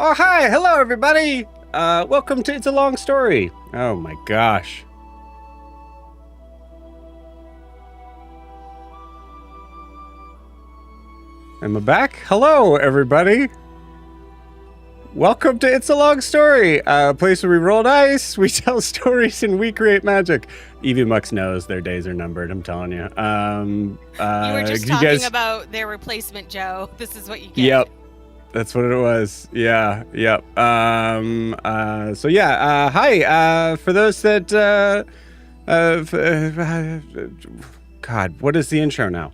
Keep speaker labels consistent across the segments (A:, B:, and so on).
A: Oh, hi. Hello, everybody. Welcome to It's a Long Story. Oh, my gosh. Am I back? Hello, everybody. Welcome to It's a Long Story, a place where we roll dice, we tell stories, and we create magic. Evie Mux knows their days are numbered, I'm telling you.
B: You were just talking about their replacement, Joe. This is what you get.
A: Yep. That's what it was. Yeah, yep. Hi. For those that, God, what is the intro now?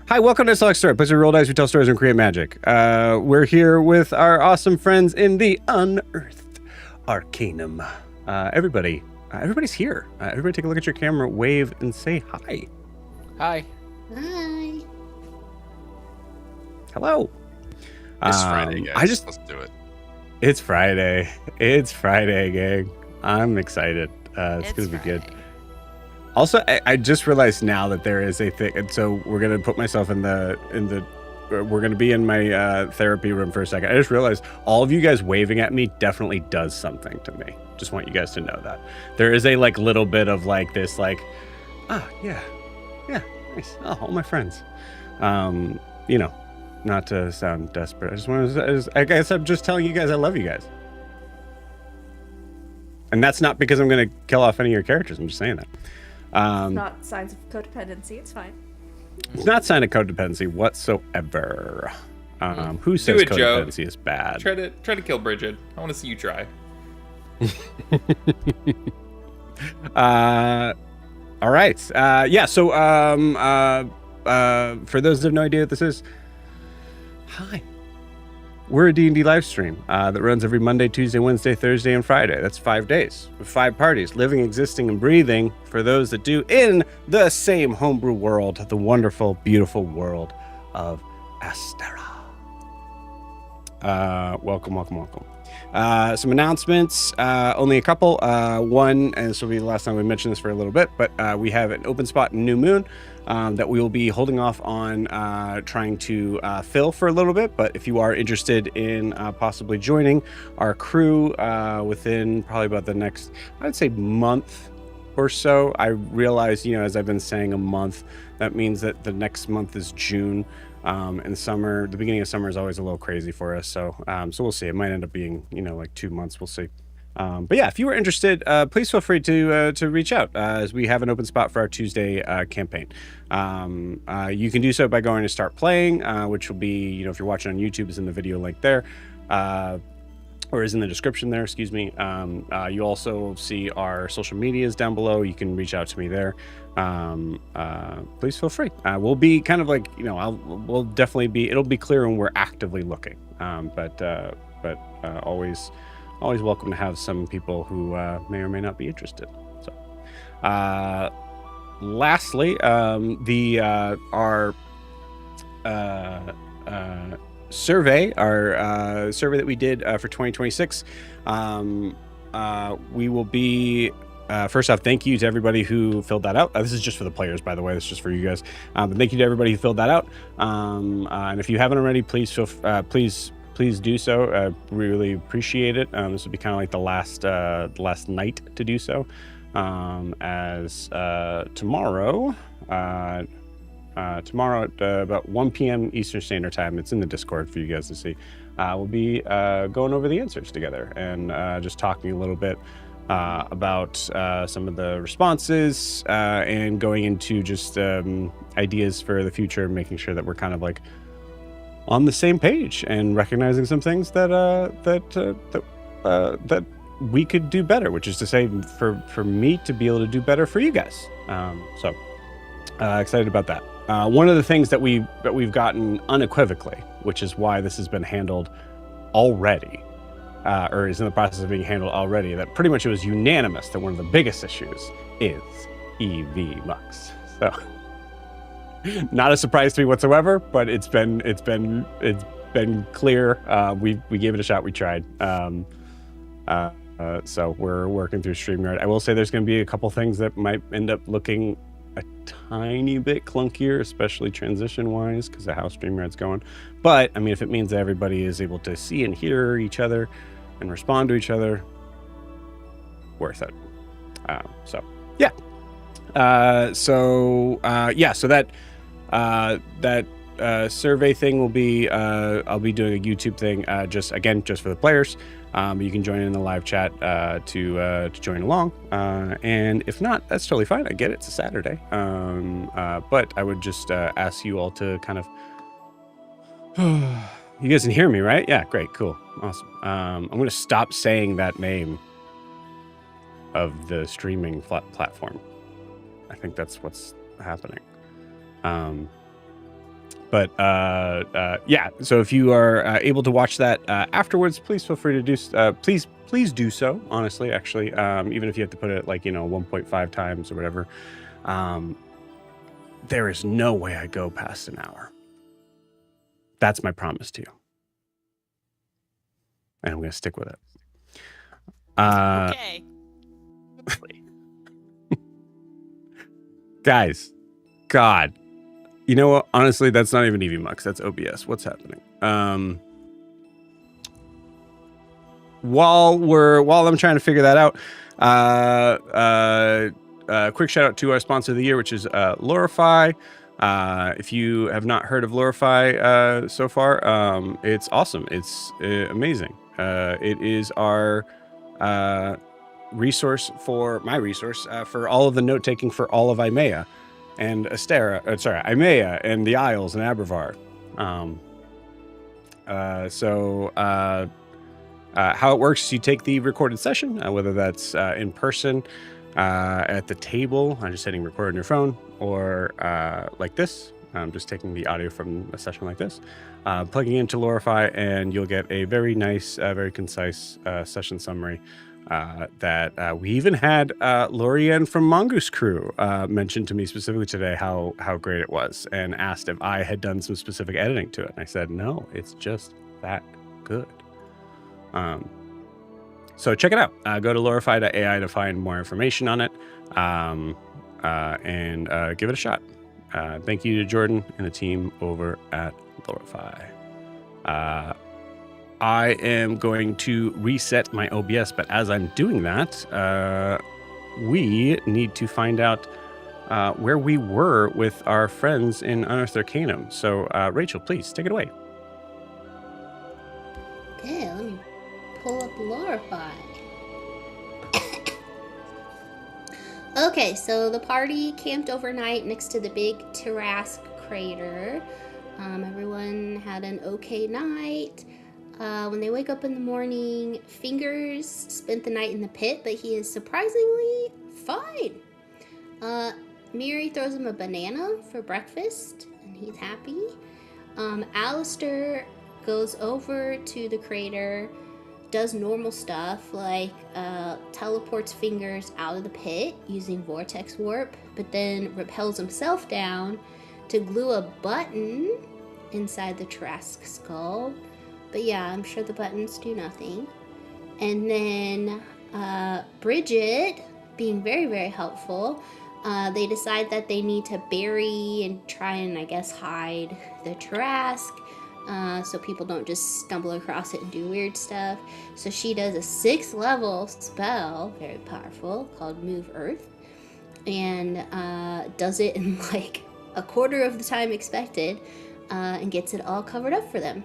A: Hi, welcome to Select Story, place where we roll dice, we tell stories, and create magic. We're here with our awesome friends in the Unearthed Arcanum. Everybody's here. Everybody take a look at your camera, wave, and say hi.
C: Hi.
D: Hi.
A: Hello.
E: It's Friday, guys. Let's do it.
A: It's Friday. It's Friday, gang. I'm excited. It's going to be good. Also, I just realized now that there is a thing, and so we're gonna put myself we're gonna be in my therapy room for a second. I just realized all of you guys waving at me definitely does something to me. Just want you guys to know that there is a little bit of this yeah, nice. Oh, all my friends. Not to sound desperate. I guess I'm just telling you guys I love you guys. And that's not because I'm gonna kill off any of your characters. I'm just saying that.
D: It's not signs of codependency. It's fine.
A: It's not sign of codependency whatsoever. Who says codependency is bad?
C: Try to kill Bridget. I want to see you try.
A: All right. For those that have no idea what this is, hi. We're a D&D live stream that runs every Monday, Tuesday, Wednesday, Thursday, and Friday. That's 5 days with 5 parties, living, existing, and breathing for those that do in the same homebrew world, the wonderful, beautiful world of Astera. Welcome. Some announcements, only a couple. One, and this will be the last time we mention this for a little bit, but we have an open spot in New Moon that we will be holding off on trying to fill for a little bit. But if you are interested in possibly joining our crew within probably about the next, I'd say, month or so. I realize, as I've been saying, a month, that means that the next month is June. And summer, the beginning of summer is always a little crazy for us. So we'll see. It might end up being, 2 months. We'll see. But yeah, if you were interested, please feel free to reach out as we have an open spot for our Tuesday campaign. You can do so by going to Start Playing, which will be, if you're watching on YouTube, is in the video link there. Or is in the description there, excuse me. You also see our social medias down below. You can reach out to me there. Please feel free. We'll be kind of we'll definitely be, it'll be clear when we're actively looking. But always welcome to have some people who may or may not be interested. So, lastly, our survey, survey that we did for 2026, we will be first off, thank you to everybody who filled that out. This is just for the players, by the way. This is just for you guys. But thank you to everybody who filled that out. And if you haven't already, please do so. Really appreciate it. This will be kind of like the last night to do so. As tomorrow at about 1 p.m. Eastern Standard Time, it's in the Discord for you guys to see. We'll be going over the answers together and just talking a little bit about some of the responses and going into just ideas for the future, making sure that we're kind of on the same page and recognizing some things that we could do better, which is to say for me to be able to do better for you guys. So excited about that. One of the things that we've gotten unequivocally, which is why this has been handled already, or is in the process of being handled already, that pretty much it was unanimous that one of the biggest issues is EV Mux. So not a surprise to me whatsoever, but it's been clear. We gave it a shot. We tried. So we're working through StreamYard. I will say there's going to be a couple things that might end up looking a tiny bit clunkier, especially transition-wise, because of how StreamYard's going. But, I mean, if it means that everybody is able to see and hear each other and respond to each other, worth it. So that survey thing will be I'll be doing a YouTube thing just for the players. You can join in the live chat to join along, and if not, that's totally fine. I get it, it's a Saturday, but I would just ask you all to kind of you guys can hear me, right? Yeah, great, cool, awesome. I'm gonna stop saying that name of the streaming platform. I think that's what's happening. But yeah, so if you are able to watch that afterwards, please feel free to do please do so, honestly, actually, even if you have to put it like 1.5 times or whatever. There is no way I go past an hour. That's my promise to you, and I'm gonna stick with it.
B: Okay.
A: Guys, God, you know what? Honestly, that's not even EVMux. That's OBS. What's happening? While I'm trying to figure that out, quick shout out to our sponsor of the year, which is Lorify. If you have not heard of Lorify so far, it's awesome. It's amazing. It is our resource for all of the note taking for all of Imea and Imea and the Isles and Abravar. How it works is you take the recorded session, whether that's in person at the table, just hitting record on your phone, or like this, just taking the audio from a session like this, plugging into Lorify, and you'll get a very nice, very concise session summary that we even had Lorianne from Mongoose Crew mentioned to me specifically today how great it was, and asked if I had done some specific editing to it. And I said, no, it's just that good. So check it out. Go to lorify.ai to find more information on it, and give it a shot. Thank you to Jordan and the team over at Lorify. I am going to reset my OBS, but as I'm doing that, we need to find out where we were with our friends in Unearthed Arcanum. So, Rachel, please take it away.
F: Okay, let me pull up Lorify. Okay, so the party camped overnight next to the big Tarrasque crater. Everyone had an okay night. When they wake up in the morning, Fingers spent the night in the pit, but he is surprisingly fine. Miri throws him a banana for breakfast, and he's happy. Alistair goes over to the crater, does normal stuff like teleports Fingers out of the pit using vortex warp, but then repels himself down to glue a button inside the Tarrasque skull. But yeah, I'm sure the buttons do nothing. And then Bridget, being very, very helpful, they decide that they need to bury and try and, I guess, hide the Tarrasque, so people don't just stumble across it and do weird stuff. So she does a 6th level spell, very powerful, called Move Earth, and does it in like a quarter of the time expected, and gets it all covered up for them.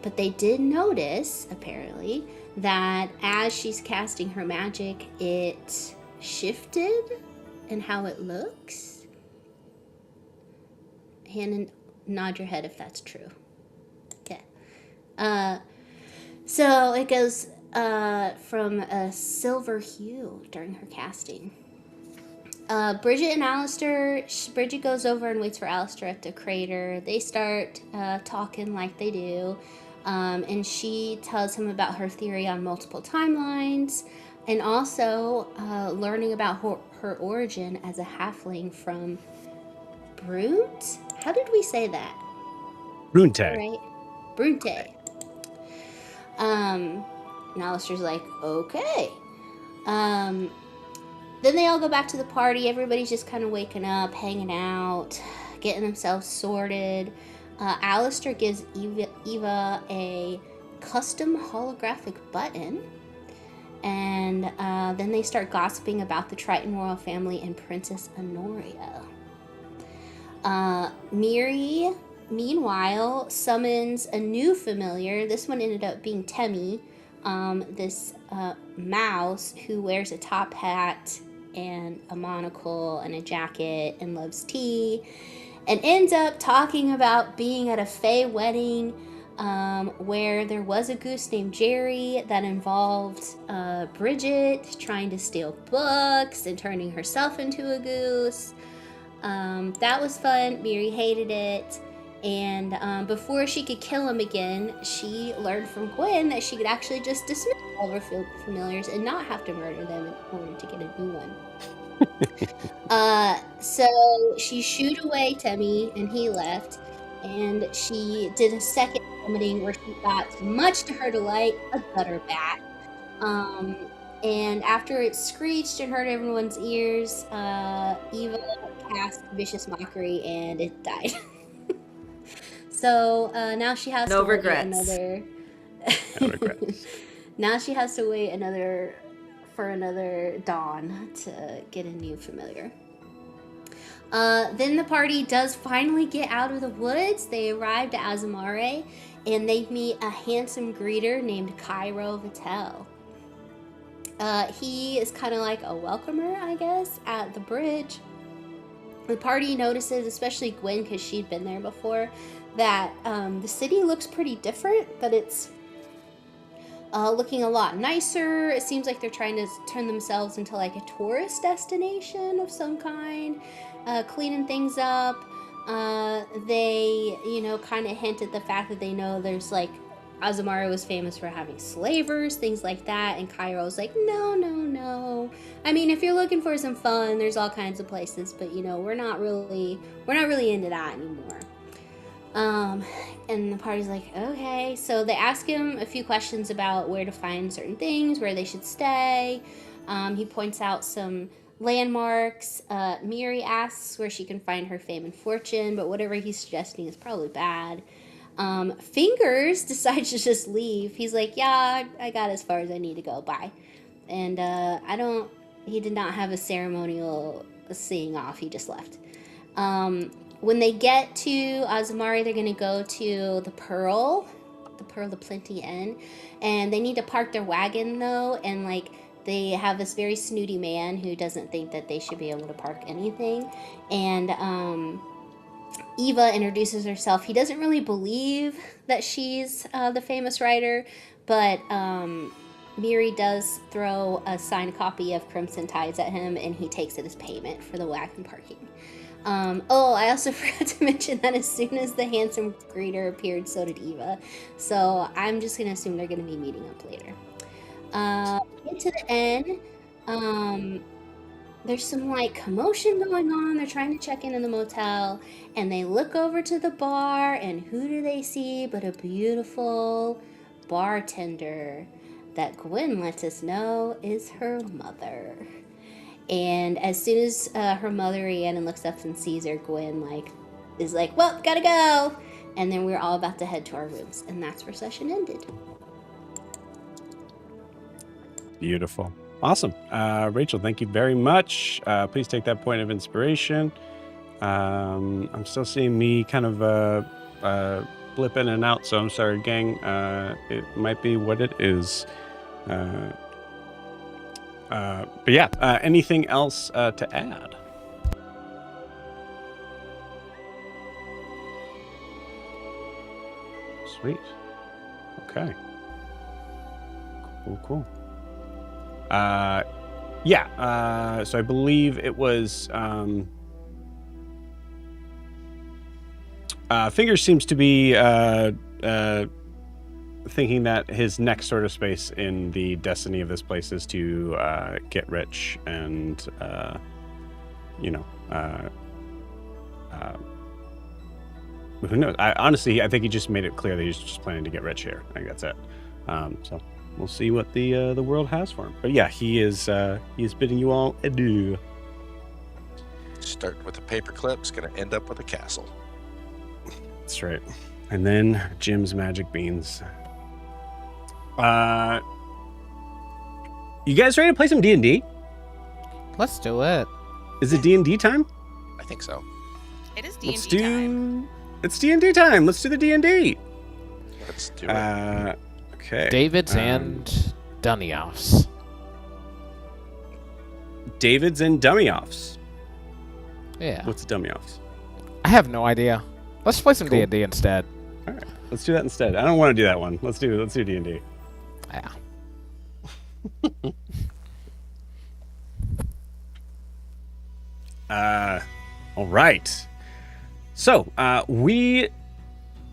F: But they did notice, apparently, that as she's casting her magic, it shifted in how it looks. Hannah, nod your head if that's true. Okay. So it goes from a silver hue during her casting. Bridget and Alistair, Bridget goes over and waits for Alistair at the crater. They start talking like they do, and she tells him about her theory on multiple timelines, and also learning about her origin as a halfling from Brunt? How did we say that?
A: Brunte.
F: Right? Brunte. And Alistair's like, okay. Then they all go back to the party. Everybody's just kind of waking up, hanging out, getting themselves sorted. Alistair gives Eva a custom holographic button. And then they start gossiping about the Triton royal family and Princess Honoria. Miri, meanwhile, summons a new familiar. This one ended up being Temmie, this mouse who wears a top hat and a monocle and a jacket and loves tea, and ends up talking about being at a Fae wedding where there was a goose named Jerry that involved Bridget trying to steal books and turning herself into a goose. That was fun. Miri hated it. And before she could kill him again, she learned from Gwyn that she could actually just dismiss all of her familiars and not have to murder them in order to get a new one. So she shooed away Temmie and he left. And she did a second summoning where she got, much to her delight, a gutter bat. And after it screeched and hurt everyone's ears, Eva cast Vicious Mockery and it died. So now she has to wait another.
A: No regrets.
F: Now she has to wait for another dawn to get a new familiar. Then the party does finally get out of the woods. They arrived at Azumare, and they meet a handsome greeter named Cairo Vittel. He is kind of like a welcomer, I guess, at the bridge. The party notices, especially Gwyn, because she'd been there before, that the city looks pretty different, but it's looking a lot nicer. It seems like they're trying to turn themselves into like a tourist destination of some kind, cleaning things up. They, kind of hint at the fact that they know there's like, Azumare was famous for having slavers, things like that, and Cairo's like, no. I mean, if you're looking for some fun, there's all kinds of places, but we're not really into that anymore. And the party's like, okay. So they ask him a few questions about where to find certain things, where they should stay. He points out some landmarks. Miri asks where she can find her fame and fortune, but whatever he's suggesting is probably bad. Fingers decides to just leave. He's like, yeah, I got as far as I need to go. Bye. And he did not have a ceremonial seeing off. He just left. When they get to Azumare, they're going to go to the Pearl of Plenty Inn, and they need to park their wagon though, and they have this very snooty man who doesn't think that they should be able to park anything, and Eva introduces herself. He doesn't really believe that she's the famous writer, but Miri does throw a signed copy of Crimson Tides at him, and he takes it as payment for the wagon parking. I also forgot to mention that as soon as the handsome greeter appeared, so did Eva. So I'm just going to assume they're going to be meeting up later. Get to the end. There's some commotion going on. They're trying to check in the motel, and they look over to the bar, and who do they see but a beautiful bartender that Gwyn lets us know is her mother. And as soon as her mother, Rhiannon, looks up and sees her, Gwyn is like, well, gotta go. And then we're all about to head to our rooms. And that's where session ended.
A: Beautiful. Awesome. Rachel, thank you very much. Please take that point of inspiration. I'm still seeing me kind of blip in and out, so I'm sorry, gang. It might be what it is. But yeah, anything else to add? Sweet. Okay. Cool. So I believe it was Fingers seems to be thinking that his next sort of space in the destiny of this place is to get rich and who knows? I think he just made it clear that he's just planning to get rich here. I think that's it. So we'll see what the world has for him. But yeah, he is bidding you all adieu.
E: Start with a paperclip, it's going to end up with a castle.
A: That's right. And then Jim's magic beans. You guys ready to play some D&D?
G: Let's do it.
A: Is it D&D time?
E: I think so.
B: It is D&D time.
A: It's D&D time. Let's do the D&D.
E: Let's do it.
A: Okay.
G: David's and dummy-offs.
A: David's and dummy-offs.
G: Yeah.
A: What's dummy-offs?
G: I have no idea. Let's play some
A: Cool.
G: D&D instead.
A: All right. Let's do that instead. I don't want to do that one. Let's do D&D.
G: Yeah.
A: All right. So, we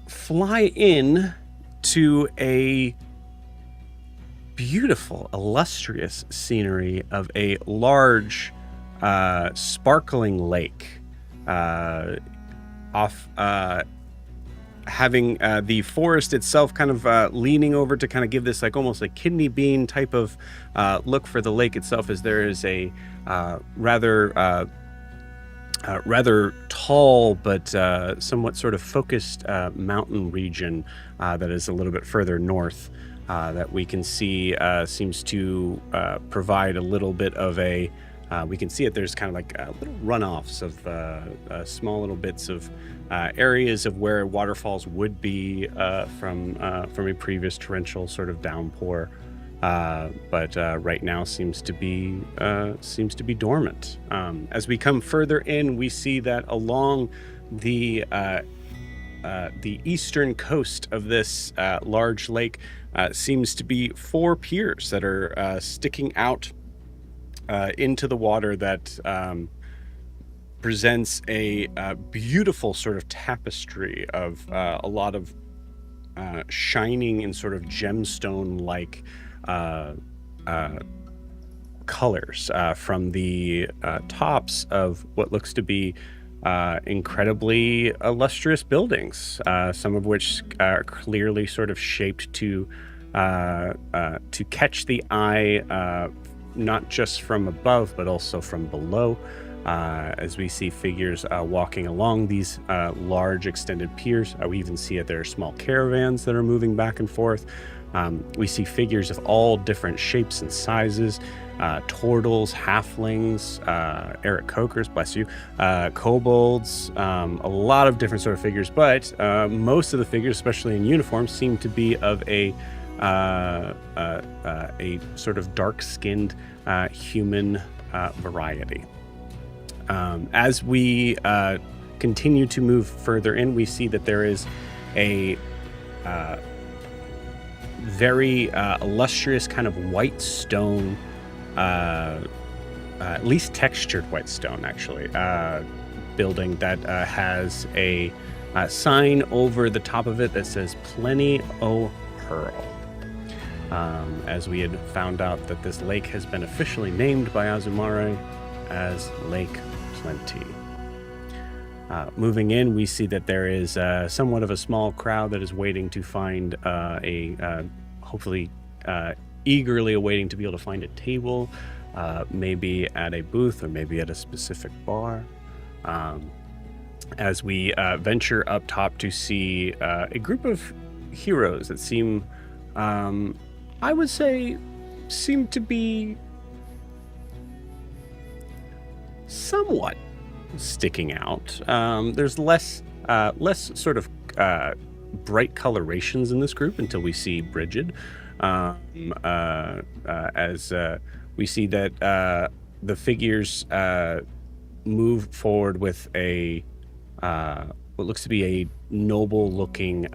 A: fly in to a beautiful, illustrious scenery of a large, sparkling lake, having the forest itself kind of leaning over to kind of give this like almost like kidney bean type of look for the lake itself, as there is a rather tall but somewhat sort of focused mountain region that is a little bit further north that we can see seems to provide a little bit of a we can see it. There's kind of like little runoffs of small little bits of areas of where waterfalls would be from a previous torrential sort of downpour, but right now seems to be dormant. As we come further in, we see that along the eastern coast of this large lake seems to be 4 piers that are sticking out into the water that presents a beautiful sort of tapestry of a lot of shining and sort of gemstone-like colors from the tops of what looks to be incredibly illustrious buildings, some of which are clearly sort of shaped to catch the eye, not just from above, but also from below, as we see figures walking along these large extended piers. We even see that there are small caravans that are moving back and forth. We see figures of all different shapes and sizes, turtles, halflings, Eric Cokers, bless you, kobolds, a lot of different sort of figures, but most of the figures, especially in uniform, seem to be of a sort of dark-skinned human variety. As we continue to move further in, we see that there is a very illustrious kind of white stone, at least textured white stone, actually, building that has a sign over the top of it that says Plenty O' Pearl. As we had found out that this lake has been officially named by Azumare as Lake Plenty. Moving in, we see that there is somewhat of a small crowd that is waiting to find hopefully eagerly awaiting to be able to find a table, maybe at a booth or maybe at a specific bar. As we venture up top to see a group of heroes that seem, I would say, seem to be somewhat sticking out. There's less sort of bright colorations in this group until we see Bridget, as we see that the figures move forward with a what looks to be a noble-looking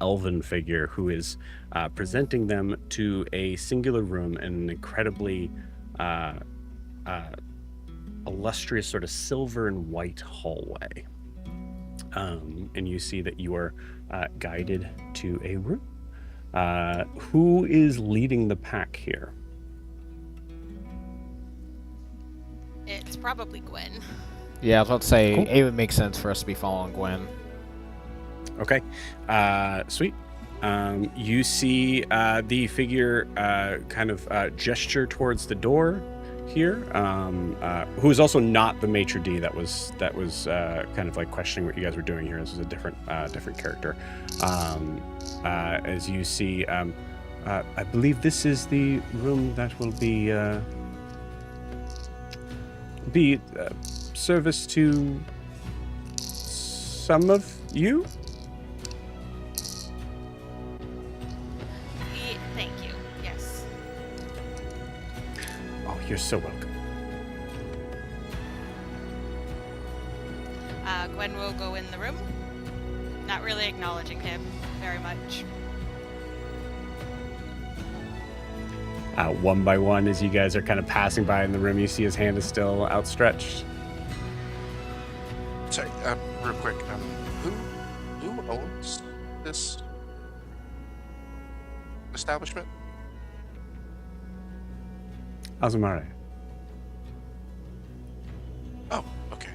A: elven figure who is presenting them to a singular room in an incredibly illustrious sort of silver and white hallway. And you see that you are guided to a room. Who is leading the pack here?
B: It's probably Gwyn.
G: Yeah, I was about to say,
A: Cool.
G: it would make sense for us to be following Gwyn.
A: Okay, sweet. You see the figure kind of gesture towards the door here, who is also not the maitre d' that was kind of like questioning what you guys were doing here. This is a different character. As you see, I believe this is the room that will be service to some of you.
B: Thank you. Yes.
A: Oh, you're so welcome.
B: Gwyn will go in the room, not really acknowledging him very much.
A: One by one, as you guys are kind of passing by in the room, you see his hand is still outstretched.
E: Sorry, real quick. Who owns this establishment?
A: Azumare.
E: Oh, okay.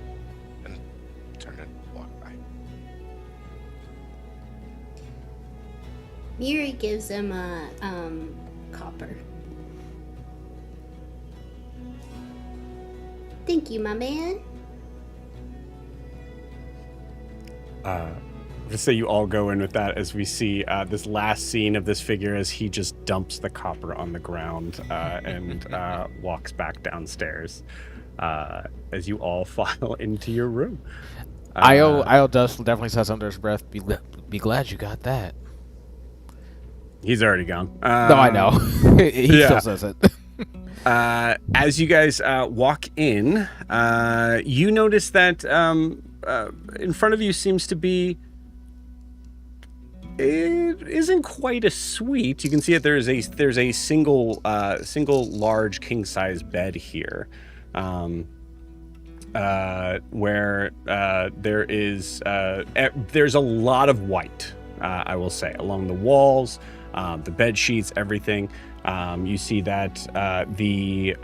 E: And turn and walk by.
F: Miri gives him a copper. Thank you, my man.
A: Just say you all go in with that as we see this last scene of this figure as he just dumps the copper on the ground and walks back downstairs as you all file into your room.
G: Io definitely says under his breath, be glad you got that.
A: He's already gone.
G: No, I know. He still says it.
A: As you guys walk in, you notice that in front of you seems to be... It isn't quite a suite. You can see that there's a single large king size bed here, where there's a lot of white. I will say along the walls, the bed sheets, everything. You see that the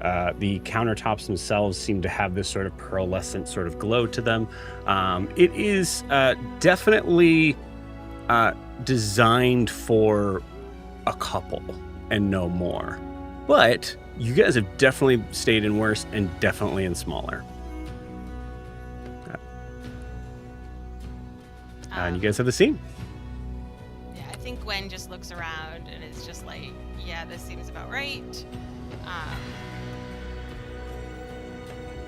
A: countertops themselves seem to have this sort of pearlescent sort of glow to them. It is definitely designed for a couple and no more. But you guys have definitely stayed in worse and definitely in smaller. And you guys have the scene.
B: Yeah, I think Gwyn just looks around and is just like, yeah, this seems about right.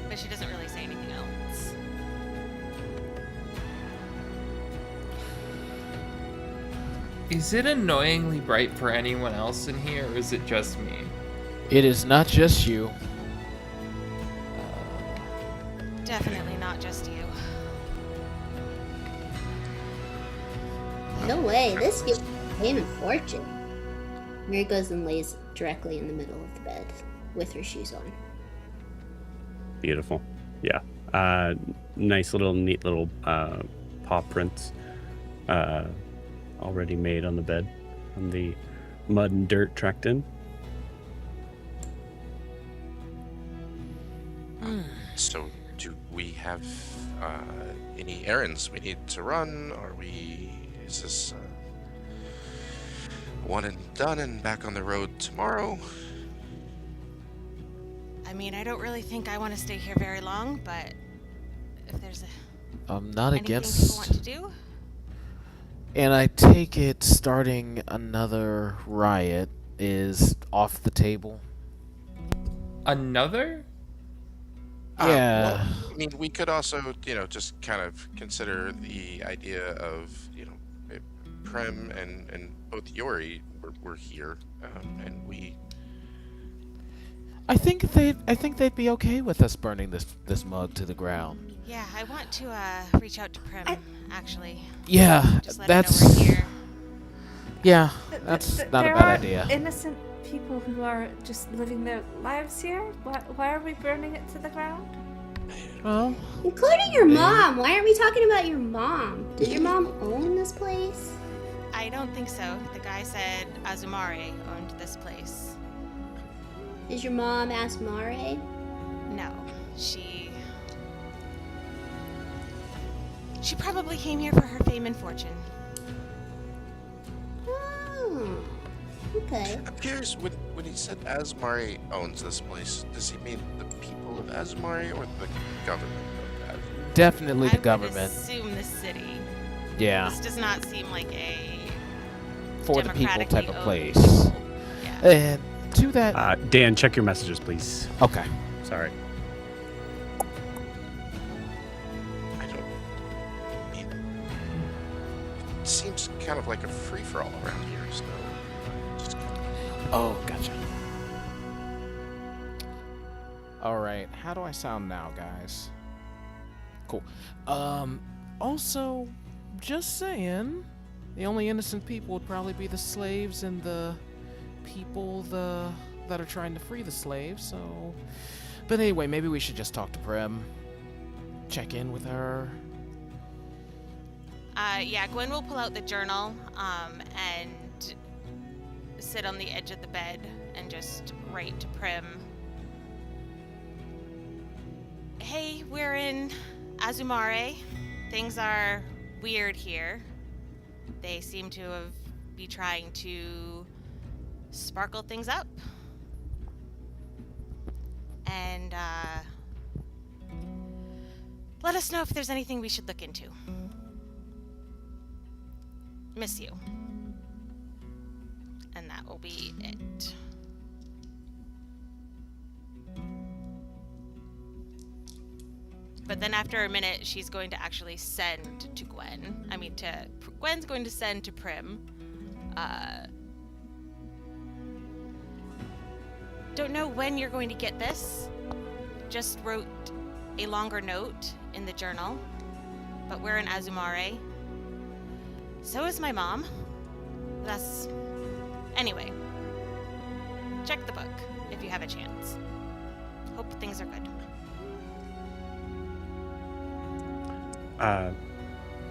B: But she doesn't really say anything else.
C: Is it annoyingly bright for anyone else in here, or is it just me?
G: It is not just you.
B: Definitely not just you.
F: No way, this feels like fame and fortune. Miri goes and lays directly in the middle of the bed with her shoes on.
A: Beautiful. Yeah. Nice little, neat little paw prints already made on the bed, on the mud and dirt tracked in.
E: So, do we have any errands we need to run? Is this one and done and back on the road tomorrow?
B: I mean, I don't really think I want to stay here very long, but if there's
G: I'm not
B: anything
G: against.
B: people want to do,
G: And I take it starting another riot is off the table.
C: Another?
G: Yeah.
E: Well, I mean, we could also, just kind of consider the idea of, Prem and both Yori were here, and we.
G: I think they'd be okay with us burning this mug to the ground.
B: yeah, I want to reach out to Prim, actually.
G: Yeah,
B: Just let
G: that's
B: her know we're here.
G: yeah, that's not a
D: there
G: bad
D: are
G: idea.
D: Innocent people who are just living their lives here. Why are we burning it to the ground?
G: Well,
F: Including your mom. Why aren't we talking about your mom? Does your mom own this place?
B: I don't think so. The guy said Azumare owned this place.
F: Is your mom Azumare?
B: No, she probably came here for her fame and fortune.
F: Oh, okay.
E: I'm curious, when he said Azumare owns this place, does he mean the people of Azumare or the government of Azumare?
G: definitely the
B: I
G: government.
B: would assume the city.
G: Yeah,
B: This does not seem like a
G: for the people type
B: democratically
G: of
B: owned
G: place.
B: people. Yeah.
G: And to that.
A: Dan, check your messages, please.
G: Okay.
A: Sorry.
E: I don't mean, kind of like a free-for-all around here, so just kind of...
G: Oh, gotcha. All right, how do I sound now, guys? Cool. Also, just saying, the only innocent people would probably be the slaves and the people that are trying to free the slaves, so... But anyway, maybe we should just talk to Prem. Check in with her.
B: Yeah, Gwyn will pull out the journal and sit on the edge of the bed and just write to Prim. Hey, we're in Azumare. Things are weird here. They seem to be trying to sparkle things up. And let us know if there's anything we should look into. Miss you. And that will be it. But then after a minute, she's going to actually send to Gwyn. Gwen's going to send to Prim. Don't know when you're going to get this. Just wrote a longer note in the journal. But we're in Azumare. So is my mom. Anyway. Check the book if you have a chance. Hope things are good.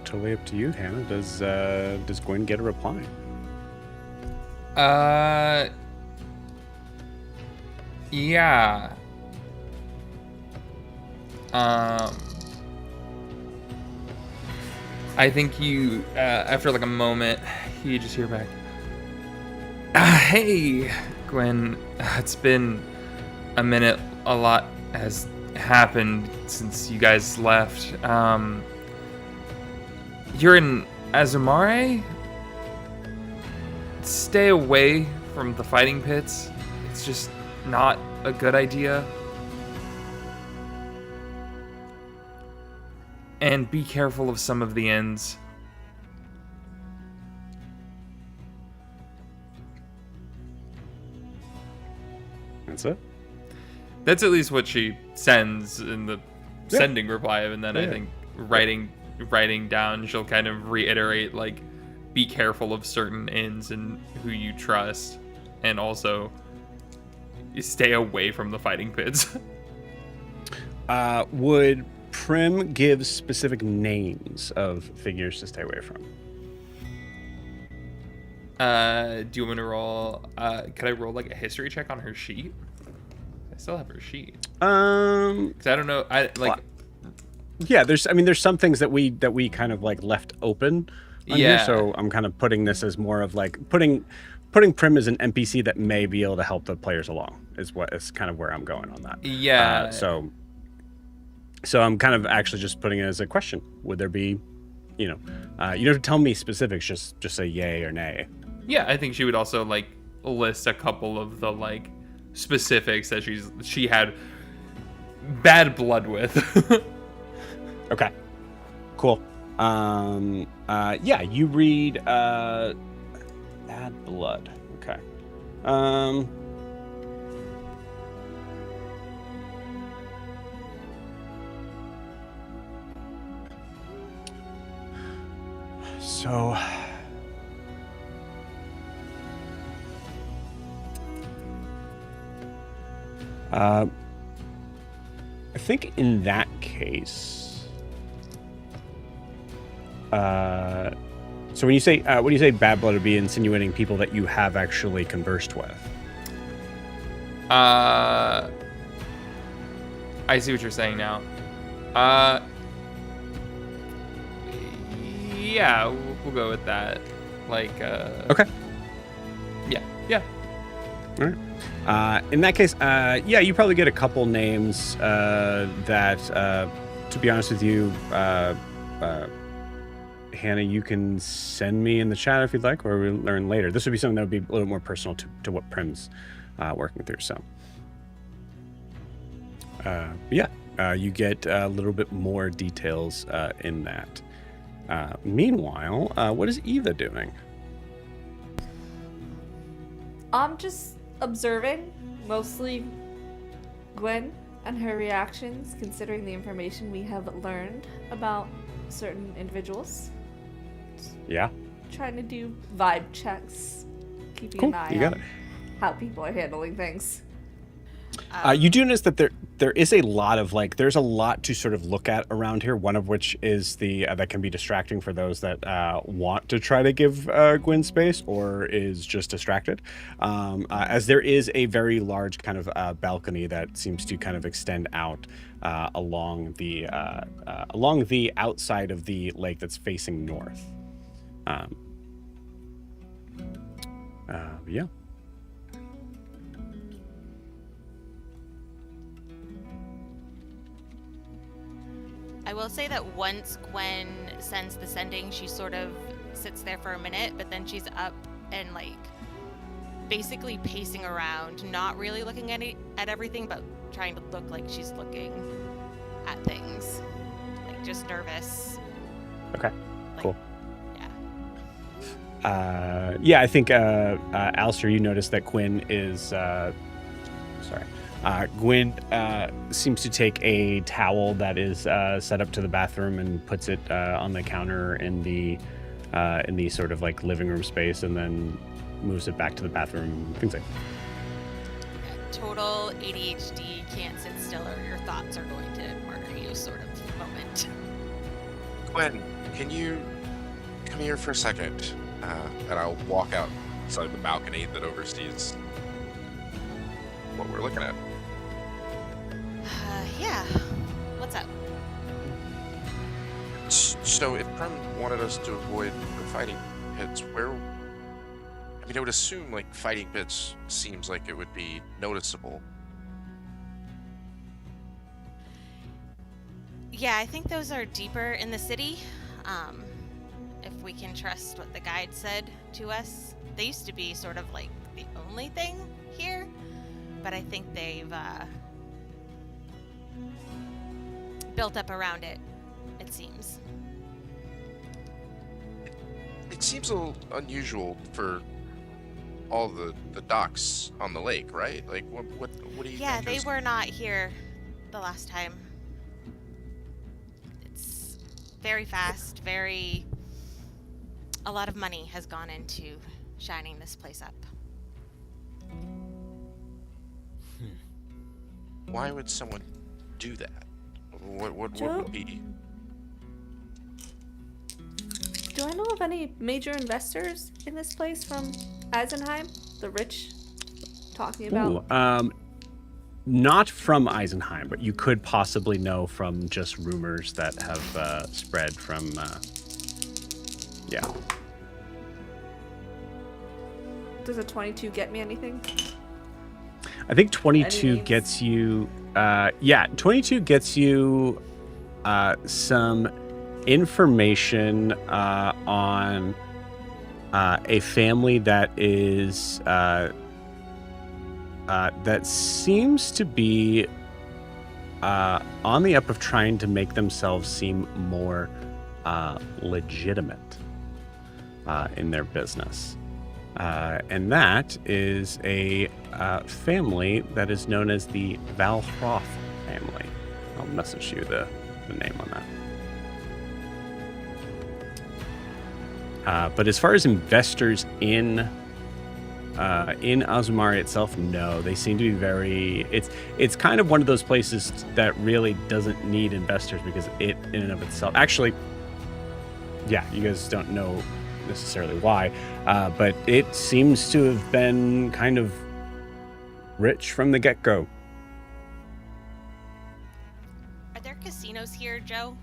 A: Totally up to you, Hannah. Does Gwyn get a reply?
C: Yeah. I think you, after like a moment, you just hear back. Hey, Gwyn. It's been a minute. A lot has happened since you guys left. You're in Azumare? Stay away from the fighting pits. It's just not a good idea. And be careful of some of the ends.
A: That's it?
C: That's at least what she sends in the sending reply, and then I think writing down, she'll kind of reiterate, like, be careful of certain ends and who you trust, and also stay away from the fighting pits.
A: Would Prim give specific names of figures to stay away from?
C: Do you want me to roll? Could I roll like a history check on her sheet? I still have her sheet. Because I don't know.
A: Yeah, there's some things that we kind of like left open on here, so I'm kind of putting this as more of like putting Prim as an NPC that may be able to help the players along is kind of where I'm going on that.
C: Yeah.
A: So I'm kind of actually just putting it as a question. Would there be, you don't have to tell me specifics, just say yay or nay.
C: Yeah, I think she would also like list a couple of the like specifics that she had bad blood with.
A: Okay. Cool. Yeah, you read bad blood. Okay. So I think in that case, so when you say bad blood, would be insinuating people that you have actually conversed with.
C: I see what you're saying now. Yeah, we'll go with that. Like,
A: Okay.
C: Yeah.
A: All right. In that case, yeah, you probably get a couple names that, to be honest with you, Hannah, you can send me in the chat if you'd like, or we'll learn later. This would be something that would be a little more personal to what Prim's working through. So, yeah, you get a little bit more details in that. Meanwhile, what is Eva doing?
D: I'm just observing, mostly Gwyn and her reactions, considering the information we have learned about certain individuals.
A: Yeah.
D: Trying to do vibe checks, keeping
A: Cool.
D: an eye
A: You got
D: on
A: it.
D: how people are handling things.
A: You do notice that there is a lot of there's a lot to sort of look at around here. One of which is the that can be distracting for those that want to try to give Gwyn space or is just distracted, as there is a very large kind of balcony that seems to kind of extend out along the outside of the lake that's facing north. Yeah.
B: I will say that once Gwen sends the sending, she sort of sits there for a minute, but then she's up and basically pacing around, not really looking at everything, but trying to look like she's looking at things, just nervous.
A: Okay. Cool.
B: Yeah.
A: Yeah, I think Alistair, you noticed that Gwyn is Gwyn seems to take a towel that is set up to the bathroom and puts it on the counter in the sort of living room space, and then moves it back to the bathroom. Things like
B: Total ADHD, can't sit still or your thoughts are going to murder you sort of moment.
E: Gwen, can you come here for a second? And I'll walk outside the balcony that oversees what we're looking at.
B: Yeah. What's up?
E: So if Prem wanted us to avoid the fighting pits, I would assume fighting pits seems like it would be noticeable.
B: Yeah, I think those are deeper in the city. If we can trust what the guide said to us. They used to be sort of the only thing here, but I think they've built up around it seems.
E: It seems a little unusual for all the docks on the lake, right? What do you
B: Yeah,
E: think
B: they
E: is-
B: were not here the last time. It's very fast, a lot of money has gone into shining this place up.
E: Why would someone do that? What
D: Joe?
E: would be?
D: Do I know of any major investors in this place from Eisenheim? The rich talking about?
A: Ooh, not from Eisenheim, but you could possibly know from just rumors that have spread from. Yeah.
D: Does a 22 get me anything?
A: I think 22
D: Any names?
A: gets you. 22 gets you some information on a family that is that seems to be on the up of trying to make themselves seem more legitimate in their business. And that is a family that is known as the Valhroth family. I'll message you the name on that. But as far as investors in Azumare itself, no, they seem to be very. It's kind of one of those places that really doesn't need investors because it in and of itself. Actually, yeah, you guys don't know necessarily why, but it seems to have been kind of rich from the get-go.
B: Are there casinos here, Joe?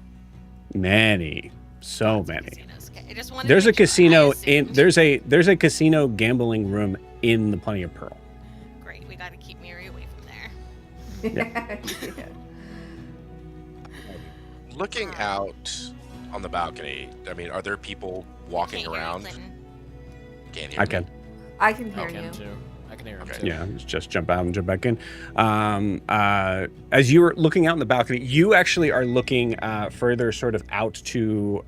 A: Many, so many.
B: Casinos. Okay. I just wanted
A: There's
B: to
A: a
B: make sure. I
A: casino
B: assumed.
A: there's a casino gambling room in the Plenty of Pearl.
B: Great, we got to keep Miri away from there.
D: Yeah.
E: Looking out on the balcony, are there people walking
B: Can't hear you,
E: around?
B: Clinton.
E: Can't hear
A: I
E: me.
A: can.
D: I can hear
H: I can
D: you.
H: too.
G: I can hear him
E: Okay.
G: too.
A: Yeah, just jump out and jump back in. As you were looking out in the balcony, you actually are looking further sort of out to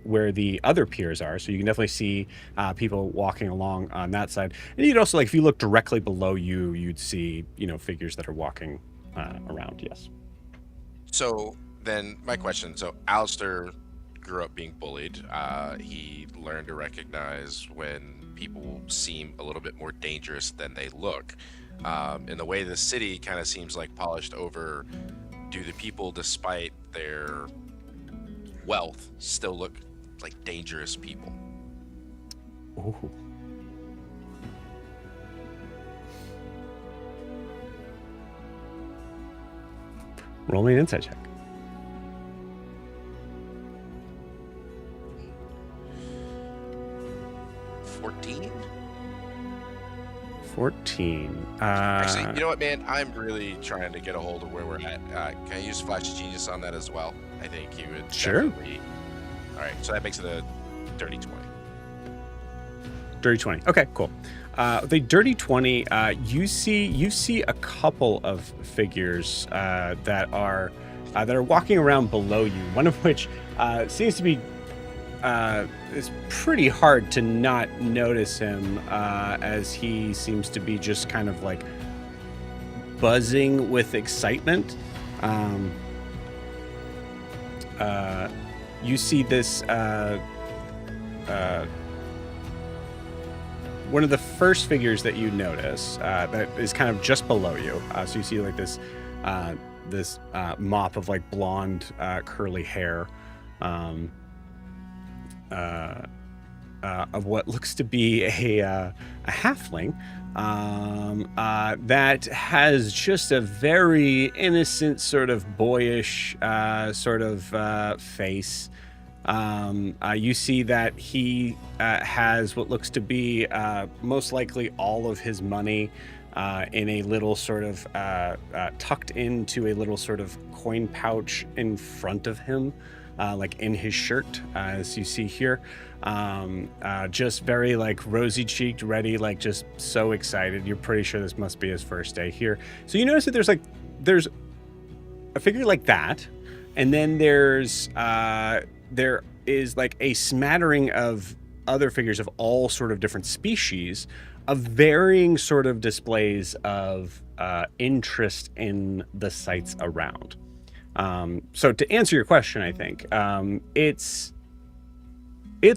A: where the other piers are. So you can definitely see people walking along on that side. And you'd also, like, if you look directly below you, you'd see, figures that are walking around, yes.
E: So then my question, so Alistair grew up being bullied. He learned to recognize when people seem a little bit more dangerous than they look. In the way the city kind of seems like polished over, do the people, despite their wealth, still look like dangerous people?
A: Ooh. Roll me an insight check.
E: 14?
A: 14.
E: Actually, you know what, man? I'm really trying to get a hold of where we're at. Can I use Flash of Genius on that as well? I think you would.
A: Sure.
E: Definitely... All right, so that makes it a dirty 20.
A: Dirty 20. Okay, cool. The dirty 20, you see a couple of figures that are walking around below you. One of which seems to be it's pretty hard to not notice him as he seems to be just kind of like buzzing with excitement. You see this one of the first figures that you notice that is kind of just below you. So you see like this mop of like blonde curly hair of what looks to be a halfling that has just a very innocent, sort of boyish sort of face. You see that he has what looks to be most likely all of his money in a little sort of tucked into a little sort of coin pouch in front of him, like in his shirt, as you see here. Just very like rosy cheeked, ready, like just so excited. You're pretty sure this must be his first day here. So you notice that there's a figure like that, and then there is like a smattering of other figures of all sort of different species of varying sort of displays of interest in the sites around. So to answer your question, I think it's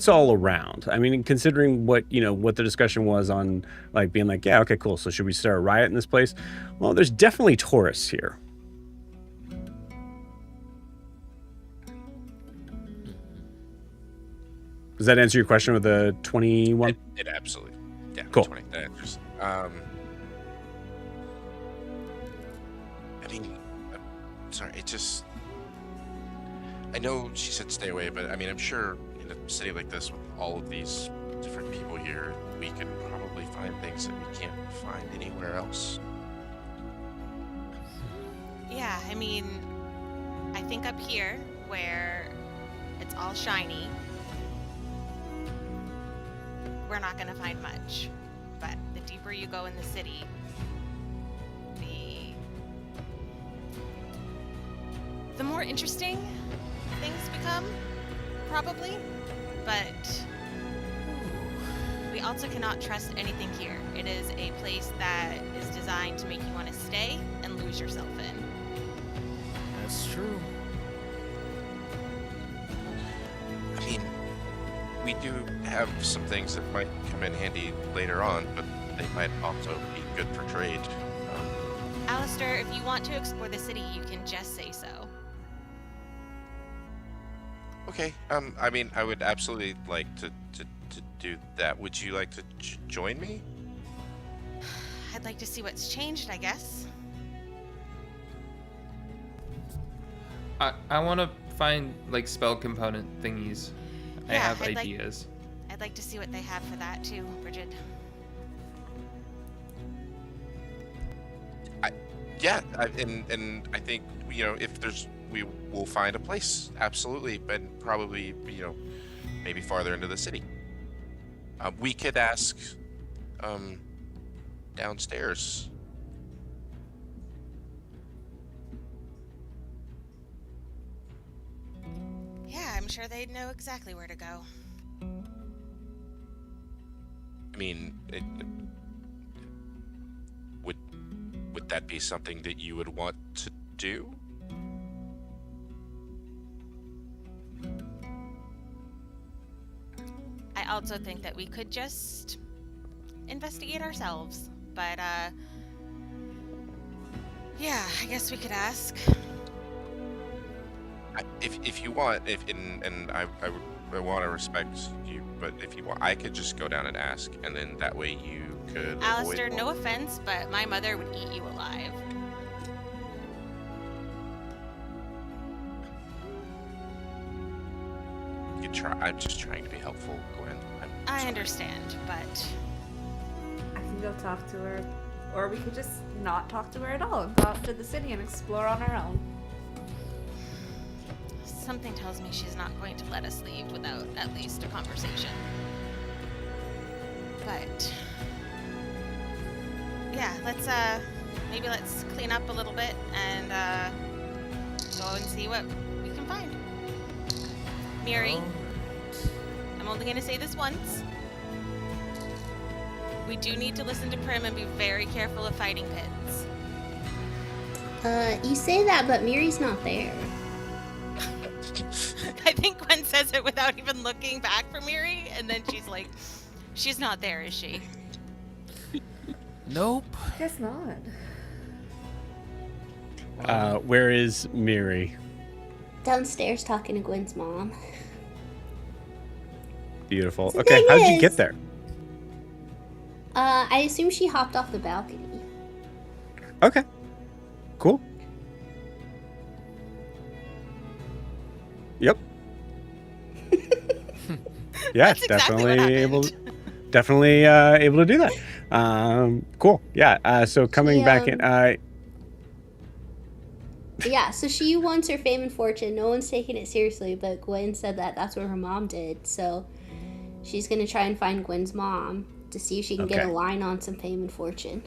A: all around. I mean, considering what the discussion was on, like being like, yeah, okay, cool. So should we start a riot in this place? Well, there's definitely tourists here. Does that answer your question with the 21?
E: It absolutely. Yeah,
A: cool.
E: 20. That answers. I mean, sorry, it just... I know she said stay away, but I mean, I'm sure in a city like this with all of these different people here, we could probably find things that we can't find anywhere else.
B: Yeah, I mean, I think up here where it's all shiny, we're not going to find much. But the deeper you go in the city, the more interesting things become, probably. But we also cannot trust anything here. It is a place that is designed to make you want to stay and lose yourself in.
G: That's true.
E: I mean, we do have some things that might come in handy later on, but they might also be good for trade.
B: Alistair, if you want to explore the city, you can just say so.
E: Okay. I mean, I would absolutely like to do that. Would you like to join me?
B: I'd like to see what's changed, I guess.
C: I want to find like spell component thingies. I have
B: I'd
C: ideas.
B: I'd like to see what they have for that too, Bridget. And I think if we will find a place, absolutely, but probably maybe farther into the city. We could ask
E: downstairs.
B: Yeah, I'm sure they'd know exactly where to go.
E: I mean, would that be something that you would want to do?
B: I also think that we could just investigate ourselves. But, yeah, I guess we could ask.
E: If you want, and I want to respect you, but if you want, I could just go down and ask, and then that way you could.
B: Alistair, no offense, but my mother would eat you alive.
E: You try. I'm just trying to be helpful, Gwen.
B: I
E: sorry.
B: understand, but
D: I can go talk to her, or we could just not talk to her at all and go off to the city and explore on our own.
B: something tells me she's not going to let us leave without at least a conversation. But yeah, maybe let's clean up a little bit and go and see what we can find. Miri, I'm only going to say this once. We do need to listen to Prim and be very careful of fighting pits.
F: You say that, but Miri's not there.
B: I think Gwen says it without even looking back for Miri, and then she's like, she's not there, is she?
G: Nope.
D: Guess not.
A: Where is Miri?
F: Downstairs talking to Gwen's mom.
A: Beautiful.
F: The
A: Okay,
F: thing
A: how did you
F: is-
A: get there?
F: I assume she hopped off the balcony.
A: Okay, cool. Yep. Yeah,
B: That's exactly what
A: definitely able to do that. Cool. Yeah. So coming back in,
F: Yeah, so she wants her fame and fortune. No one's taking it seriously, but Gwen said that that's what her mom did. So she's going to try and find Gwen's mom to see if she can get
A: Okay.
F: a line on some fame and fortune.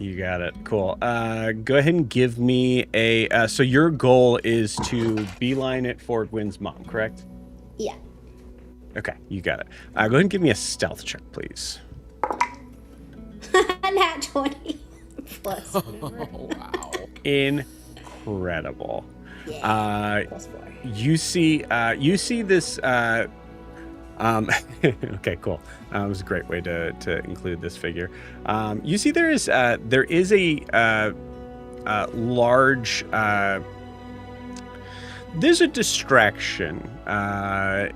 A: you got it. Cool. Go ahead and give me a. So your goal is to beeline it for Gwyn's mom, correct?
F: Yeah.
A: Okay, you got it. Go ahead and give me a stealth check, please.
F: Nat 20 plus whatever.
G: Wow.
A: Incredible.
F: Yeah, plus 4.
A: You see this. Okay, cool. It was a great way to include this figure. You see, there is a large. There's a distraction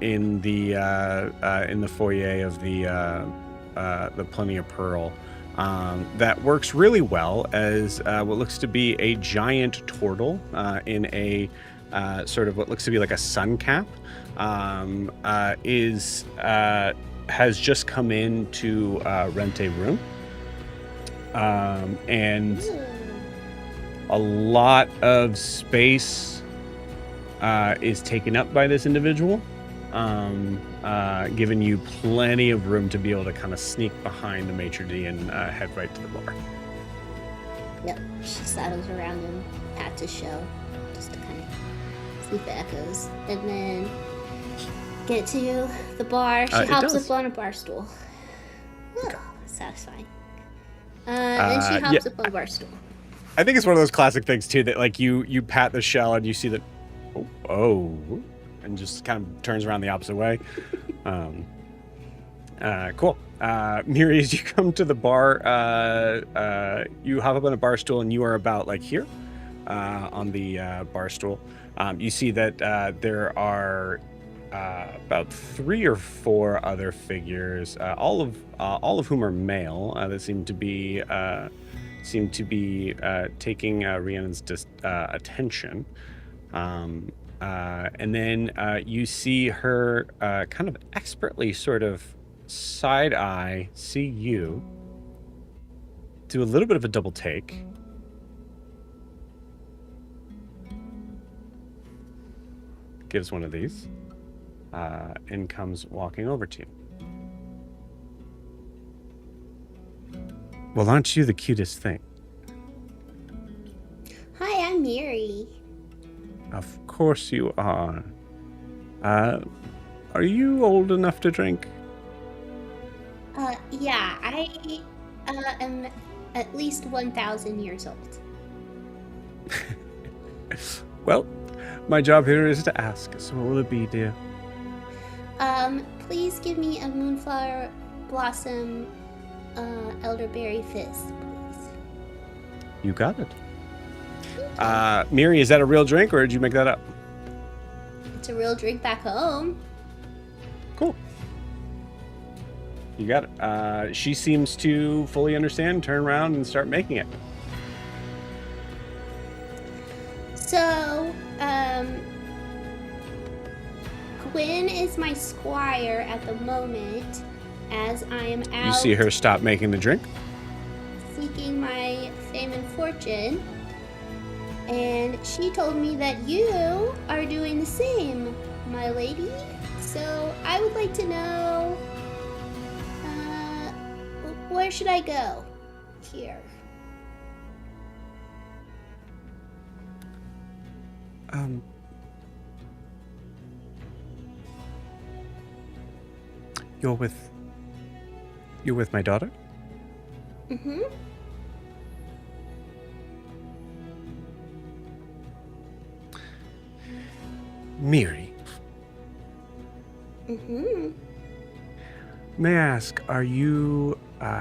A: in the foyer of the Plenty of Pearl that works really well as what looks to be a giant turtle in a sort of what looks to be like a sun cap. Has just come in to rent a room, and a lot of space is taken up by this individual, giving you plenty of room to be able to kind of sneak behind the maitre d' and head right to the bar.
F: Yep, she saddles around him, pats his shell, just to kind of see if it echoes. And then get to the bar. She
A: It
F: hops
A: does.
F: up on a bar stool. Oh, satisfying. And she hops
A: yeah.
F: up on a bar stool.
A: I think it's one of those classic things too that like you pat the shell and you see that oh and just kind of turns around the opposite way. Cool. Miri, as you come to the bar, you hop up on a bar stool and you are about like here on the bar stool. You see that there are about 3 or 4 other figures, all of whom are male, that seem to be taking Rhiannon's attention. And then you see her kind of expertly sort of side eye, see you, do a little bit of a double take. Gives one of these. And comes walking over to you. Well, aren't you the cutest thing?
F: Hi, I'm Miri.
A: Of course you are. Are you old enough to drink?
F: Yeah, I am at least 1,000 years old.
A: Well, my job here is to ask, so what will it be, dear?
F: Please give me a Moonflower Blossom Elderberry Fizz, please.
A: You got it. Miri, is that a real drink, or did you make that up?
F: It's a real drink back home.
A: Cool. You got it. She seems to fully understand, turn around, and start making it.
F: So, Gwyn is my squire at the moment, as I am out
A: You see her stop making the drink?
F: seeking my fame and fortune. And she told me that you are doing the same, my lady. So I would like to know, where should I go here?
A: You're with my daughter?
F: Mm-hmm.
A: Miri,
F: Mm-hmm.
A: may I ask, are you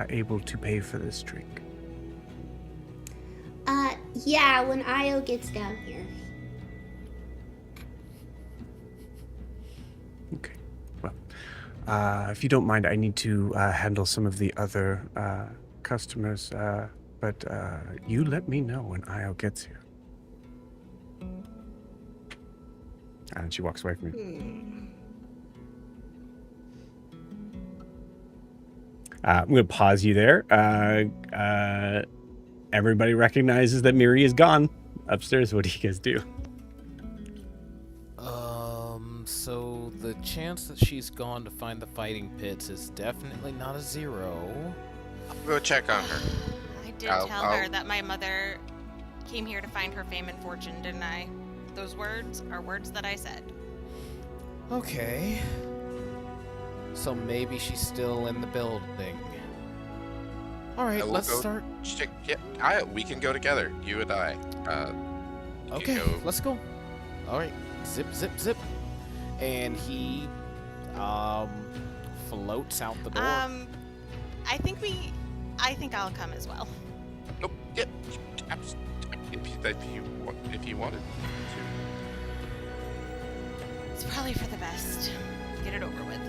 A: able to pay for this drink?
F: Yeah, when Io gets down here.
A: Okay. Well, if you don't mind, I need to handle some of the other customers, but you let me know when Io gets here. And she walks away from you. I'm going to pause you there. Everybody recognizes that Miri is gone upstairs. What do you guys do?
G: So the chance that she's gone to find the fighting pits is definitely not a 0.
E: I'll go check on her.
B: I did tell her that my mother came here to find her fame and fortune, didn't I? Those words are words that I said.
G: Okay. So maybe she's still in the building. Alright,
E: will
G: let's
E: go
G: start.
E: Check. Yeah, we can go together. You and I. You can
G: Okay,
E: go.
G: let's go. Alright, zip, zip, zip. And he floats out the door.
B: I think I'll come as well.
E: Nope. Yeah. If you wanted to.
B: It's probably for the best. Get it over with.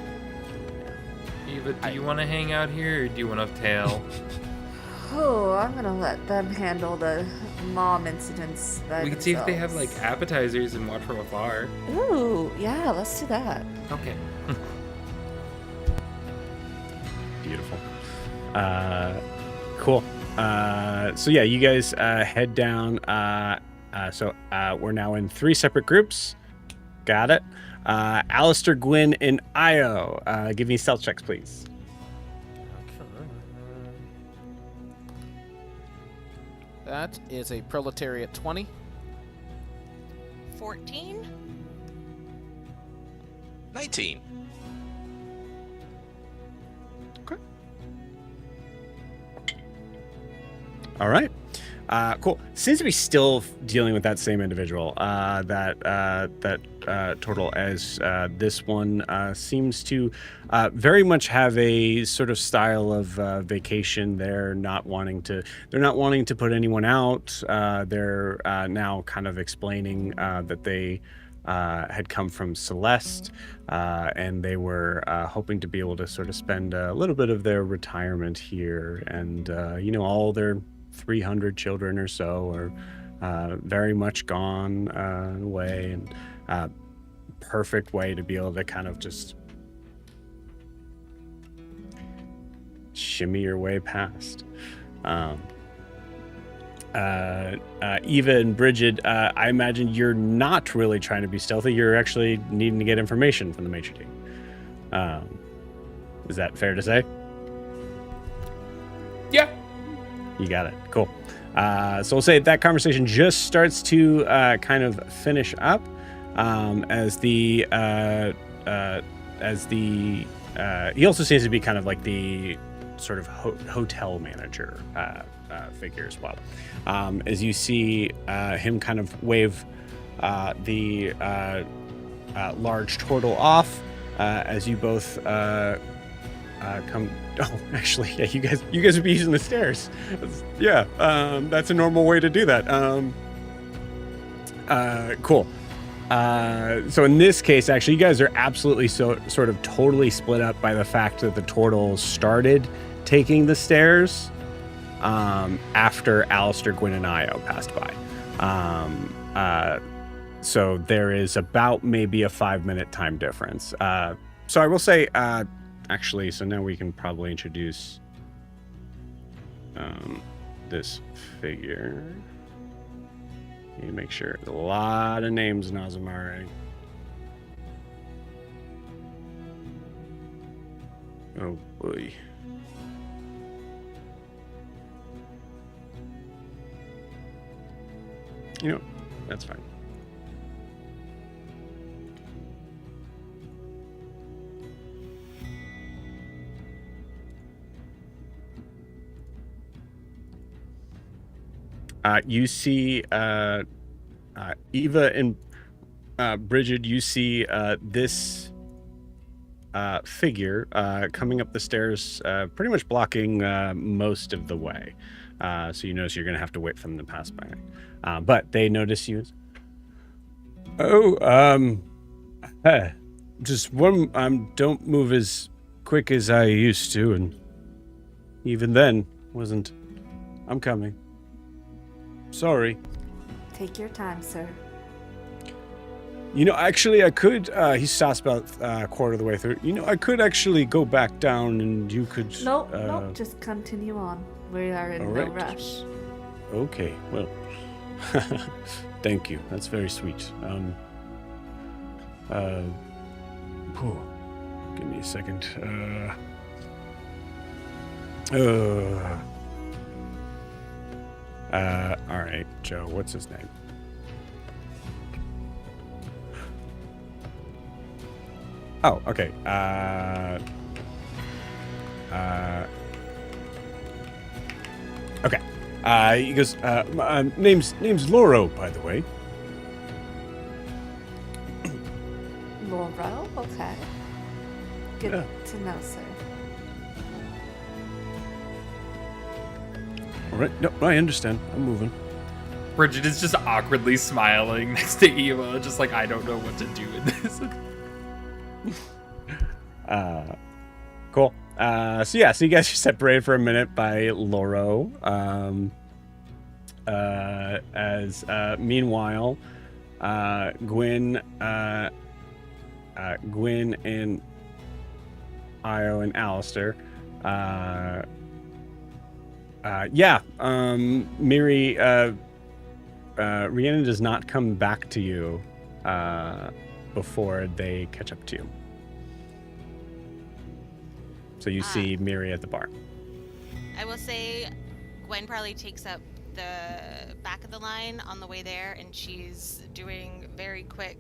C: Eva, do you want to hang out here, or do you want to tail?
D: Oh, I'm gonna let them handle the mom incidents by
C: We can see if they have
D: themselves.
C: like appetizers and watch from afar.
D: Ooh, yeah, let's do that.
C: Okay.
A: Beautiful. Cool. So yeah, you guys head down. So we're now in 3 separate groups. Got it. Alistair, Gwyn, and Io. Give me stealth checks, please.
G: That is a proletariat 20.
B: 14?
E: 19.
A: All right. Cool. Seems to be still dealing with that same individual. That total as this one seems to very much have a sort of style of vacation. They're not wanting to put anyone out. They're now kind of explaining that they had come from Celeste, and they were hoping to be able to sort of spend a little bit of their retirement here, and all their 300 children or so are very much gone away, and perfect way to be able to kind of just shimmy your way past. Eva and Bridget, I imagine you're not really trying to be stealthy. You're actually needing to get information from the maitre d'. Is that fair to say?
C: Yeah.
A: You got it. Cool. So we'll say that conversation just starts to kind of finish up as the he also seems to be kind of like the sort of hotel manager figure as well. As you see him kind of wave the large turtle off as you both come. Oh, actually, yeah, you guys would be using the stairs. Yeah, that's a normal way to do that. Cool. So in this case, actually, you guys are absolutely sort of totally split up by the fact that the turtles started taking the stairs after Alistair, Gwyn, and Io passed by. So there is about maybe a 5-minute time difference. So I will say, actually, so now we can probably introduce this figure. You make sure there's a lot of names in Azumare. Oh boy. You know, that's fine. You see Eva and Bridget, you see this figure coming up the stairs, pretty much blocking most of the way. So you notice you're going to have to wait for them to pass by. But they notice you. Oh, just one, don't move as quick as I used to, and even then, wasn't. I'm coming. Sorry.
D: Take your time, sir.
A: You know, actually, I could. He stops about a quarter of the way through. You know, I could actually go back down, and you could.
D: Nope, just continue on. We are in no rush.
A: Okay, well, thank you. That's very sweet. Give me a second. All right, Joe. What's his name? Oh, okay. Okay. He goes, name's Loro, by the way.
D: Loro? Okay. Good to know, sir.
A: All right. No, I understand. I'm moving.
C: Bridget is just awkwardly smiling next to Eva, just like, I don't know what to do in this.
A: Cool. So you guys are separated for a minute by Loro. Meanwhile, Gwyn and Io and Alistair. Miri, Rhiannon does not come back to you before they catch up to you. So you see Miri at the bar.
B: I will say Gwen probably takes up the back of the line on the way there, and she's doing very quick,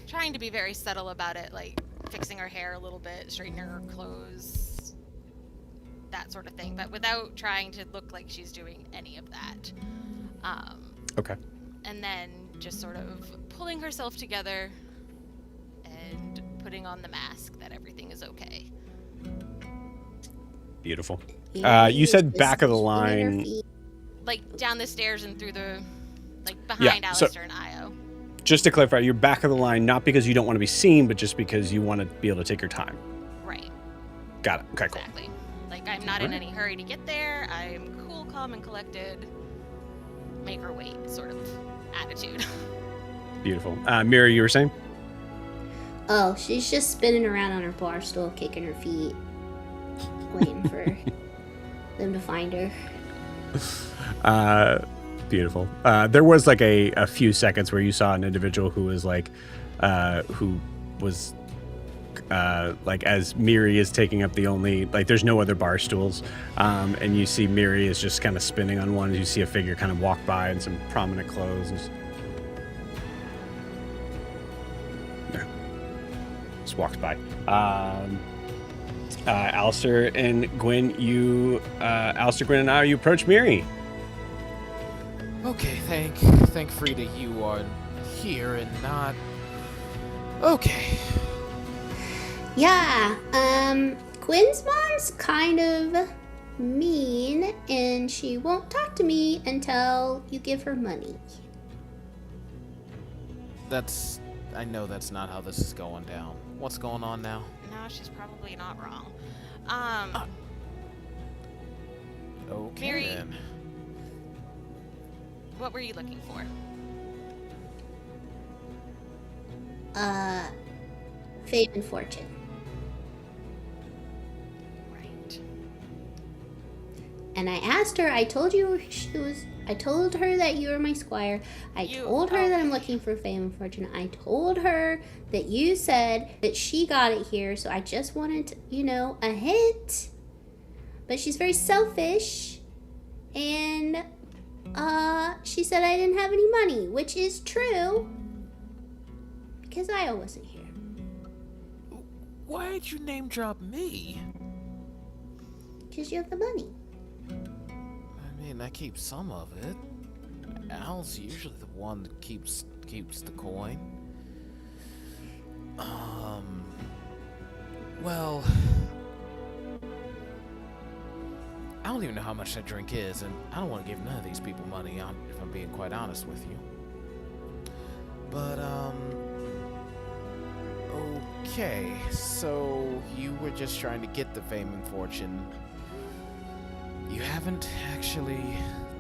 B: trying to be very subtle about it, like fixing her hair a little bit, straightening her clothes, that sort of thing, but without trying to look like she's doing any of that.
A: Okay.
B: And then just sort of pulling herself together and putting on the mask that everything is okay.
A: Beautiful. You said back of the line.
B: Like down the stairs and through the, like behind Alistair and Io.
A: Just to clarify, you're back of the line not because you don't want to be seen, but just because you want to be able to take your time.
B: Right.
A: Got it. Okay, cool.
B: Exactly. Like I'm not in any hurry to get there. I'm cool, calm, and collected. Make her wait, sort of attitude.
A: Beautiful. Mira, you were saying?
F: Oh, she's just spinning around on her bar stool, kicking her feet, waiting for them to find her.
A: Beautiful. There was like a few seconds where you saw an individual who was like, who was like as Miri is taking up the only, like there's no other bar stools, and you see Miri is just kind of spinning on one. You see a figure kind of walk by in some prominent clothes. And just walks by. Alistair and Gwyn, Alistair, Gwyn, and I, you approach Miri.
G: Okay, thank Frida you are here and not... Okay.
F: Yeah, Gwyn's mom's kind of mean, and she won't talk to me until you give her money.
G: I know that's not how this is going down. What's going on now?
B: No, she's probably not wrong.
G: Okay
B: Miri.
G: then.
B: What were you looking for?
F: Fame and fortune.
B: Right.
F: And I asked her, I told her that you were my squire. I told her that I'm looking for fame and fortune. I told her that you said that she got it here, so I just wanted, a hint. But she's very selfish, and she said I didn't have any money, which is true, because I wasn't here.
G: Why'd you name drop me?
F: Because you have the money.
G: I mean, I keep some of it. Al's usually the one that keeps the coin. Well, I don't even know how much that drink is, and I don't want to give none of these people money, if I'm being quite honest with you. But, okay, so you were just trying to get the fame and fortune. You haven't actually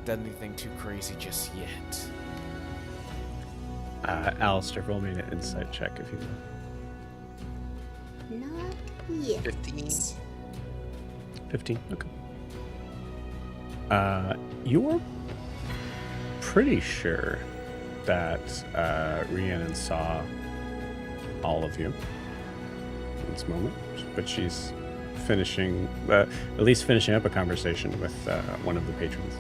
G: done anything too crazy just yet.
A: Alistair, roll me an insight check if you will.
F: Not yet.
A: 15, okay. You're pretty sure that Rhiannon saw all of you in this moment, but she's at least finishing up a conversation with one of the patrons.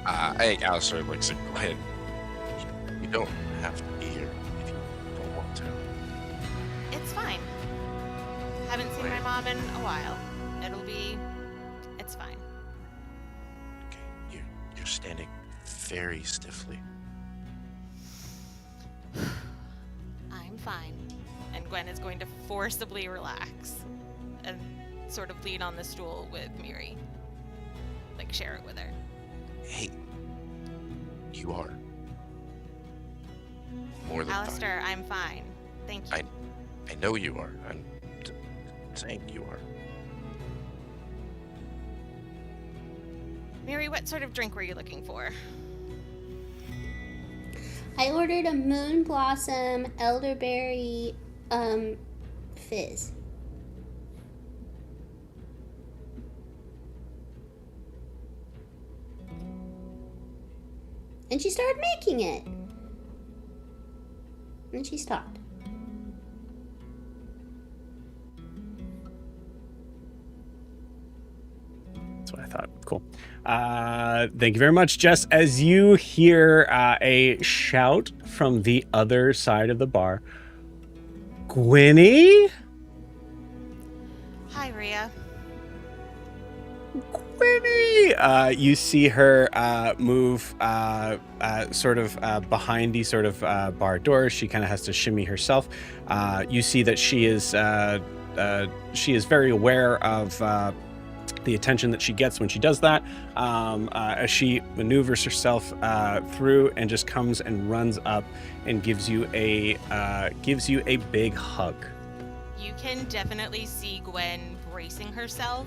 E: I think Alistair looks at Gwyn. You don't have to be here if you don't want to.
B: It's fine. Haven't seen my mom in a while. It's fine.
E: Okay, you're standing very stiffly.
B: I'm fine. And Gwyn is going to forcibly relax and sort of lean on the stool with Miri. Like, share it with her.
E: Hey, you are. More than
B: Alistair, I'm fine. Thank you.
E: I know you are. I'm saying you are.
B: Miri, what sort of drink were you looking for?
F: I ordered a Moon Blossom Elderberry fizz. And she started making it. And she stopped.
A: That's what I thought. Cool. Thank you very much, Jess. As you hear a shout from the other side of the bar, Gwynny?
B: Hi, Rhea.
A: Gwynny! You see her move sort of behind these sort of bar doors. She kind of has to shimmy herself. You see that she is very aware of the attention that she gets when she does that, as she maneuvers herself through and just comes and runs up and gives you a big hug.
B: You can definitely see Gwyn bracing herself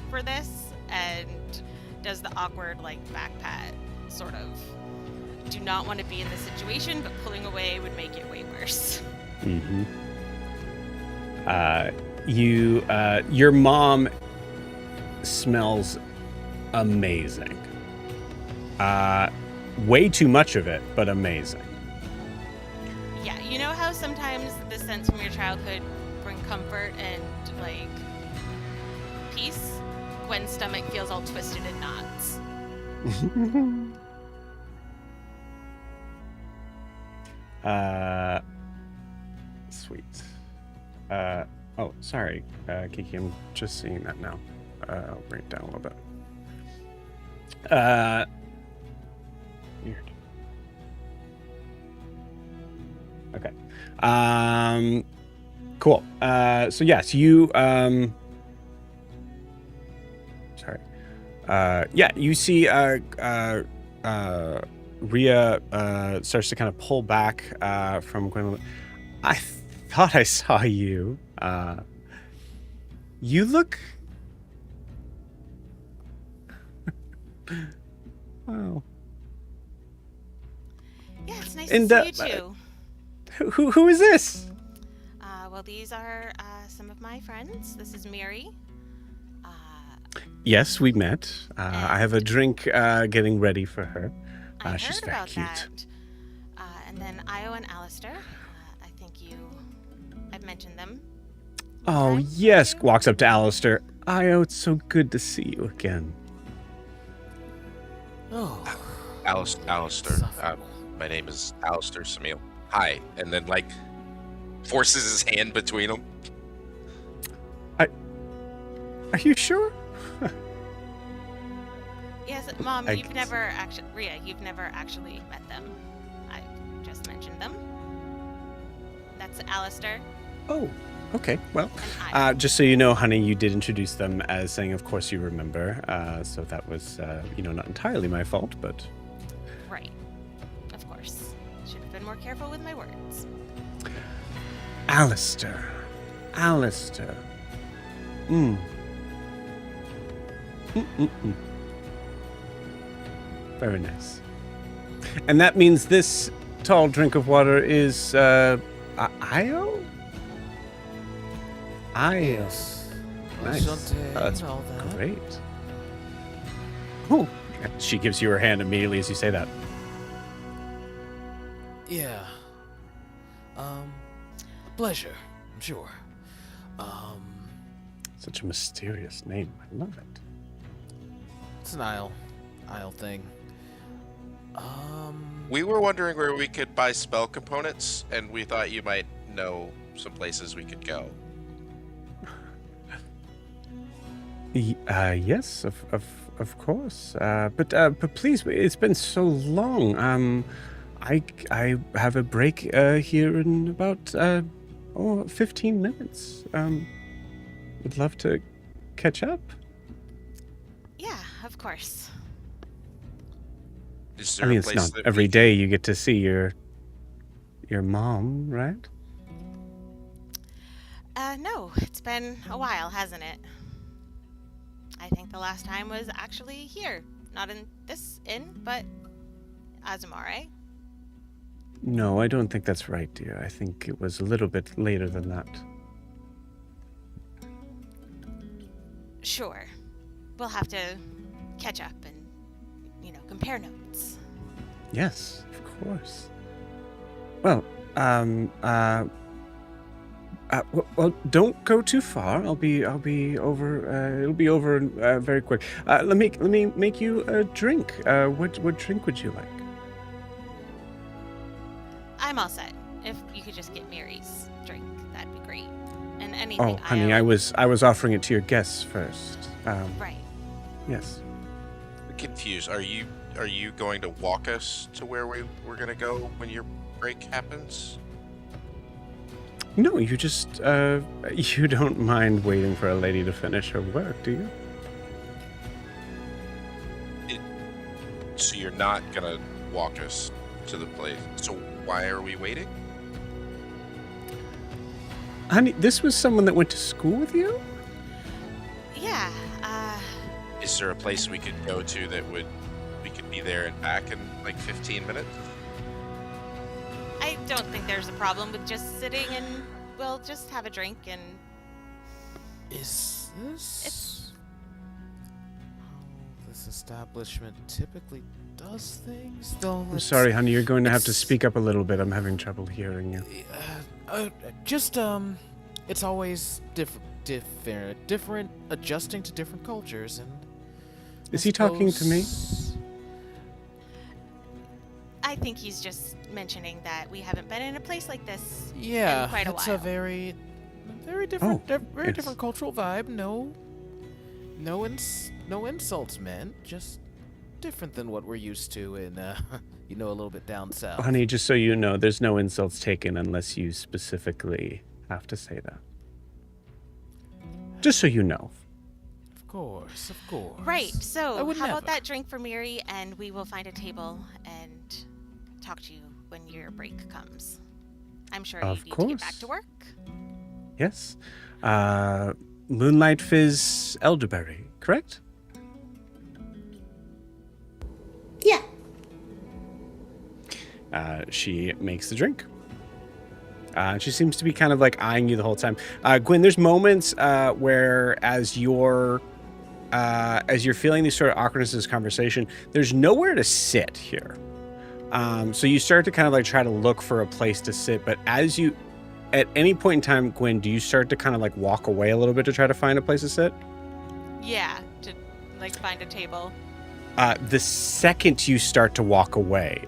B: for this and does the awkward back pat, sort of. Do not want to be in this situation, but pulling away would make it way worse.
A: Mm-hmm. Your mom smells amazing. Way too much of it, but amazing.
B: Yeah, You know how sometimes the scents from your childhood bring comfort and, like, peace? Gwen's stomach feels all twisted in knots.
A: Sweet. Oh, sorry, Kiki, I'm just seeing that now. I'll bring it down a little bit. Weird. Okay. Cool. So yes, you sorry. Yeah, you see Rhea starts to kind of pull back from Gwyn. I thought I saw you. You look... Wow.
B: Yeah, it's nice
A: And,
B: to see you too.
A: Who is this?
B: Well, these are some of my friends. This is Miri.
A: Yes, we met. I have a drink getting ready for her.
B: I
A: She's
B: heard
A: very
B: about
A: cute.
B: that. And then Io and Alistair. I think I've mentioned them.
A: Oh,
B: Time?
A: yes. Walks up to Alistair. Io, it's so good to see you again.
G: Oh,
E: Alistair. My name is Alistair Samil. Hi. And then, like, forces his hand between them.
A: Are you sure?
B: Yes, Mom,
A: I
B: you've
A: guess-
B: never actually... Rhea, you've never actually met them. I just mentioned them. That's Alistair
A: Oh, okay. Well,
B: and Io.
A: just so you know, honey, you did introduce them as saying, of course you remember. So that was, not entirely my fault, but...
B: Right. Of course. Should have been more careful with my words.
A: Alistair. Mm. Mm-mm-mm. Very nice. And that means this tall drink of water is, Io? Io.
G: yes.
A: Nice.
G: Enchanté,
A: That's
G: all that.
A: great. Oh, she gives you her hand immediately as you say that.
G: Yeah. Pleasure, I'm sure.
A: Such a mysterious name. I love it.
G: It's an Isle thing.
E: We were wondering where we could buy spell components, and we thought you might know some places we could go.
A: Yes, of course. But please, it's been so long. I have a break here in about 15 minutes. Would love to catch up.
B: Yeah, of course.
E: Is
A: I
E: there
A: mean,
E: a
A: it's
E: place
A: not
E: that
A: every
E: we
A: day you get to see your mom, right?
B: No, it's been a while, hasn't it? I think the last time was actually here. Not in this inn, but Azumare.
A: No, I don't think that's right, dear. I think it was a little bit later than that.
B: Sure. We'll have to catch up and, compare notes.
A: Yes, of course. Well, well, don't go too far. I'll be over. It'll be over very quick. Let me make you a drink. What drink would you like?
B: I'm all set. If you could just get Mary's drink, that'd be great. And anything.
A: Oh, honey, I was offering it to your guests first.
B: Right.
A: Yes.
E: confused. Are you going to walk us to where we're going to go when your break happens?
A: No, you just you don't mind waiting for a lady to finish her work, do you?
E: So you're not gonna walk us to the place. So why are we waiting?
A: Honey, this was someone that went to school with you?
B: Yeah,
E: Is there a place we could go to that we could be there and back in like 15 minutes?
B: I don't think there's a problem with just sitting and we'll just have a drink and
G: Is this
B: It's-
G: how this establishment typically does things, though.
A: I'm sorry, honey. You're going to have to speak up a little bit. I'm having trouble hearing you.
G: It's always different, adjusting to different cultures, and.
A: Is he talking to me?
B: I think he's just mentioning that we haven't been in a place like this
G: Yeah,
B: in quite a
G: it's
B: while.
G: a very different, very
A: yes.
G: different cultural vibe. No insults meant. Just different than what we're used to in, a little bit down south.
A: Honey, just so you know, there's no insults taken unless you specifically have to say that. Just so you know.
G: Of course.
B: Right, so
G: I
B: how
G: would
B: about
G: never.
B: that drink for Miri, and we will find a table and talk to you when your break comes. I'm sure
A: Of
B: you need to get back
A: course.
B: to work.
A: Yes. Moonlight Fizz Elderberry, correct?
F: Yeah.
A: She makes the drink. She seems to be kind of like eyeing you the whole time. Gwyn, there's moments where as you're feeling these sort of awkwardness in this conversation, there's nowhere to sit here. So you start to kind of like try to look for a place to sit, but at any point in time, Gwyn, do you start to kind of like walk away a little bit to try to find a place to sit?
B: Yeah, to like find a table.
A: The second you start to walk away,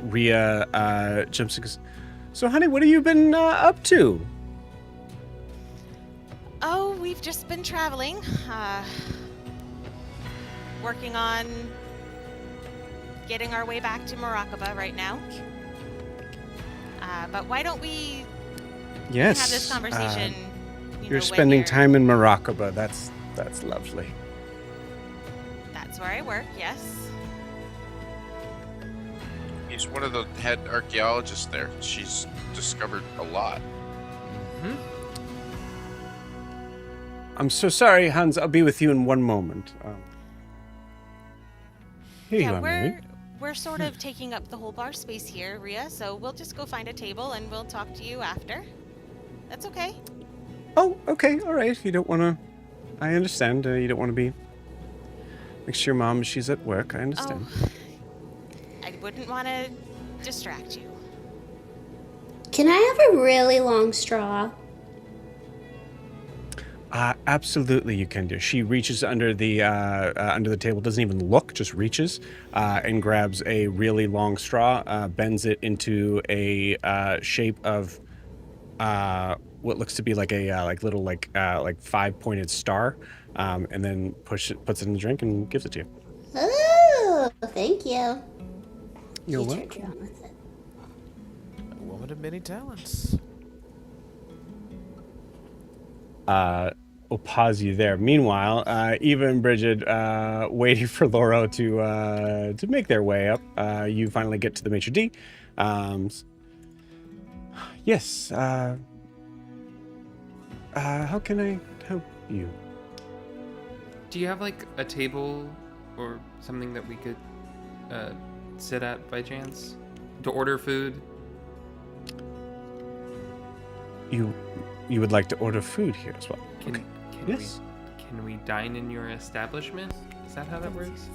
A: Rhea jumps in and goes, "So, honey, what have you been up to?"
B: Oh, we've just been traveling, working on getting our way back to Moroccoba right now. But why don't we
A: Yes.
B: have this conversation?
A: You're
B: when
A: spending
B: you're-
A: time in Moroccoba. That's lovely.
B: That's where I work. Yes.
E: He's one of the head archaeologists there. She's discovered a lot.
G: Hmm?
A: I'm so sorry, Hans. I'll be with you in one moment. Here you
B: Yeah,
A: are, Mary.
B: we're sort of taking up the whole bar space here, Rhea. So we'll just go find a table and we'll talk to you after. That's okay.
A: Oh, okay, all right. You don't want to. I understand. You don't want to be next to your mom. She's at work. I understand.
B: Oh, I wouldn't want to distract you.
F: Can I have a really long straw?
A: Absolutely, you can do. She reaches under the table, doesn't even look, just reaches and grabs a really long straw, bends it into a shape of what looks to be like a little 5-pointed star, and then puts it in the drink and gives it to you.
F: Oh, thank you.
A: You're
F: She
A: welcome.
F: turned around with it.
G: A woman of many talents.
A: We'll pause you there. Meanwhile, Eva and Bridget, waiting for Laura to make their way up. You finally get to the maitre d'. Yes. How can I help you?
C: Do you have like a table or something that we could sit at by chance to order food?
A: You would like to order food here as well?
C: Can
A: Yes.
C: can we dine in your establishment? Is that how that works?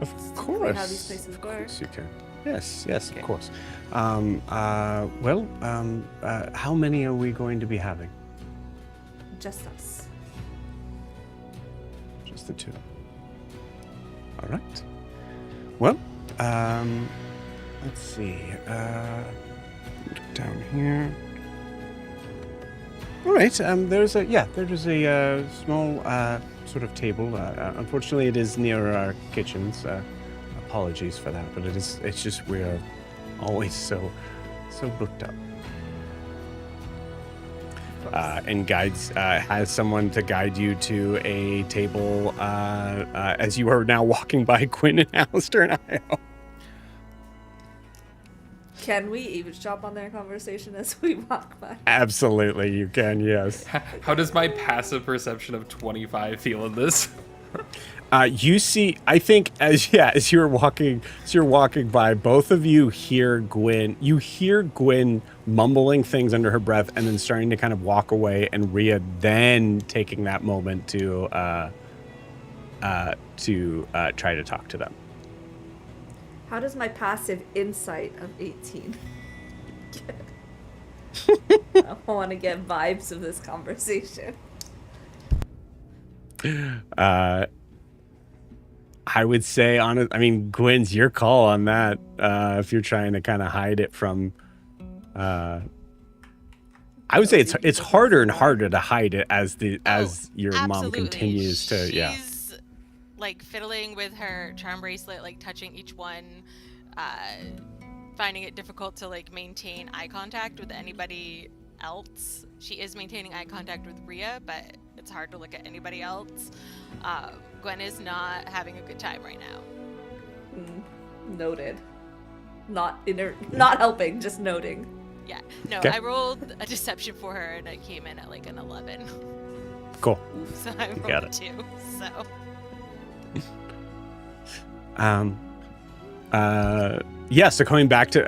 A: Of
D: Typically
A: course.
D: how these places
A: Of
D: work.
A: course you can. Yes,
C: Okay.
A: of course. How many are we going to be having?
D: Just us.
A: Just the two. All right. Well, let's see. Down here. All right. There's a small sort of table. Unfortunately, it is near our kitchens. Apologies for that, but it's just we're always so booked up. And guides has someone to guide you to a table as you are now walking by Gwyn and Alistair and Io.
D: Can we eavesdrop on their conversation as we walk by?
A: Absolutely, you can. Yes.
C: How does my passive perception of 25 feel in this?
A: You see, I think as you're walking by, both of you hear Gwyn. You hear Gwyn mumbling things under her breath, and then starting to kind of walk away, and Rhea then taking that moment to try to talk to them.
D: How does my passive insight of 18? I want to get vibes of this conversation.
A: I would say Gwyn's your call on that. If you're trying to kind of hide it from, I would say it's harder and harder to hide it as your mom continues to.
B: She's like fiddling with her charm bracelet, like touching each one, finding it difficult to like maintain eye contact with anybody else. She is maintaining eye contact with Rhea, but it's hard to look at anybody else. Gwyn is not having a good time right now.
D: Noted. Not helping, just noting.
B: Yeah. No,
A: Okay.
B: I rolled a deception for her and it came in at like an 11.
A: Cool.
B: So I rolled
A: got
B: a
A: it.
B: 2. So.
A: So coming back to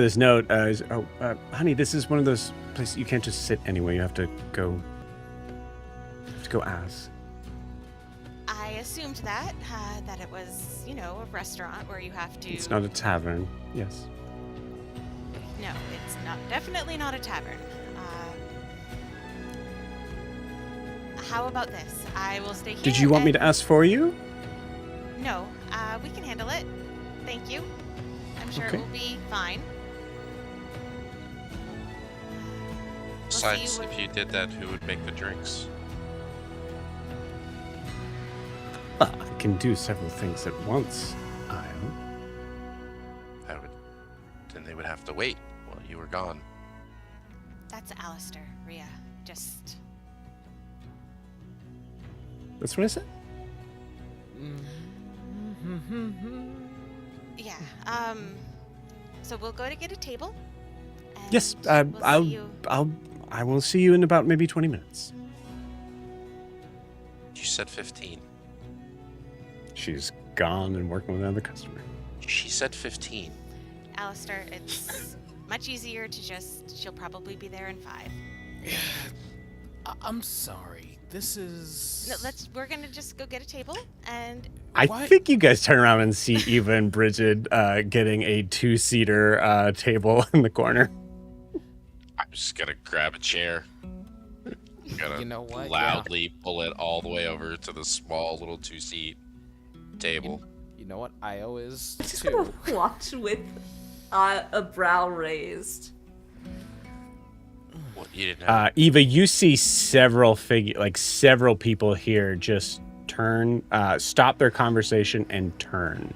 A: this note, honey, this is one of those places you can't just sit anywhere. You have to go ask.
B: I assumed that it was, a restaurant where you have to.
A: It's not a tavern. Yes.
B: No, it's not. Definitely not a tavern. How about this? I will stay here.
A: Did you want me to ask for you?
B: No, we can handle it. Thank you. I'm sure
A: Okay.
B: it will be fine.
E: Besides, if you did that, who would make the drinks?
A: I can do several things at once.
E: Then they would have to wait while you were gone.
B: That's Alistair, Rhea. Just.
A: That's what I said.
B: Yeah. So we'll go to get a table. And
A: Yes.
B: we'll see you.
A: I will see you in about maybe 20 minutes.
E: You said 15.
A: She's gone and working with another customer.
E: She said 15.
B: Alistair, it's much easier to just. She'll probably be there in 5.
G: I'm sorry. This is.
B: No, we're gonna just go get a table and.
A: I
G: What?
A: think you guys turn around and see Eva and Bridget getting a 2-seater table in the corner.
E: I'm just gonna grab a chair. Gonna
G: You know what?
E: loudly pull it all the way over to the small little 2-seat table.
G: You know what? Io is
D: Just
G: too.
D: gonna watch with a brow raised.
E: What, you didn't have
A: Eva, you see several people here just turn, stop their conversation and turn.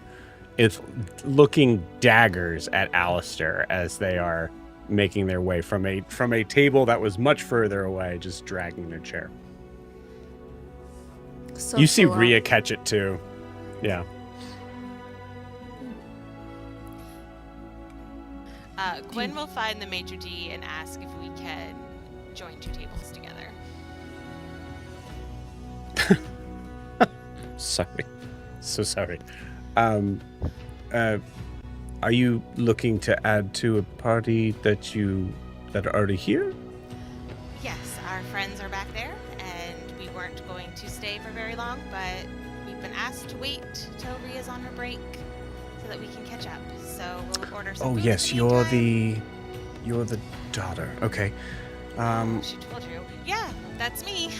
A: It's looking daggers at Alistair as they are making their way from a table that was much further away, just dragging their chair.
D: So
A: You see
D: full on.
A: Rhea catch it too. Yeah.
B: Gwyn will find the maitre d' and ask if we can join 2 tables together.
A: Sorry. So sorry. Are you looking to add to a party that are already here?
B: Yes, our friends are back there, and we weren't going to stay for very long, but we've been asked to wait till Rhea's on her break so that we can catch up. So we'll order some
A: Oh
B: food in
A: yes,
B: the
A: you're
B: meantime.
A: the daughter. Okay.
B: She told you. Yeah, that's me.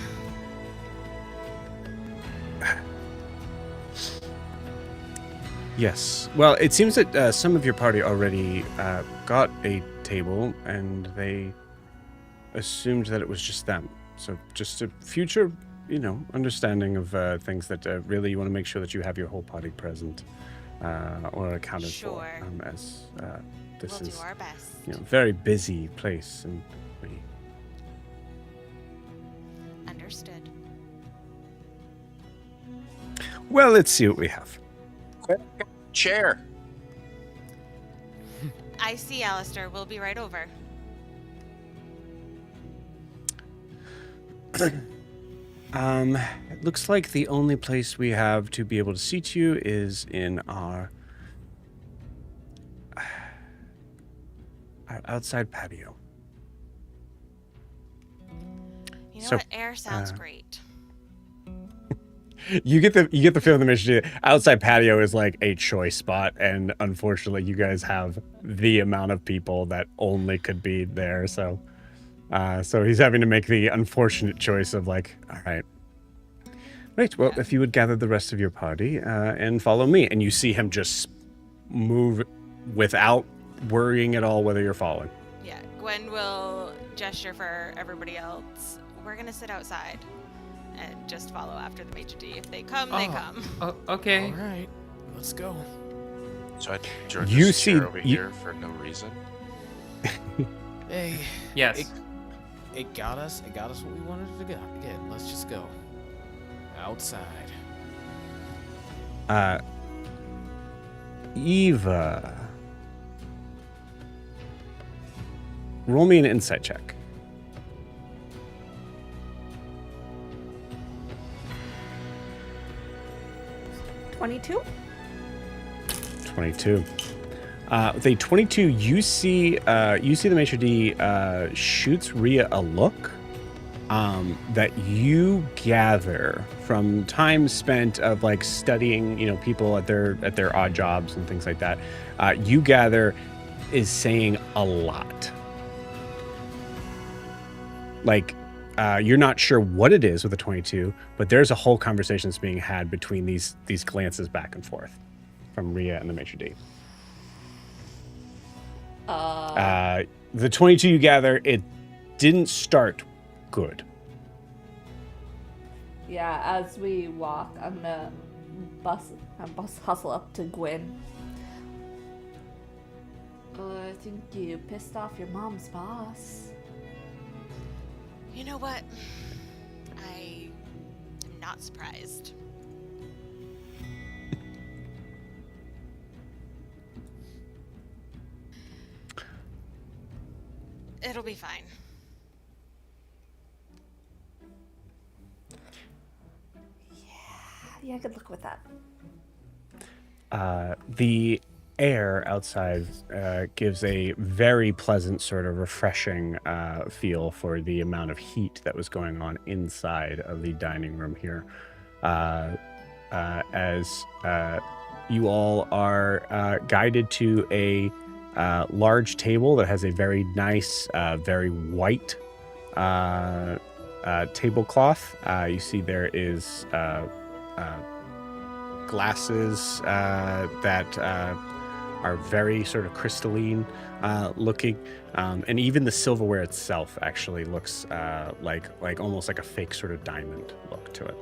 A: Yes. Well, it seems that some of your party already got a table, and they assumed that it was just them. So just a future, understanding of things that really you want to make sure that you have your whole party present or accounted
B: Sure.
A: for, as this
B: We'll
A: is
B: do our best.
A: very busy place, and we
B: Understood.
A: well, let's see what we have.
E: chair.
B: I see, Alistair. We'll be right over.
A: It looks like the only place we have to be able to seat you is in our outside patio.
B: You know
A: So,
B: what? Air sounds great.
A: You get the feeling the mission outside patio is like a choice spot, and unfortunately, you guys have the amount of people that only could be there. So, so he's having to make the unfortunate choice of like, all right, right. Well, if you would gather the rest of your party and follow me, and you see him just move without worrying at all whether you're following.
B: Yeah, Gwen will gesture for everybody else. We're gonna sit outside and just follow after the maitre d'. If they come, they come.
C: Oh, okay.
G: All right, let's go.
E: So I turned
A: You
E: this
A: see-
E: chair over
A: you-
E: here for no reason.
G: Hey.
C: Yes.
G: It got us. It got us what we wanted to get. Again, let's just go outside.
A: Eva, roll me an insight check.
D: 22?
A: 22. With a 22, you see the maitre d' shoots Rhea a look that you gather from time spent of like studying, people at their odd jobs and things like that. You gather is saying a lot. Like, you're not sure what it is with a 22, but there's a whole conversation that's being had between these glances back and forth from Rhea and the maitre d'. The 22 you gather, it didn't start good.
D: Yeah, as we walk, I'm gonna hustle up to Gwyn. I think you pissed off your mom's boss.
B: You know what? I am not surprised. It'll be fine.
D: Yeah, I could look with that.
A: The air outside gives a very pleasant, sort of refreshing feel for the amount of heat that was going on inside of the dining room here. As you all are guided to a large table that has a very nice, very white tablecloth. You see there is glasses that are very sort of crystalline looking, and even the silverware itself actually looks like almost like a fake sort of diamond look to it.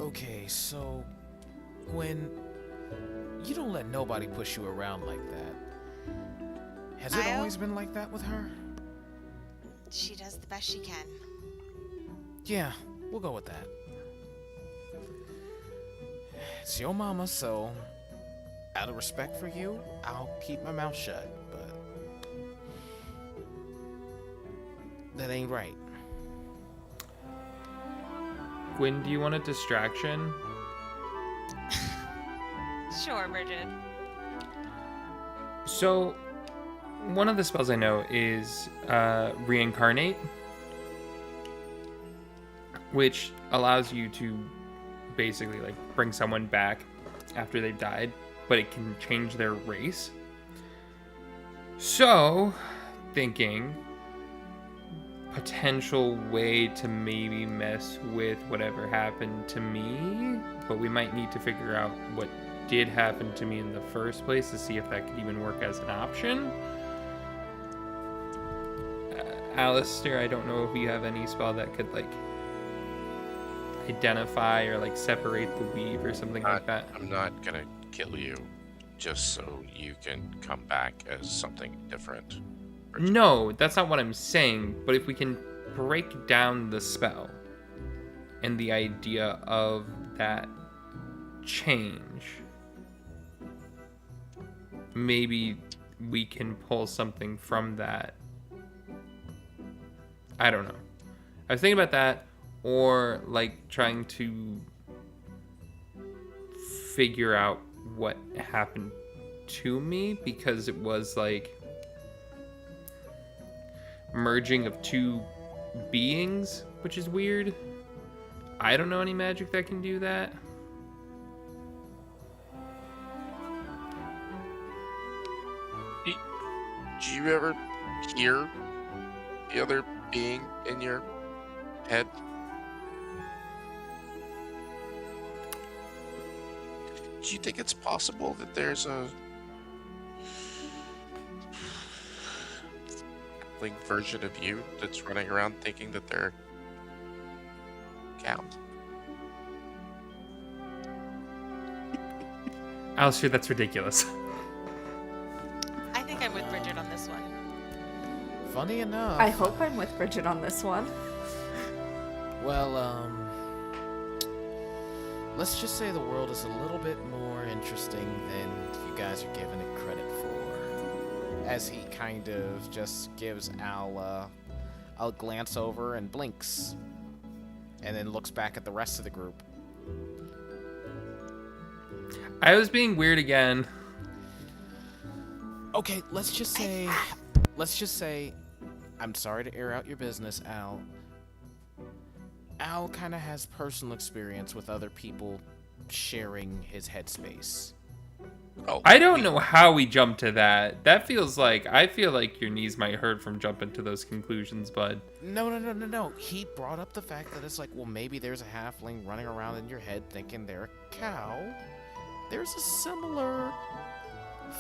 G: Okay, so Gwyn, you don't let nobody push you around like that. Has it
B: I'll-
G: always been like that with her?
B: She does the best she can.
G: Yeah, we'll go with that. It's your mama, so out of respect for you, I'll keep my mouth shut, but that ain't right.
C: Gwyn, do you want a distraction?
B: Sure, Bridget.
C: So, one of the spells I know is reincarnate, which allows you to basically like bring someone back after they've died, but it can change their race. So, thinking potential way to maybe mess with whatever happened to me, but we might need to figure out what did happen to me in the first place to see if that could even work as an option. Alistair, I don't know if you have any spell that could like identify or like separate the weave or something like that.
E: I'm not gonna kill you just so you can come back as something different.
C: No, that's not what I'm saying. But if we can break down the spell and the idea of that change, maybe we can pull something from that. I don't know. I was thinking about that, or like trying to figure out what happened to me, because it was like merging of two beings, which is weird. I don't know any magic that can do that.
E: Do you ever hear the other being in your head? Do you think it's possible that there's a version of you that's running around thinking that they're cows?
C: Alistair, that's ridiculous.
B: I think I'm with Bridget on this one.
G: Funny enough.
D: I hope I'm with Bridget on this one.
G: Well, let's just say the world is a little bit more interesting than you guys are giving it credit for. As he kind of just gives Al a glance over and blinks, and then looks back at the rest of the group.
C: I was being weird again.
G: Okay, let's just say, I'm sorry to air out your business, Al. Al kind of has personal experience with other people sharing his headspace.
E: Oh,
C: I don't know how we jumped to that. That feels like, I feel like your knees might hurt from jumping to those conclusions, bud.
G: No. He brought up the fact that it's like, well, maybe there's a halfling running around in your head thinking they're a cow. There's a similar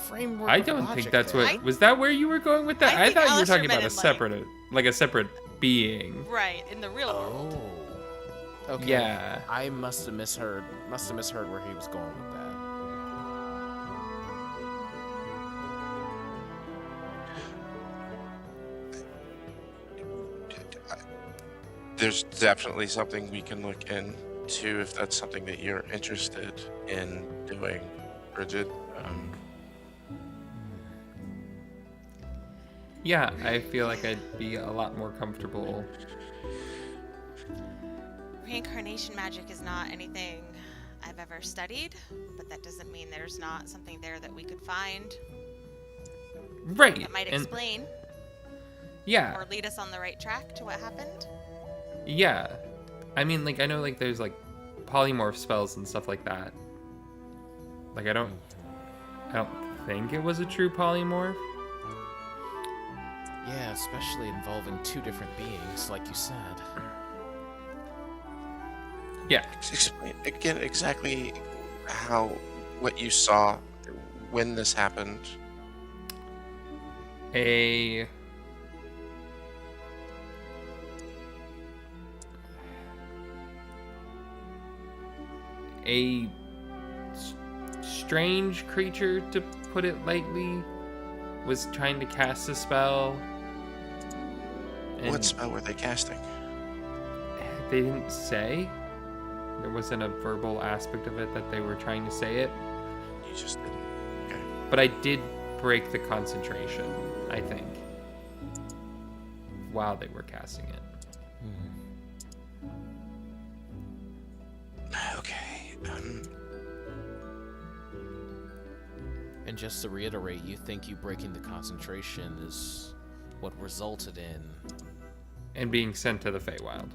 G: framework.
C: I
G: of
C: don't
G: logic
C: think that's
G: there.
C: what, was that where you were going with that?
B: I
C: I
B: think
C: thought you were
B: Alistair
C: talking about
B: meant
C: a
B: in,
C: separate, like a separate being.
B: Right, in the real world.
G: Oh. Okay.
C: Yeah.
G: I must have misheard where he was going with that.
E: There's definitely something we can look into if that's something that you're interested in doing, Bridget.
C: Yeah, I feel like I'd be a lot more comfortable.
B: Reincarnation magic is not anything I've ever studied, but that doesn't mean there's not something there that we could find
C: Right.
B: that might
C: and-
B: explain
C: yeah.
B: or lead us on the right track to what happened.
C: Yeah. I mean, like, I know, like, there's, like, polymorph spells and stuff like that. Like, I don't think it was a true polymorph.
G: Yeah, especially involving two different beings, like you said.
C: Yeah.
E: Explain again exactly what you saw when this happened.
C: A strange creature, to put it lightly, was trying to cast a spell. And
E: What spell were they casting?
C: they didn't say. There wasn't a verbal aspect of it that they were trying to say it.
E: You just didn't. Okay.
C: But I did break the concentration, I think, while they were casting it.
E: Okay.
G: And just to reiterate, you think you breaking the concentration is what resulted in...
C: And being sent to the Feywild.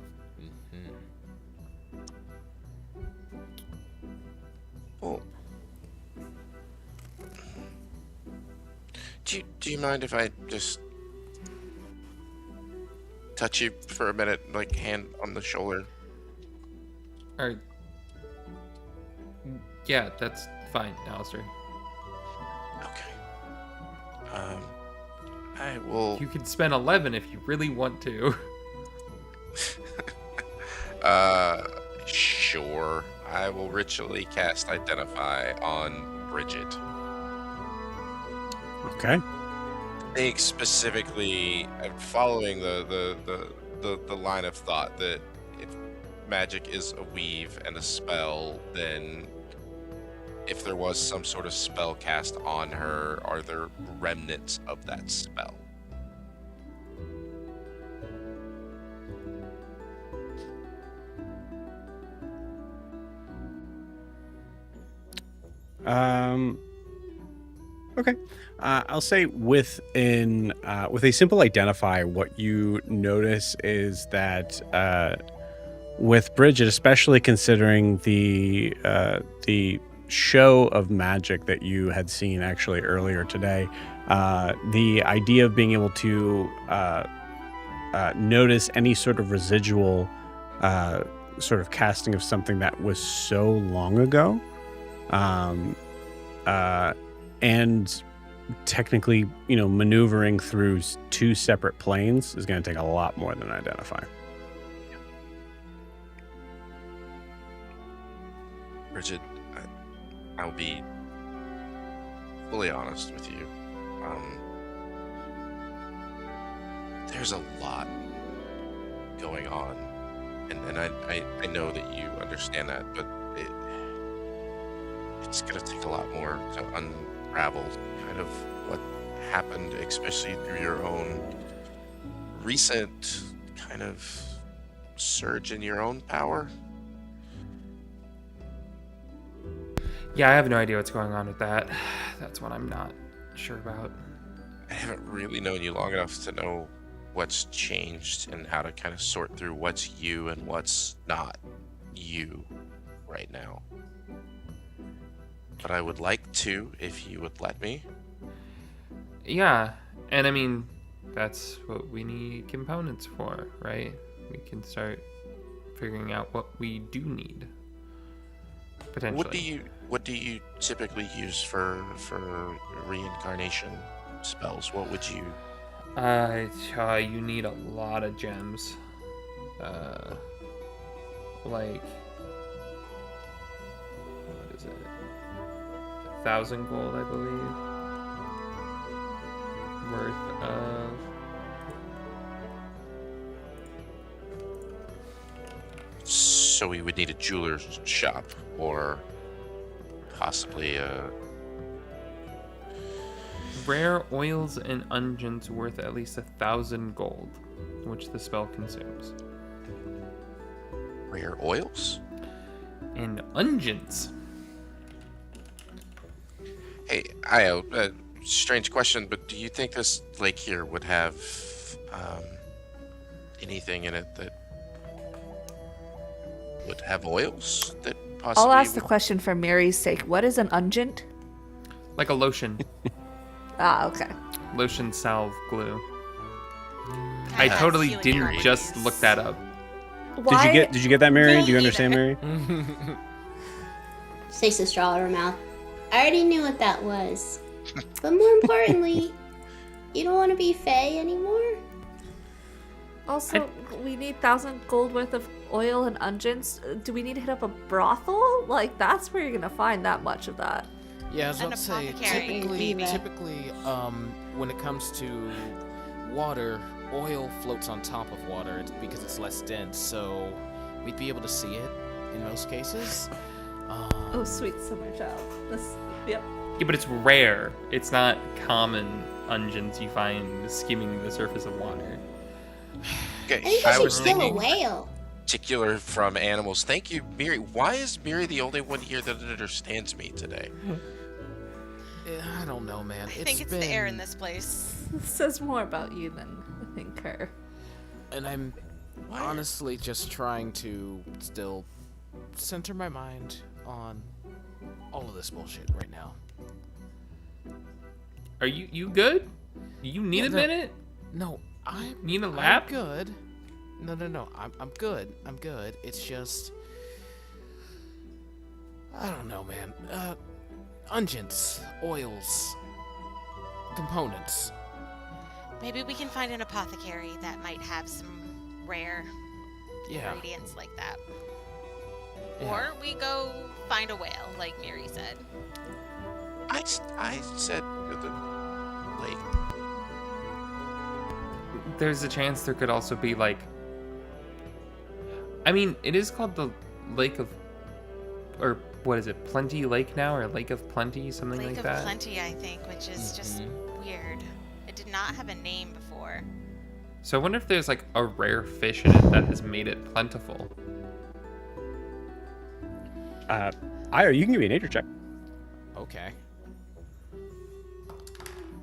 E: Well, do you mind if I just touch you for a minute, like hand on the shoulder?
C: Or, yeah, that's fine, Alistair.
E: Okay. I will.
C: You can spend 11 if you really want to.
E: Sure. I will ritually cast Identify on Bridget.
A: Okay.
E: I think specifically following the line of thought that if magic is a weave and a spell, then if there was some sort of spell cast on her, are there remnants of that spell?
A: Okay. I'll say with a simple identify, what you notice is that with Bridget, especially considering the show of magic that you had seen actually earlier today, the idea of being able to notice any sort of residual sort of casting of something that was so long ago, and technically, maneuvering through two separate planes is going to take a lot more than identify.
E: Bridget, I'll be fully honest with you. There's a lot going on, and I know that you understand that, but it's going to take a lot more to unravel kind of what happened, especially through your own recent kind of surge in your own power.
C: Yeah, I have no idea what's going on with that. That's what I'm not sure about.
E: I haven't really known you long enough to know what's changed and how to kind of sort through what's you and what's not you right now. But I would like to, if you would let me.
C: Yeah, and I mean, that's what we need components for, right? We can start figuring out what we do need. Potentially.
E: What do you typically use for reincarnation spells? What would you?
C: You need a lot of gems. Like, what is it? 1,000 gold, I believe. Worth of.
E: So we would need a jeweler's shop, or possibly a
C: Rare oils and unguents worth at least 1,000 gold, which the spell consumes.
E: rare oils.
C: And unguents.
E: Hey, Io, strange question, but do you think this lake here would have anything in it that would have oils that possibly?
D: I'll ask the question for Mary's sake. What is an ungent?
C: Like a lotion.
D: Ah, okay.
C: Lotion salve glue. I
B: Kinda
C: totally
B: healing
C: didn't
B: properties.
C: just look that up.
D: Why?
A: Did you get that, Mary?
B: Don't
A: Do you understand,
B: either.
A: Mary?
F: She takes a straw out of her mouth. I already knew what that was. But more importantly, you don't want to be Fae anymore?
D: Also, we need 1,000 gold worth of oil and unguents. Do we need to hit up a brothel? Like, that's where you're gonna find that much of that.
G: Yeah, I was
B: An
G: about to say,
B: apothecary, maybe.
G: typically, when it comes to water, oil floats on top of water because it's less dense, so we'd be able to see it in most cases.
D: Oh, sweet summer child. Yep.
C: Yeah, but it's rare. It's not common unguents you find skimming the surface of water.
F: I
E: Okay,
F: think
E: I
F: we
E: was
F: should kill a
E: thinking
F: whale.
E: particular from animals. Thank you, Miri. Why is Miri the only one here that understands me today?
G: I don't know, man.
B: I think it's the air in this place.
D: This says more about you than I think her.
G: And I'm honestly just trying to still center my mind on all of this bullshit right now.
C: Are you good? You need a
G: No.
C: minute?
G: No, I
C: Need a
G: I'm
C: lap?
G: good. No. I'm good. I'm good. It's just I don't know, man. Unguents, oils, components.
B: Maybe we can find an apothecary that might have some rare
G: Yeah.
B: ingredients like that.
G: Yeah.
B: Or we go find a whale, like Miri said.
E: I said the lake.
C: There's a chance there could also be like, I mean, it is called the Lake of, or what is it, Plenty Lake now, or Lake of Plenty, something
B: Lake
C: like
B: of
C: that.
B: Plenty, I think, which is just weird. It did not have a name before.
C: So I wonder if there's like a rare fish in it that has made it plentiful.
A: Io, you can give me a nature check.
G: Okay.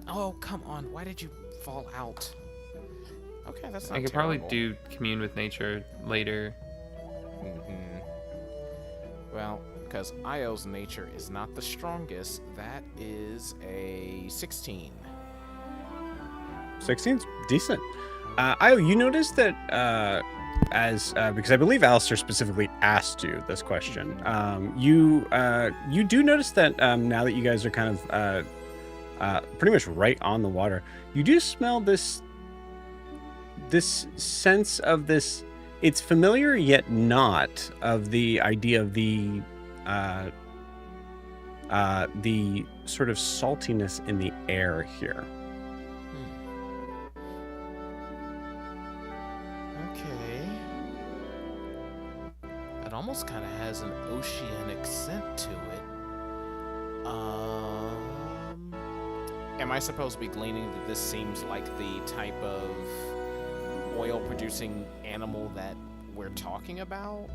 G: Oh, come on. Why did you fall out? Okay, that's not
C: I could
G: terrible.
C: probably do commune with nature later.
G: Well, because Io's nature is not the strongest, that is a 16.
A: 16's decent. Io, you noticed that because I believe Alistair specifically asked you this question. You do notice that now that you guys are kind of pretty much right on the water, you do smell this sense of this. It's familiar yet not, of the idea of the sort of saltiness in the air here.
G: Okay. It almost kind of has an oceanic scent to it. Am I supposed to be gleaning that this seems like the type of oil-producing animal that we're talking about?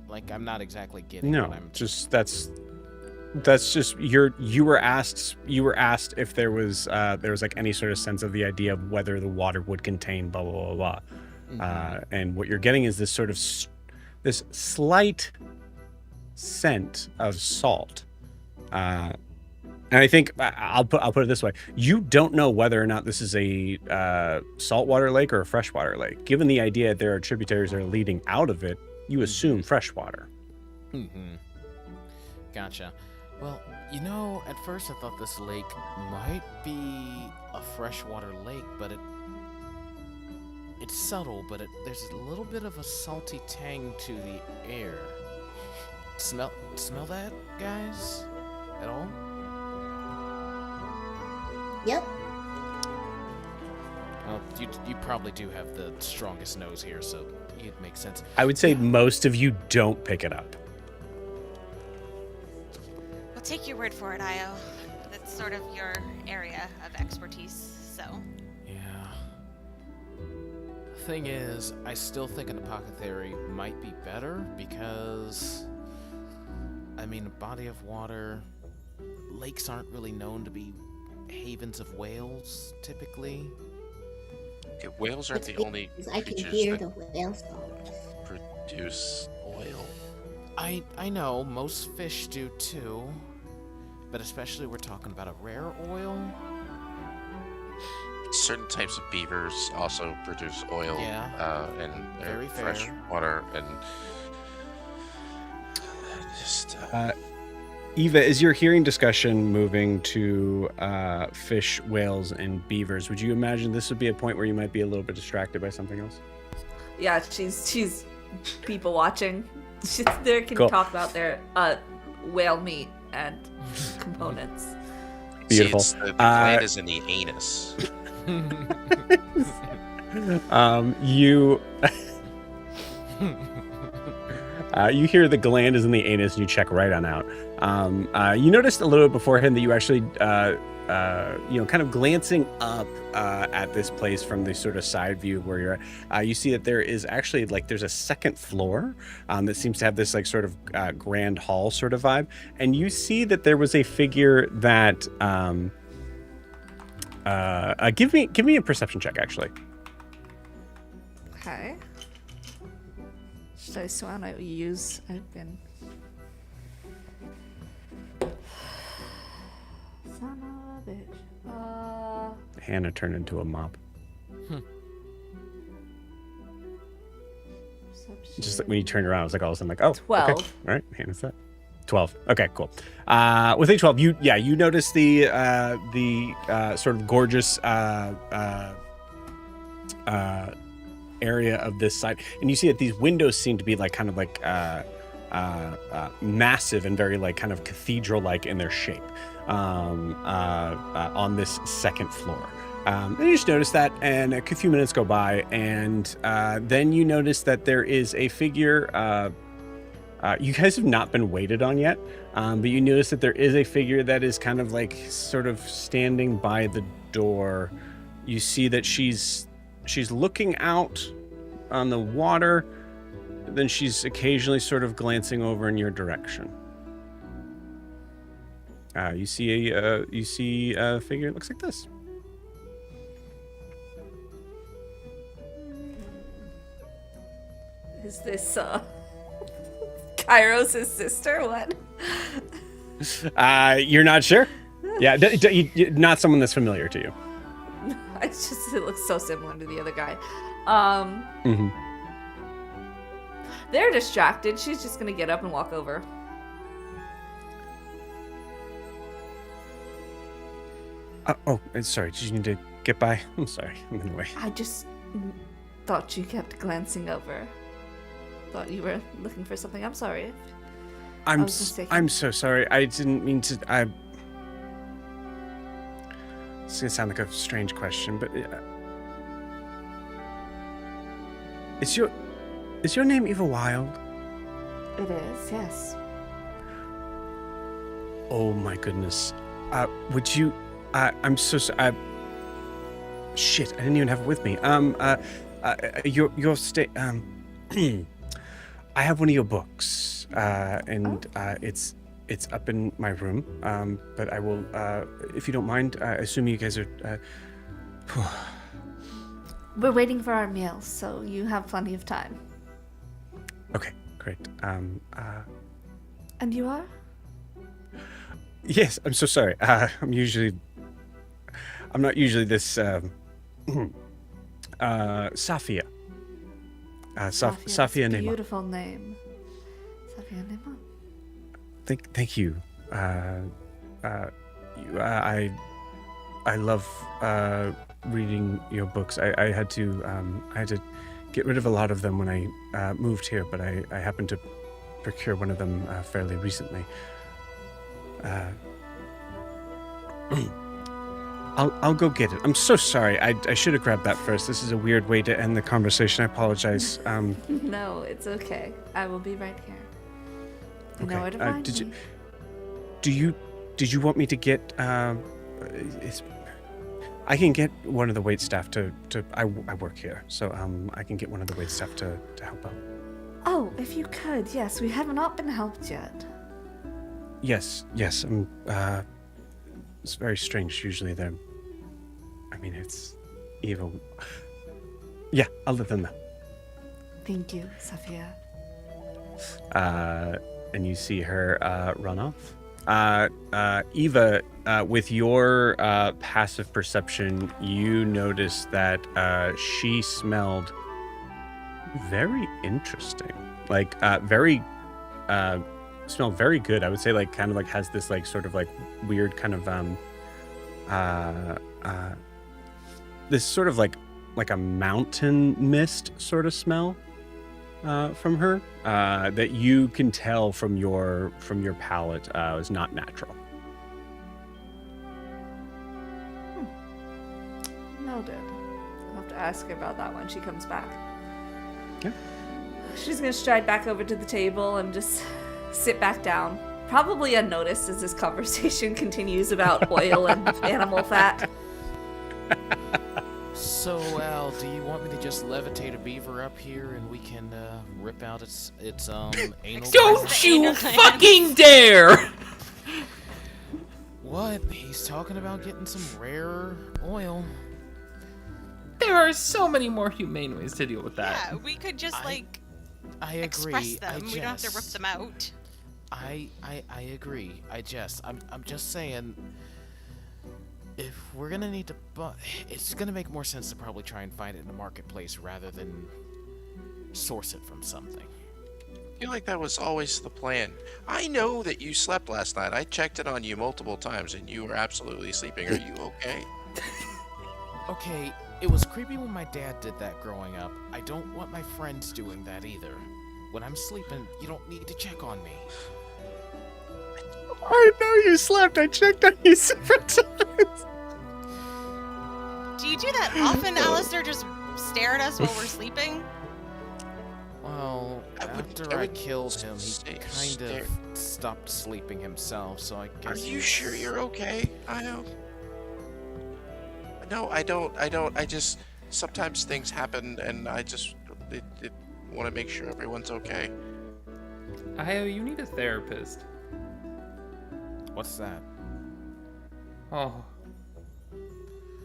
G: Like, I'm not exactly getting
A: No,
G: what I'm...
A: just that's just you were asked if there was like any sort of sense of the idea of whether the water would contain blah blah blah blah. And what you're getting is this sort of this slight scent of salt. And I think I'll put it this way: you don't know whether or not this is a saltwater lake or a freshwater lake. Given the idea that there are tributaries that are leading out of it, you assume freshwater.
G: Gotcha. Well, at first I thought this lake might be a freshwater lake, but it's subtle, but there's a little bit of a salty tang to the air. Smell that, guys? At all?
F: Yep.
G: Well, you probably do have the strongest nose here, so it makes sense.
A: I would say most of you don't pick it up.
B: We'll take your word for it, Io. That's sort of your area of expertise, so.
G: Yeah. Thing is, I still think an apothecary might be better because, I mean, a body of water, lakes aren't really known to be havens of whales, typically.
E: Okay, whales aren't the only
F: I can
E: creatures
F: hear
E: that
F: the whale songs.
E: produce oil.
G: I know, most fish do too, but especially we're talking about a rare oil.
E: Certain types of beavers also produce oil.
G: Yeah.
E: And they're
G: Very fair.
E: fresh water and just.
A: Eva, is your hearing discussion moving to fish, whales, and beavers? Would you imagine this would be a point where you might be a little bit distracted by something else?
D: Yeah, she's people watching. She's there can
A: Cool.
D: talk about their whale meat and components.
A: Beautiful.
E: See, the gland is in the anus.
A: You hear the gland is in the anus, and you check right on out. You noticed a little bit beforehand that you actually, kind of glancing up at this place from the sort of side view where you're at, you see that there is actually there's a second floor that seems to have this sort of grand hall sort of vibe, and you see that there was a figure that give me a perception check actually.
D: Okay. Should I swan I use? I've been. Son of a bitch.
A: Hannah turned into a mop. Just when you turned around, I was all of a sudden oh,
D: 12.
A: Okay. All right, Hannah's that. 12. Okay, cool. With a 12, you notice the sort of gorgeous area of this side, and you see that these windows seem to be massive and very kind of cathedral-like in their shape on this second floor. And you just notice that, and a few minutes go by, and then you notice that there is a figure. You guys have not been waited on yet, but you notice that there is a figure that is kind of sort of standing by the door. You see that she's looking out on the water, then she's occasionally sort of glancing over in your direction. You see a figure that looks like this.
D: Is this Kairos' sister? What?
A: You're not sure? Yeah, not someone that's familiar to you.
D: It's just, it looks so similar to the other guy.
A: Mm-hmm.
D: They're distracted. She's just gonna get up and walk over.
A: Sorry. Did you need to get by? I'm sorry. I'm in the way.
D: I just thought you kept glancing over. Thought you were looking for something. I'm sorry.
A: I'm
D: was mistaken.
A: I'm so sorry. I didn't mean to. It's gonna sound like a strange question, but is your name Eva Wild?
D: It is, yes.
A: Oh my goodness. Would you? I'm so sorry. Shit, I didn't even have it with me. Your state. I have one of your books, and it's up in my room. But I will, if you don't mind, I assume you guys are.
D: We're waiting for our meals, so you have plenty of time.
A: Okay, great.
D: And you are?
A: Yes, I'm so sorry. I'm not usually this. Safia. Safia Nema.
D: Beautiful name. Safia Nema.
A: Thank you. I love reading your books. I had to get rid of a lot of them when I moved here, but I happened to procure one of them fairly recently. I'll go get it. I'm so sorry. I should have grabbed that first. This is a weird way to end the conversation. I apologize.
D: No, it's okay. I will be right here. You know where to find me.
A: Did you want me to get I can get one of the wait staff to I work here, so I can get one of the wait staff to help out.
D: Oh, if you could, yes. We have not been helped yet.
A: Yes. It's very strange. Usually they're, it's evil. Yeah, I'll let them know.
D: Thank you, Safia.
A: And you see her run off. Eva, with your passive perception, you notice that she smelled very interesting. Like, smelled very good. I would say, like, kind of like has this like sort of like weird kind of this sort of like a mountain mist sort of smell from her that you can tell from your palate is not natural.
D: Noted. I'll have to ask her about that when she comes back.
A: Yeah.
D: She's gonna stride back over to the table and just sit back down, probably unnoticed as this conversation continues about oil and animal fat.
G: So, Al, do you want me to just levitate a beaver up here and we can rip out its anal?
C: Don't you fucking dare!
G: What? He's talking about getting some rare oil.
C: There are so many more humane ways to deal with that.
B: Yeah, we could just
G: I agree.
B: express them. We don't have to rip them out.
G: I agree. I'm just saying, if we're gonna need to it's gonna make more sense to probably try and find it in the marketplace rather than source it from something.
E: I feel like that was always the plan. I know that you slept last night. I checked it on you multiple times and you were absolutely sleeping. Are you okay?
G: Okay, it was creepy when my dad did that growing up. I don't want my friends doing that either. When I'm sleeping, you don't need to check on me.
A: I know you slept. I checked on you several times.
B: Do you do that often, Alistair? Just stare at us while we're sleeping?
G: Well, after I killed him, he kind of stopped sleeping himself, so I guess.
E: Are you sure you're okay? I know. No, I don't. I just sometimes things happen, and I just want to make sure everyone's okay.
C: Io, you need a therapist.
G: What's that?
C: Oh.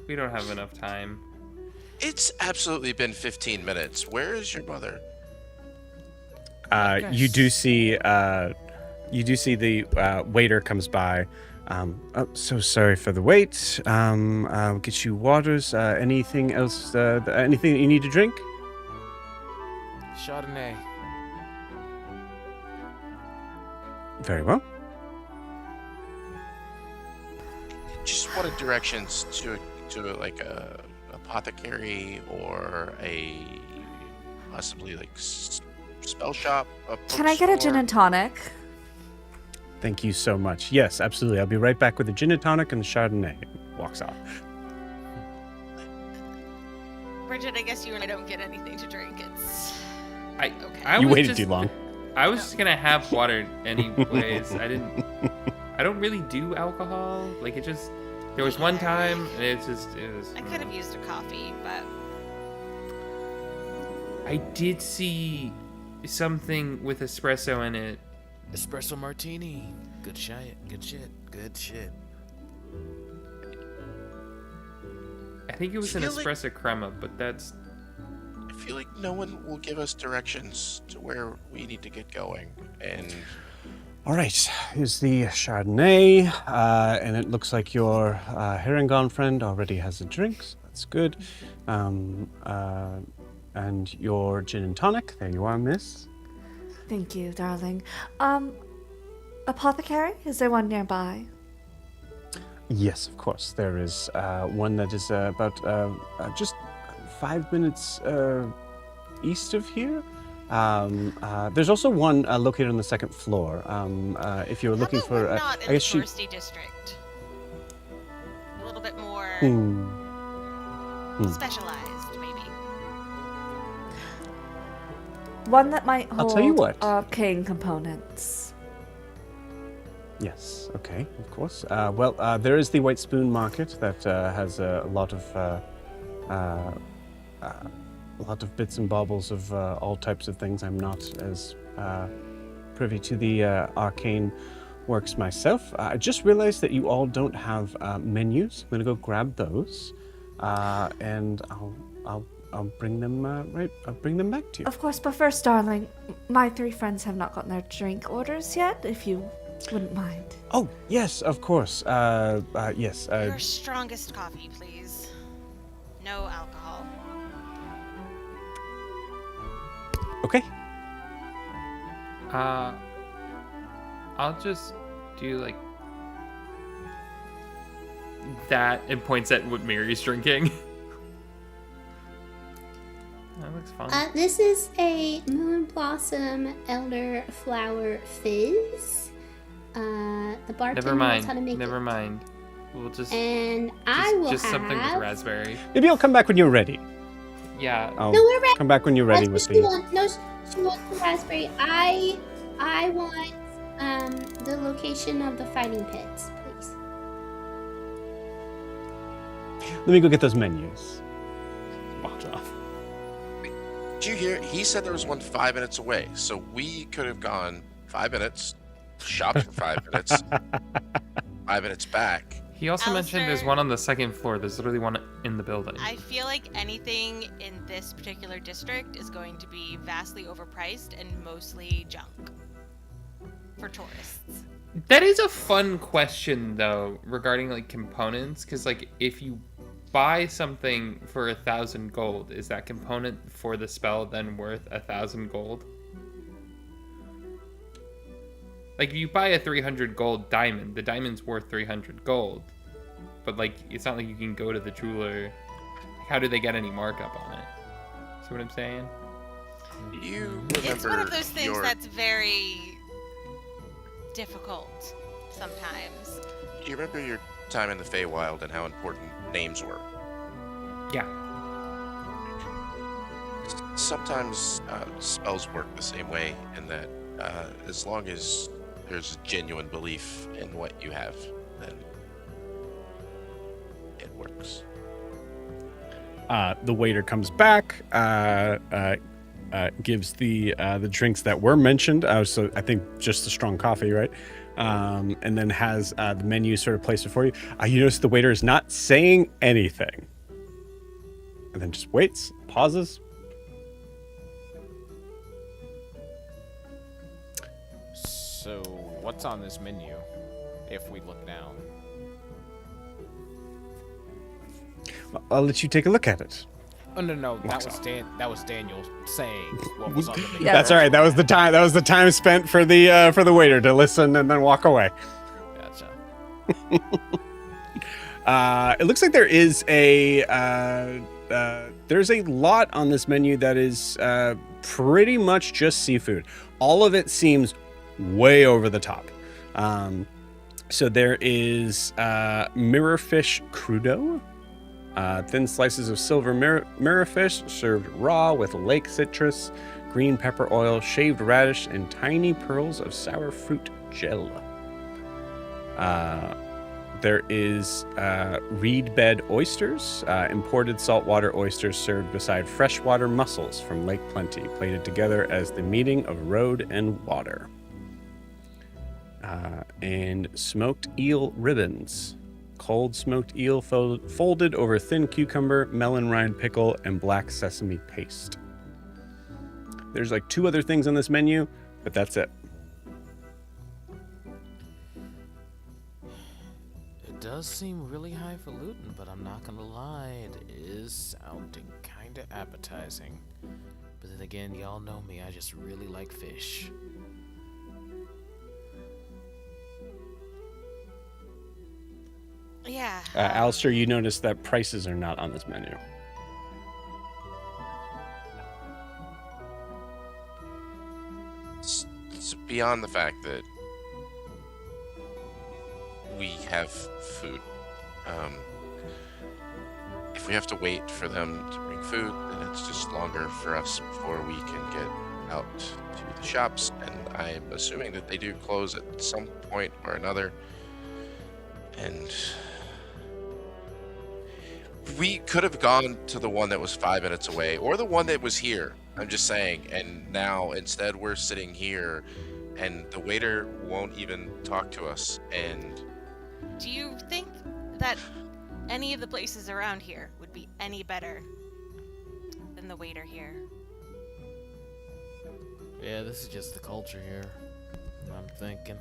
C: We don't have enough time.
E: It's absolutely been 15 minutes. Where is your mother?
A: You do see the waiter comes by. Oh, so sorry for the wait. I'll get you waters. Anything else? Anything that you need to drink?
G: Chardonnay.
A: Very well.
E: Just wanted directions to like a apothecary or a possibly like spell shop.
D: Can I get a gin and tonic?
A: Thank you so much. Yes, absolutely. I'll be right back with the gin and tonic and the Chardonnay. Walks off.
B: Bridget, I guess you and I don't get anything to drink. It's okay.
A: You waited too long.
C: I was just gonna have water anyways. I don't really do alcohol. Like it just. There was one time, and it was.
B: I could have used a coffee, but
C: I did see something with espresso in it.
G: Espresso martini. Good shit. Good shit. Good shit.
C: I think it was an
E: Feel like-
C: espresso crema, but that's.
E: I feel like no one will give us directions to where we need to get going, and
A: All right, here's the Chardonnay, and it looks like your Herringon friend already has a drink, so that's good. And your gin and tonic, there you are, miss.
D: Thank you, darling. Apothecary? Is there one nearby?
A: Yes, of course, there is one that is about just 5 minutes east of here. There's also one located on the second floor. If you're looking for,
B: not in
A: I guess
B: the touristy district. A little bit more specialized, maybe.
D: One that might hold
A: I'll tell you what.
D: arcane components.
A: Yes. Okay. Of course. Well, there is the White Spoon Market that has a lot of bits and baubles of all types of things. I'm not as privy to the arcane works myself. I just realized that you all don't have menus. I'm gonna go grab those, and I'll bring them I'll bring them back to you.
D: Of course, but first, darling, my 3 friends have not gotten their drink orders yet, if you wouldn't mind.
A: Oh yes, of course. Yes.
B: Your strongest coffee, please. No alcohol.
A: Okay.
C: I'll just do like that and points at what Mary's drinking. That looks fun.
F: This is a Moon Blossom Elderflower Fizz. The bartender knows how to make
C: Never
F: it.
C: mind. We'll just
F: I will
C: just something with
F: have-
C: raspberry.
A: Maybe I'll come back when you're ready.
C: Yeah.
A: I'll
F: No, we're ready.
A: come back when you're ready with
F: That's what she
A: the.
F: wants. No, she wants the raspberry. I want the location of the fighting pits, please.
A: Let me go get those menus. Walks off.
E: did you hear? He said there was one 5 minutes away, so we could have gone 5 minutes, shopped for 5 minutes, 5 minutes back.
C: He also mentioned there's
B: Alistair-
C: one on the second floor. There's literally one in the building.
B: I feel like anything in this particular district is going to be vastly overpriced and mostly junk for tourists.
C: That is a fun question though, regarding like components, because like if you buy something for 1,000 gold, is that component for the spell then worth 1,000 gold? Like if you buy a 300 gold diamond, the diamond's worth 300 gold, but like it's not like you can go to the jeweler. How do they get any markup on it? See what I'm saying?
E: You remember
B: It's one of those things
E: your,
B: that's very difficult sometimes.
E: Do you remember your time in the Feywild and how important names were?
C: Yeah.
E: Sometimes spells work the same way in that as long as there's a genuine belief in what you have, then it works.
A: The waiter comes back, gives the drinks that were mentioned. So I think just the strong coffee, right? and then has the menu sort of placed before you. You notice the waiter is not saying anything, and then just waits, pauses.
G: So, what's on this menu? If we look down.
A: I'll let you take a look at it.
G: Oh no,
A: Walks
G: that was Daniel saying what was on the menu.
D: Yeah,
A: That's all right. That was the time. That was the time spent for the waiter to listen and then walk away.
G: Gotcha.
A: It looks like there is there's a lot on this menu that is pretty much just seafood. All of it seems way over the top. So there is mirrorfish crudo, thin slices of silver mirrorfish served raw with lake citrus, green pepper oil, shaved radish, and tiny pearls of sour fruit gel. There is reed bed oysters, imported saltwater oysters served beside freshwater mussels from Lake Plenty, plated together as the meeting of road and water. And smoked eel ribbons, cold smoked eel folded over thin cucumber, melon rind pickle, and black sesame paste. There's like 2 other things on this menu, but that's it.
G: It does seem really highfalutin, but I'm not gonna lie, it is sounding kinda appetizing. But then again, y'all know me, I just really like fish.
B: Yeah.
A: Alistair, you notice that prices are not on this menu.
E: It's beyond the fact that we have food. If we have to wait for them to bring food, then it's just longer for us before we can get out to the shops. And I'm assuming that they do close at some point or another. And we could have gone to the one that was 5 minutes away, or the one that was here. I'm just saying. And now instead we're sitting here, and the waiter won't even talk to us. And
B: Do you think that any of the places around here would be any better than the waiter here?
G: Yeah, this is just the culture here. I'm thinking.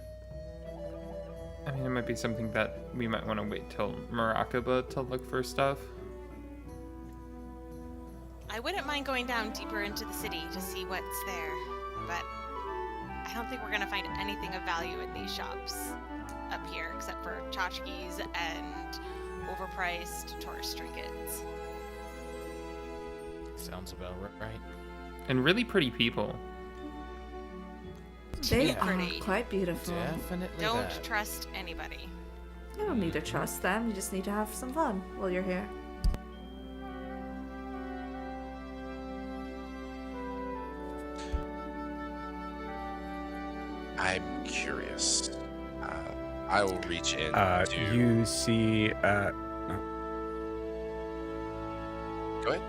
C: I mean, it might be something that we might want to wait till Murakaba to look for stuff.
B: I wouldn't mind going down deeper into the city to see what's there, but I don't think we're gonna find anything of value in these shops up here except for tchotchkes and overpriced tourist trinkets.
G: Sounds about right.
C: And really pretty people.
D: They
B: Yeah.
D: are
B: Pretty.
D: quite beautiful.
G: Definitely
B: Don't
G: that.
B: trust anybody.
D: You don't need to trust them. You just need to have some fun while you're here.
E: I'm curious. I will reach in to...
A: You see...
E: Go ahead.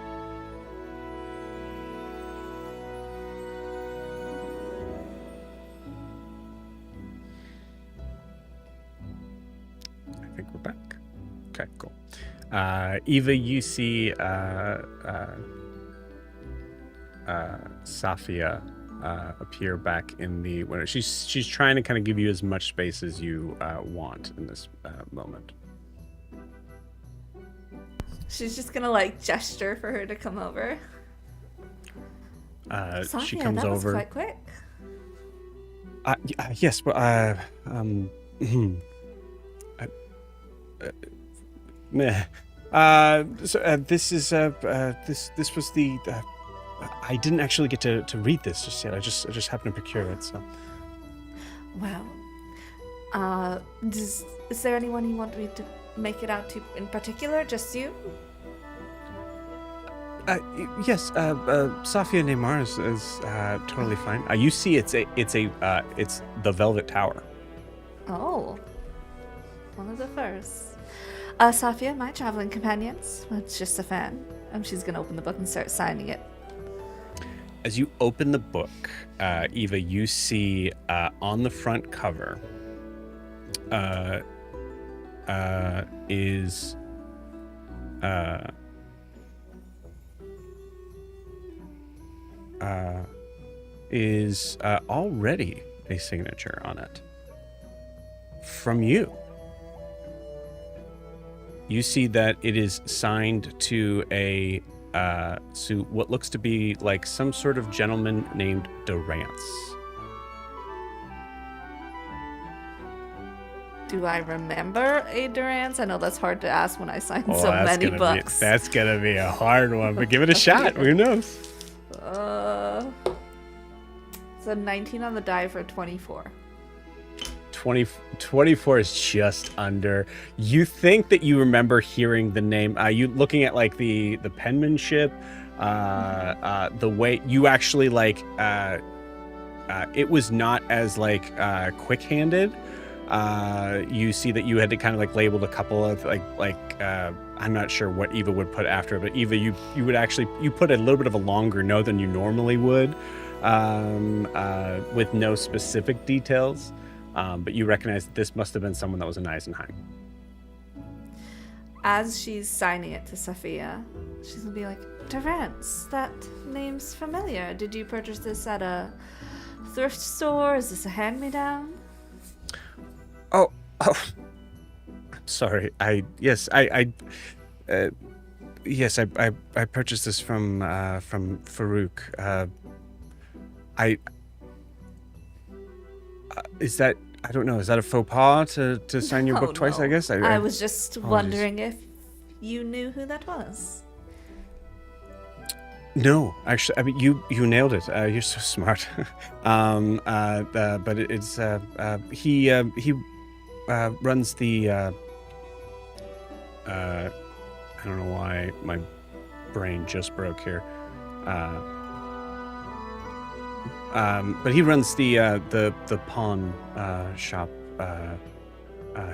A: I think we're back. Okay, cool. Eva, you see Safia appear back in the window. She's trying to kind of give you as much space as you want in this moment.
D: She's just gonna like gesture for her to come over.
A: She
D: Sophia,
A: comes
D: that
A: over.
D: was quite quick.
A: Yes, but meh. So this is this was the. I didn't actually get to read this just yet. I just happened to procure it. So.
D: Well, is there anyone you want me to make it out to in particular? Just you?
A: Yes, Safia Neymar is totally fine. You see, it's the Velvet Tower.
D: Oh, one of the first. Safia, my traveling companions. It's just a fan. She's gonna open the book and start signing it.
A: As you open the book, Eva, you see on the front cover is already a signature on it from you. You see that it is signed to a to what looks to be like some sort of gentleman named Durance.
D: Do I remember a Durance? I know that's hard to ask when I sign so many books.
A: That's gonna be a hard one, but give it a shot. Who knows?
D: So 19 on the die for 24.
A: 24 is just under. You think that you remember hearing the name. You looking at like the penmanship, the way you actually like. It was not as like quick-handed. You see that you had to kind of like label a couple of like I'm not sure what Eva would put after it, but Eva, you would actually you put a little bit of a longer note than you normally would, with no specific details. But you recognize that this must have been someone that was in Eisenheim.
D: As she's signing it to Sophia, she's gonna be like, Durance, that name's familiar. Did you purchase this at a thrift store? Is this a hand-me-down?
A: Oh, I'm sorry. I purchased this from Farouk. Is that, I don't know, is that a faux pas to sign your book twice,
D: no.
A: I guess?
D: I was just
A: apologies.
D: wondering if you knew who that was.
A: No, actually, I mean, you nailed it. You're so smart. But it's he runs the I don't know why my brain just broke here. But he runs the pawn shop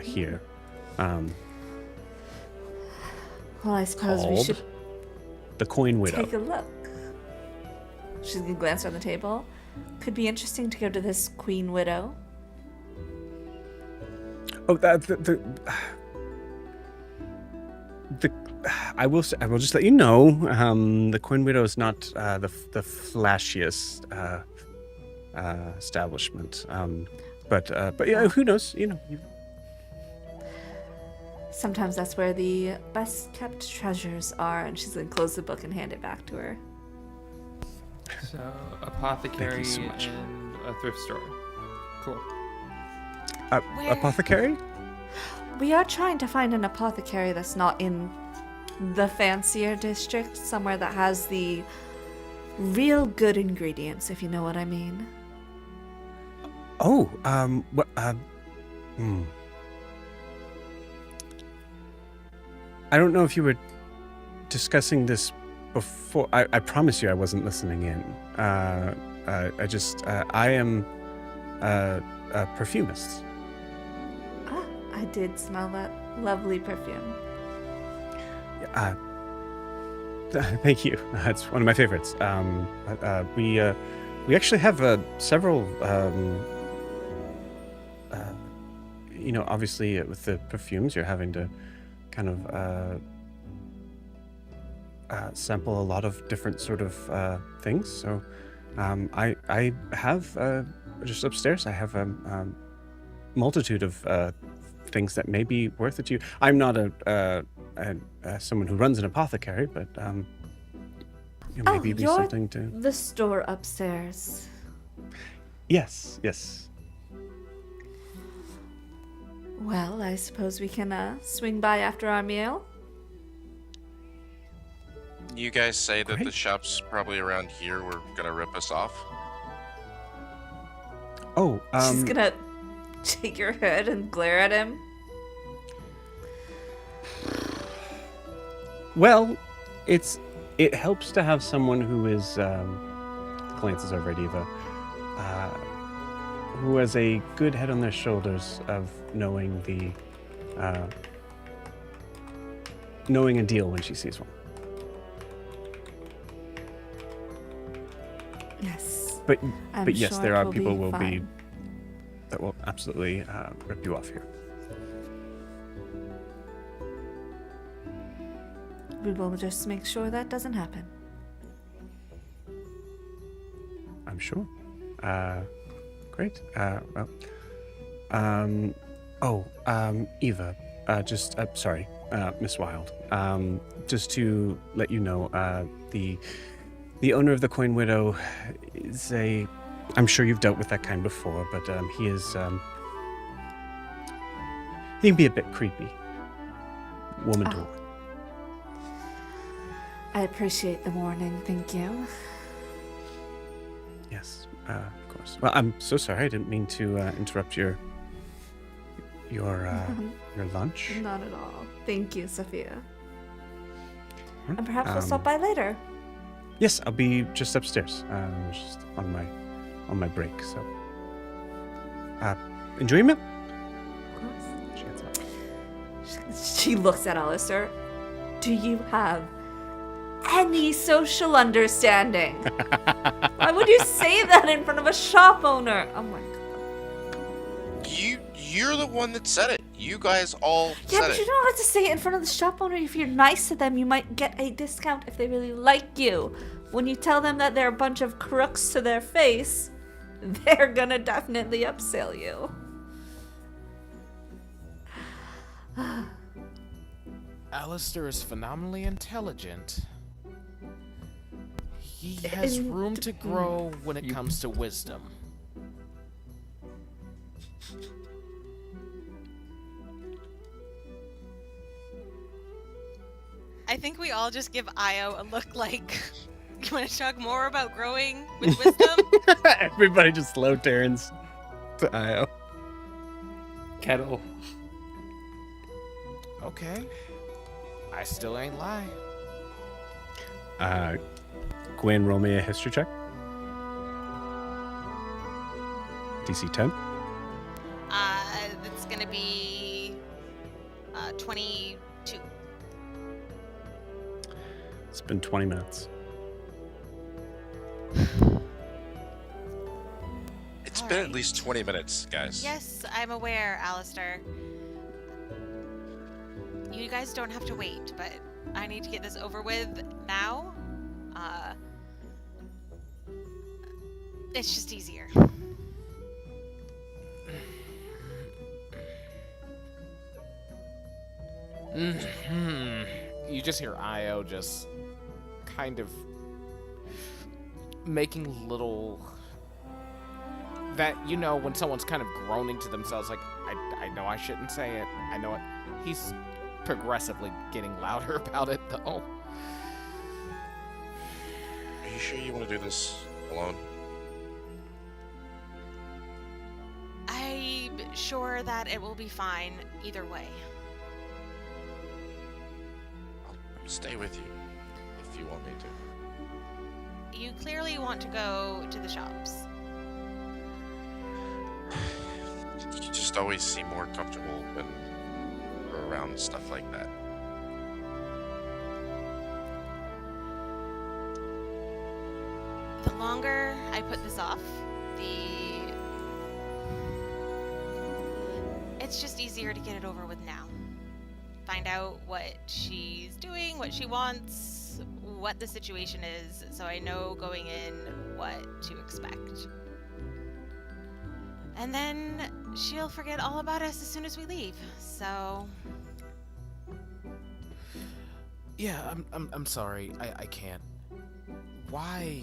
A: here.
D: Well, I suppose we
A: Called
D: should
A: the Coin Widow.
D: take a look. She's gonna glance around the table. Could be interesting to go to this Queen Widow.
A: Oh, the I will just let you know, the Coin Widow is not the flashiest establishment. But yeah, who knows? You know.
D: Sometimes that's where the best kept treasures are, and she's gonna close the book and hand it back to her.
C: So, apothecary
A: so much.
C: and a thrift store. Cool.
B: Where-
A: Apothecary?
D: We are trying to find an apothecary that's not in the fancier district, somewhere that has the real good ingredients, if you know what I mean.
A: Oh, I don't know if you were discussing this before. I promise you I wasn't listening in. I am a perfumist.
D: Ah, I did smell that lovely perfume.
A: Thank you. It's one of my favorites. We actually have several. Obviously with the perfumes, you're having to kind of sample a lot of different sort of things. So I have just upstairs. I have a multitude of things that may be worth it to you. I'm not someone who runs an apothecary, but maybe it'd be
D: you're
A: something to.
D: the store upstairs.
A: Yes.
D: Well, I suppose we can swing by after our meal.
E: You guys say that the
A: Great.
E: shop's probably around here. We're gonna rip us off.
A: Oh,
D: She's gonna shake her head and glare at him.
A: Well, it helps to have someone who is glances over at Eva, who has a good head on their shoulders of knowing knowing a deal when she sees one.
D: Yes.
A: But
D: I'm
A: but yes,
D: sure
A: there
D: it
A: are
D: will
A: people
D: be
A: will be
D: fine.
A: that will absolutely rip you off here.
D: We will just make sure that doesn't happen.
A: I'm sure. Great. Eva, sorry, Miss Wild. Just to let you know, the owner of the Coin Widow is I'm sure you've dealt with that kind before, but he can be a bit creepy. Woman to woman.
D: I appreciate the warning, thank you.
A: Yes, of course. Well, I'm so sorry. I didn't mean to interrupt your lunch.
D: Not at all. Thank you, Sophia.
A: Hmm?
D: And perhaps we'll stop by later.
A: Yes, I'll be just upstairs. I was just on my break. So, enjoy your meal.
D: Of course.
A: She heads up.
D: She looks at Alistair. Do you have any social understanding? Why would you say that in front of a shop owner? Oh my god.
E: You're the one that said it. You guys all
D: Yeah,
E: said
D: but
E: it.
D: you don't have to say it in front of the shop owner. If you're nice to them, you might get a discount if they really like you. When you tell them that they're a bunch of crooks to their face, they're gonna definitely upsell you.
G: Alistair is phenomenally intelligent. He has room to grow when it comes to wisdom.
B: I think we all just give Io a look like, you want to talk more about growing with wisdom?
A: Everybody just slow turns to Io.
C: Kettle.
G: Okay. I still ain't lie.
A: Gwyn, roll me a history check. DC 10.
B: That's gonna be 22.
A: It's been 20 minutes.
E: It's been at least 20 minutes, guys.
B: Yes, I'm aware, Alistair. You guys don't have to wait, but I need to get this over with now. It's just easier.
G: You just hear Io just kind of making little that, you know, when someone's kind of groaning to themselves, like, I know I shouldn't say it. I know it. He's progressively getting louder about it, though.
E: Are you sure you want to do this alone?
B: I'm sure that it will be fine either way.
E: I'll stay with you if you want me to.
B: You clearly want to go to the shops.
E: You just always seem more comfortable when we're around stuff like that.
B: The longer I put this off, it's just easier to get it over with now. Find out what she's doing, what she wants, what the situation is, so I know going in what to expect. And then she'll forget all about us as soon as we leave. So
G: Yeah, I'm sorry. I can't. Why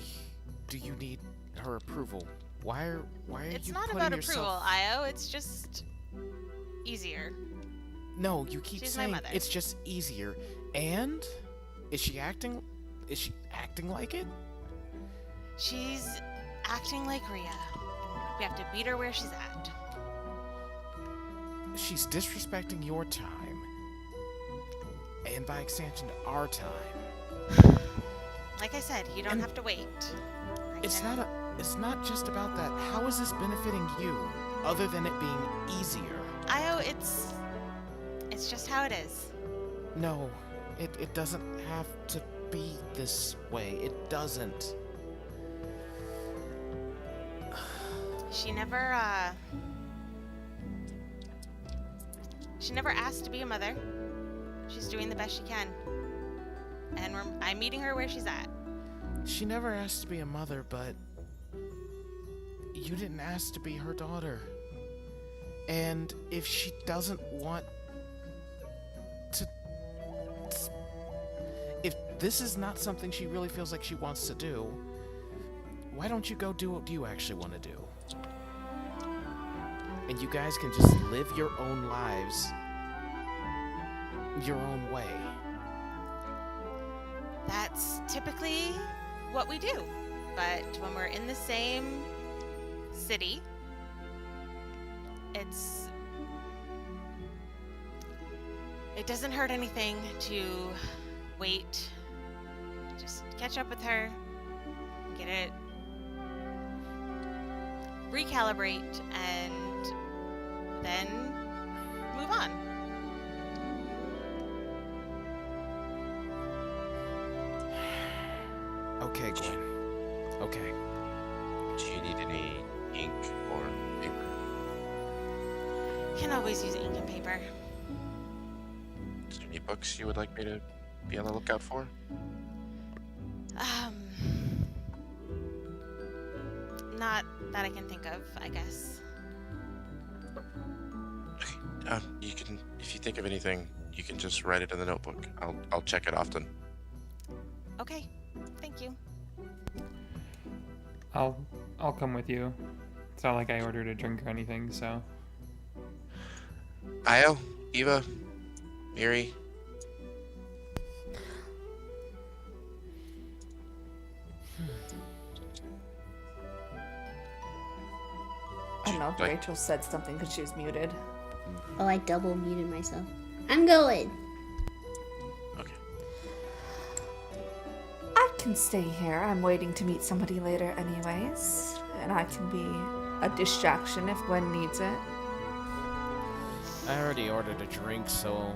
G: do you need her approval? Why are
B: it's
G: you
B: not
G: putting
B: about
G: yourself...
B: approval, Io. It's just easier.
G: No, you keep
B: She's my
G: saying
B: mother.
G: it's just easier. And is she acting like it?
B: She's acting like Rhea. We have to meet her where she's at.
G: She's disrespecting your time. And by extension, our time.
B: Like I said, you don't
G: And
B: have to wait.
G: It's not just about that. How is this benefiting you, other than it being easier?
B: Io, it's just how it is.
G: No, it doesn't have to be this way. It doesn't.
B: She never asked to be a mother. She's doing the best she can. and I'm meeting her where she's at.
G: She never asked to be a mother, but you didn't ask to be her daughter. And if she doesn't want to... If this is not something she really feels like she wants to do, why don't you go do what you actually want to do? And you guys can just live your own lives your own way.
B: That's typically what we do. But when we're in the same city, it doesn't hurt anything to wait, just catch up with her, get it, recalibrate, and then move on.
G: Okay, Gwyn. Okay.
E: Do you need any ink or paper?
B: Can always use ink and paper.
E: Is there any books you would like me to be on the lookout for?
B: Not that I can think of, I guess.
E: Okay. You can, if you think of anything, you can just write it in the notebook. I'll check it often.
B: Okay, thank you.
C: I'll come with you. It's not like I ordered a drink or anything, so.
E: Io, Eva, Miri.
D: I don't know if
E: Like-
D: Rachel said something because she was muted.
F: Oh, I double muted myself. I'm going.
E: Okay.
D: I can stay here. I'm waiting to meet somebody later anyways. And I can be a distraction if Gwen needs it.
G: I already ordered a drink, so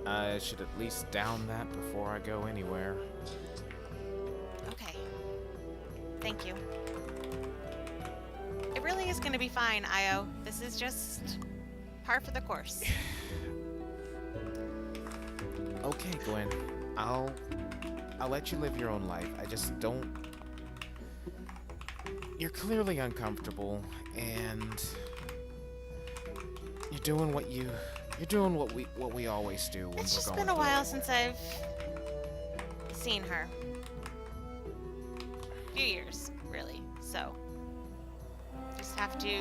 G: I should at least down that before I go anywhere.
B: Okay. Thank you. It really is going to be fine, Io. This is just par for the course.
G: Okay, Gwen. I'll let you live your own life. I just don't. You're clearly uncomfortable, and you're doing what we always do when
B: It's
G: we're
B: just
G: going
B: been a
G: through
B: while
G: it.
B: since I've seen her. Few years, really. So, just have to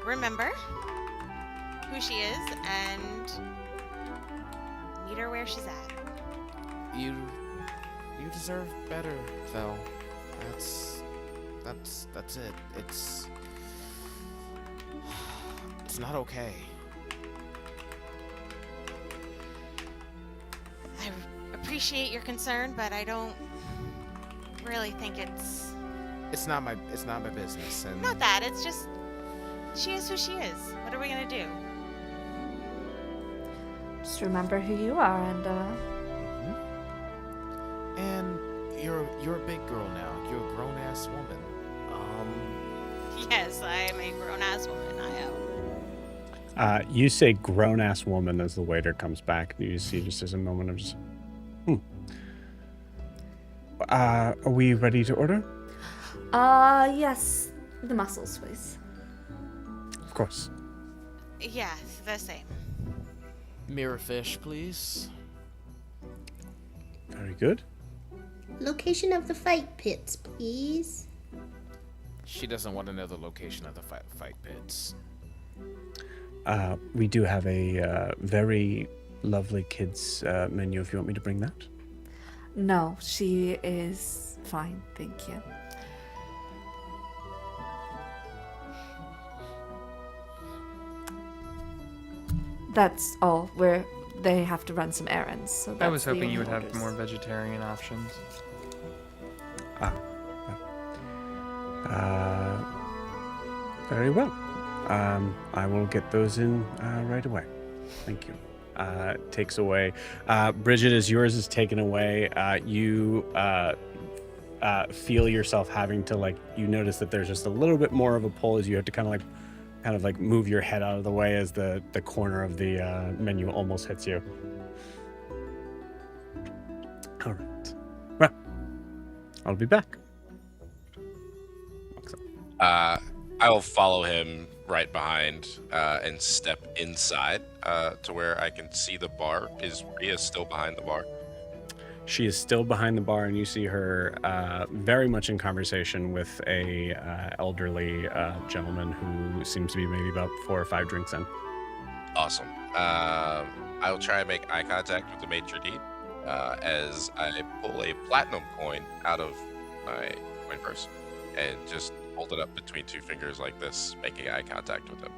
B: remember who she is and meet her where she's at.
G: You deserve better, though. That's it. It's not okay.
B: I appreciate your concern, but I don't really think it's
G: It's not my business, and
B: not that. It's just she is who she is. What are we gonna do?
D: Just remember who you are and
G: Mhm. And you're a big girl now. You're a grown ass woman.
B: Yes, I am a grown-ass woman.
A: You say grown-ass woman as the waiter comes back. You see just as a moment of just, Are we ready to order?
D: yes, the mussels, please.
A: Of course.
B: Yeah, the same.
G: Mirror fish, please.
A: Very good.
F: Location of the fight pits, please.
G: She doesn't want to know the location of the fight pits.
A: We do have a very lovely kids menu if you want me to bring that.
D: No, she is fine, thank you. That's all. They have to run some errands. So
C: I was
D: that's the
C: hoping you
D: only
C: would have
D: orders.
C: more vegetarian options.
A: Very well. I will get those in right away. Thank you. Takes away. Bridget, as yours is taken away, you feel yourself having to, like, you notice that there's just a little bit more of a pull as you have to kind of like kind of like move your head out of the way as the corner of the menu almost hits you. All right. Well, I'll be back.
E: I'll follow him right behind and step inside to where I can see the bar. Is Rhea still behind the bar?
A: She is still behind the bar, and you see her very much in conversation with a elderly gentleman who seems to be maybe about 4 or 5 drinks in.
E: Awesome. I'll try and make eye contact with the maitre d' as I pull a platinum coin out of my coin purse and just hold it up between 2 fingers like this, making eye contact with him.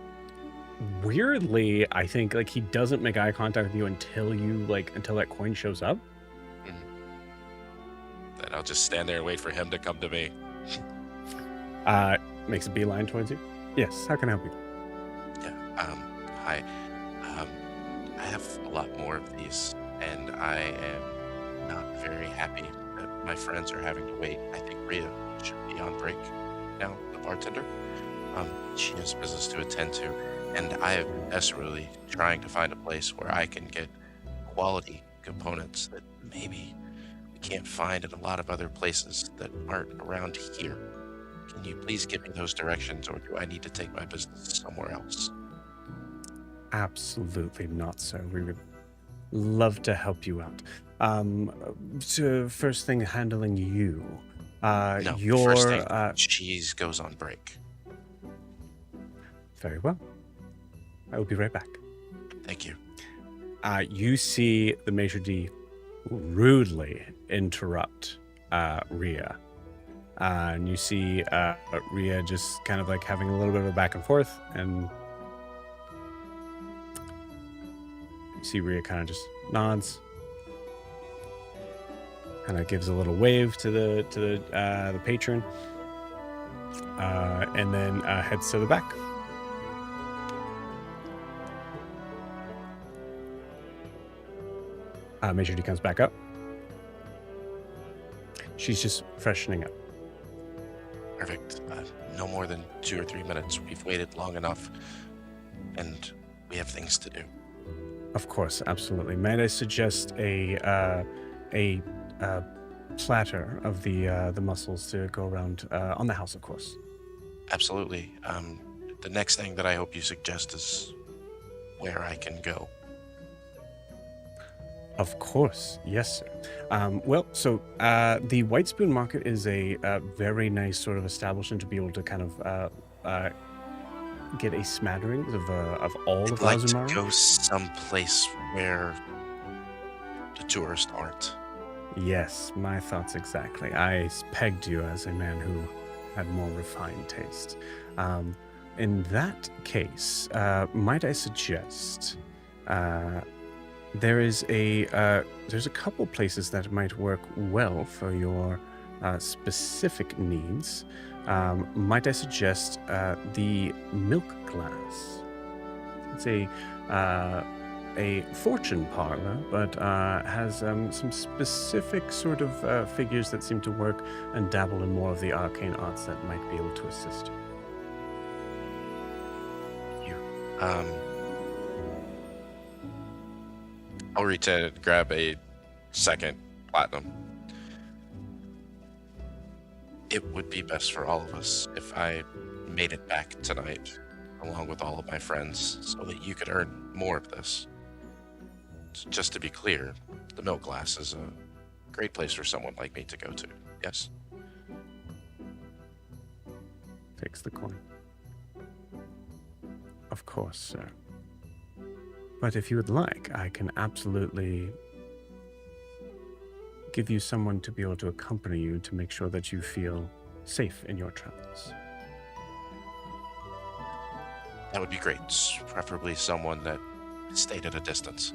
A: Weirdly, I think like he doesn't make eye contact with you until that coin shows up.
E: Then I'll just stand there and wait for him to come to me.
A: Makes a beeline towards you. Yes, how can I help you?
E: Yeah. Hi. I have a lot more of these, and I am not very happy that my friends are having to wait. I think Rhea should be on break now, the bartender. She has business to attend to, and I am desperately trying to find a place where I can get quality components that maybe we can't find in a lot of other places that aren't around here. Can you please give me those directions, or do I need to take my business somewhere else?
A: Absolutely not, sir. We would love to help you out. So first thing, handling you.
E: No,
A: your
E: first thing, cheese goes on break.
A: Very well. I will be right back.
E: Thank you.
A: You see the maitre d' rudely interrupt Rhea. And you see Rhea just kind of like having a little bit of a back and forth, and you see Rhea kind of just nods, kind of gives a little wave to the patron, and then heads to the back. Maitre d' comes back up. She's just freshening up.
E: Perfect. No more than 2 or 3 minutes. We've waited long enough, and we have things to do.
A: Of course, absolutely. Might I suggest a platter of the mussels to go around on the house, of course.
E: Absolutely. The next thing that I hope you suggest is where I can go.
A: Of course, yes, sir. Well, so the White Spoon Market is a very nice sort of establishment to be able to kind of get a smattering of all
E: I'd
A: of
E: like
A: Azumare.
E: to go someplace where the tourists aren't.
A: Yes, my thoughts exactly. I pegged you as a man who had more refined taste. In that case, might I suggest there's a couple places that might work well for your specific needs. Might I suggest the Milk Glass? It's a fortune parlor, but has some specific sort of figures that seem to work and dabble in more of the arcane arts that might be able to assist you.
E: I'll reach in and grab a second platinum. It would be best for all of us if I made it back tonight, along with all of my friends, so that you could earn more of this. Just to be clear, the Milk Glass is a great place for someone like me to go to. Yes?
A: Takes the coin. Of course, sir. But if you would like, I can absolutely give you someone to be able to accompany you to make sure that you feel safe in your travels.
E: That would be great. Preferably someone that stayed at a distance.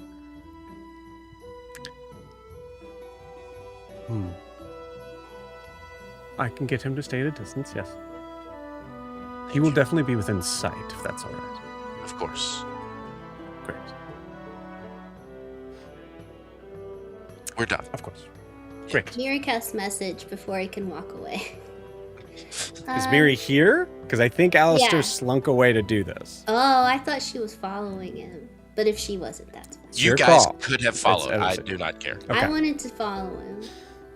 A: I can get him to stay at a distance, yes. He will definitely be within sight, if that's all right.
E: Of course.
A: Great.
E: We're done.
A: Of course. Great.
F: Miracast message before he can walk away.
A: Is Miri here? Because I think Alistair
F: yeah.
A: slunk away to do this.
F: Oh, I thought she was following him. But if she wasn't, that's fine.
E: You
A: your
E: guys
A: call.
E: could have followed. I do not care.
A: Okay.
F: I wanted to follow him,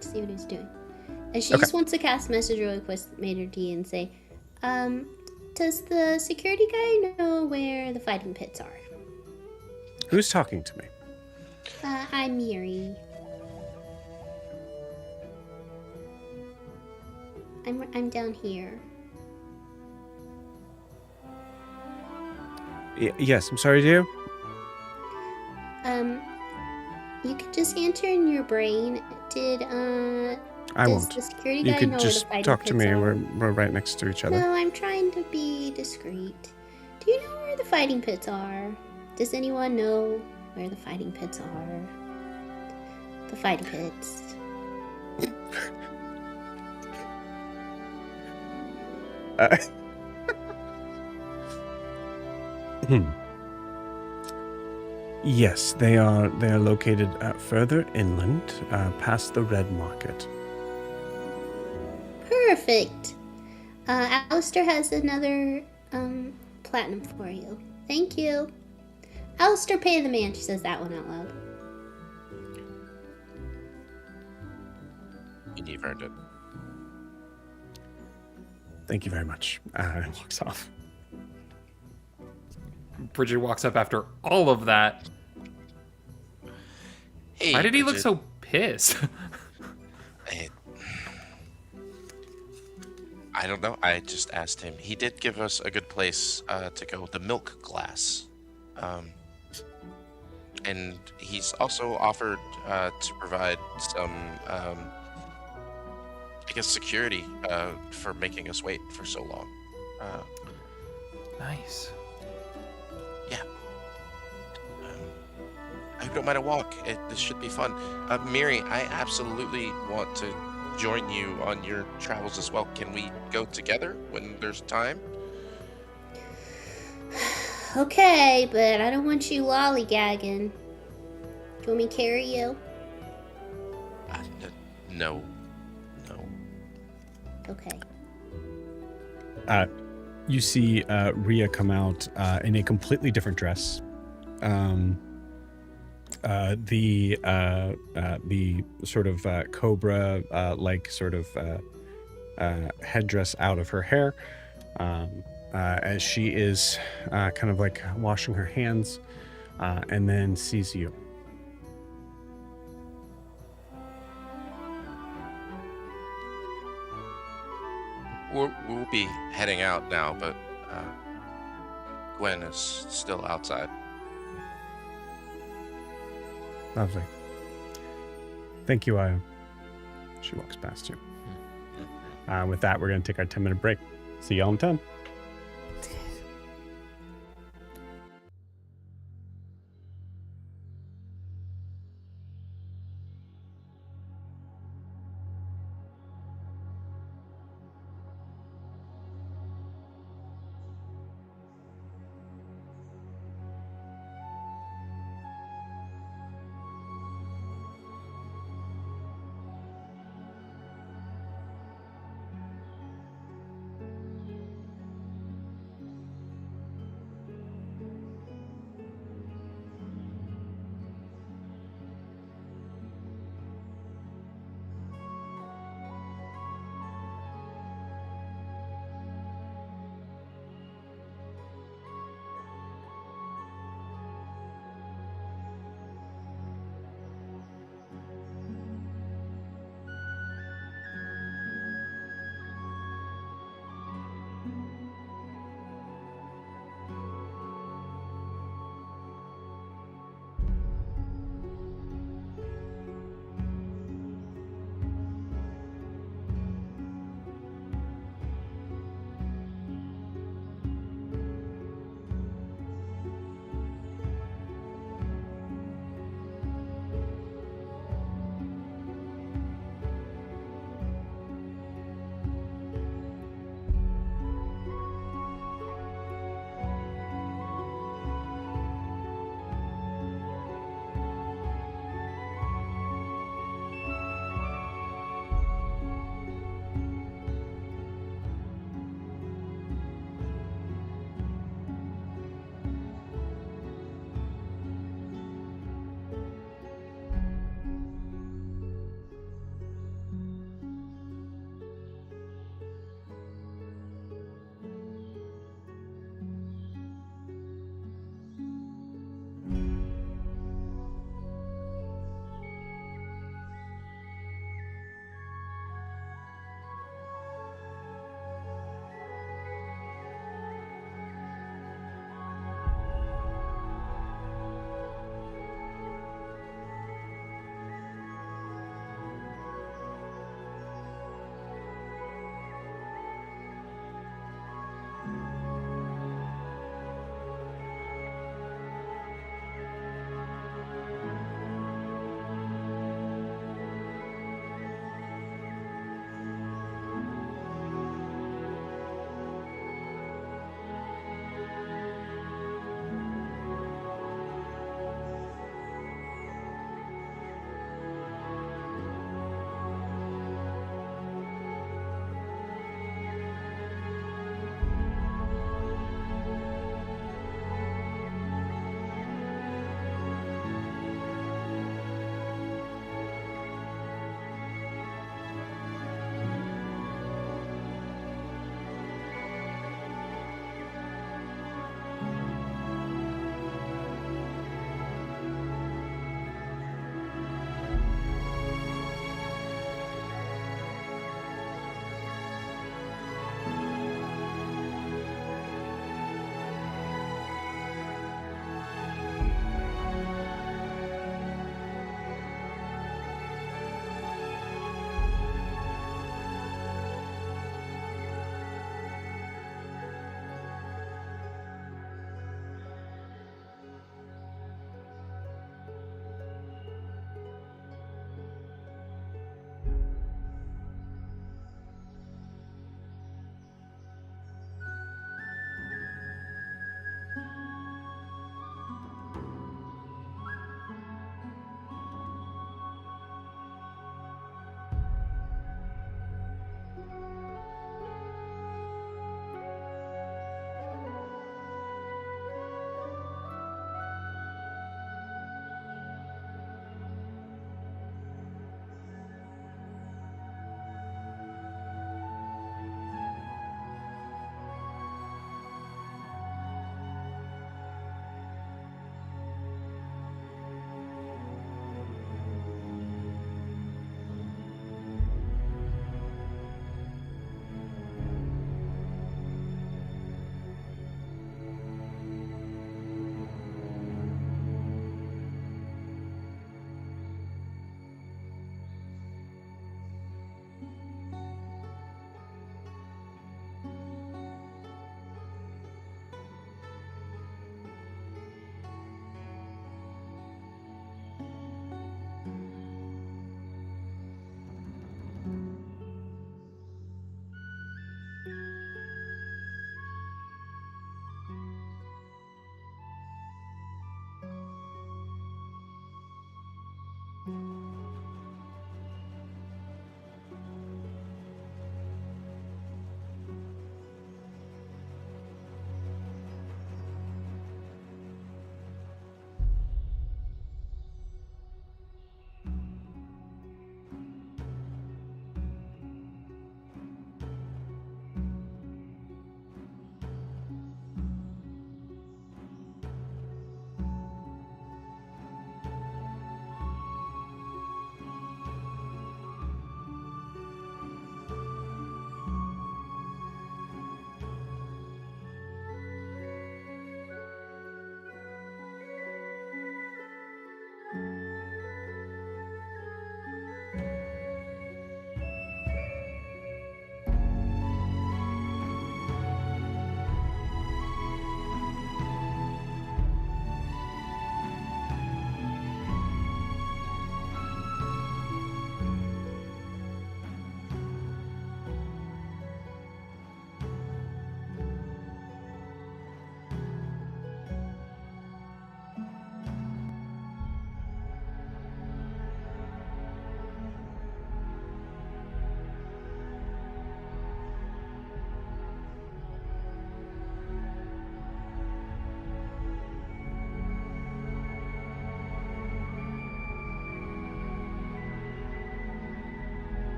F: see what he's doing. And she
A: Okay.
F: just wants to cast message really quick, Mater D, and say, does the security guy know where the fighting pits are?
A: Who's talking to me?
F: I'm Miri. I'm down here.
A: Yes, I'm sorry, dear.
F: You could just enter in your brain.
A: I
F: Does
A: won't.
F: the security
A: You
F: guy
A: could
F: know
A: just
F: where the fighting
A: talk to
F: pits
A: me.
F: are?
A: We're right next to each other.
F: No, I'm trying to be discreet. Do you know where the fighting pits are? Does anyone know where the fighting pits are? The fighting pits.
A: Yes, they are located further inland, past the Red Market.
F: Perfect. Alistair has another platinum for you. Thank you. Alistair, pay the man. She says that one out loud.
E: You've earned it.
A: Thank you very much. And walks off.
C: Bridget walks up after all of that.
E: Hey,
C: Why did he look
E: Bridget.
C: so pissed?
E: I don't know. I just asked him. He did give us a good place to go. The Milk Glass. And he's also offered to provide some, I guess, security for making us wait for so long.
C: Nice.
E: Yeah. I hope you don't mind a walk. This should be fun. Miri, I absolutely want to join you on your travels as well. Can we go together when there's time?
F: Okay, but I don't want you lollygagging. Do you want me to carry you?
E: No.
F: Okay.
A: You see Rhea come out in a completely different dress. The sort of cobra like sort of headdress out of her hair, as she is kind of like washing her hands, and then sees you.
E: We'll be heading out now, but Gwyn is still outside.
A: Lovely. Thank you, Io. She walks past you. With that, we're going to take our 10-minute break. See y'all in 10.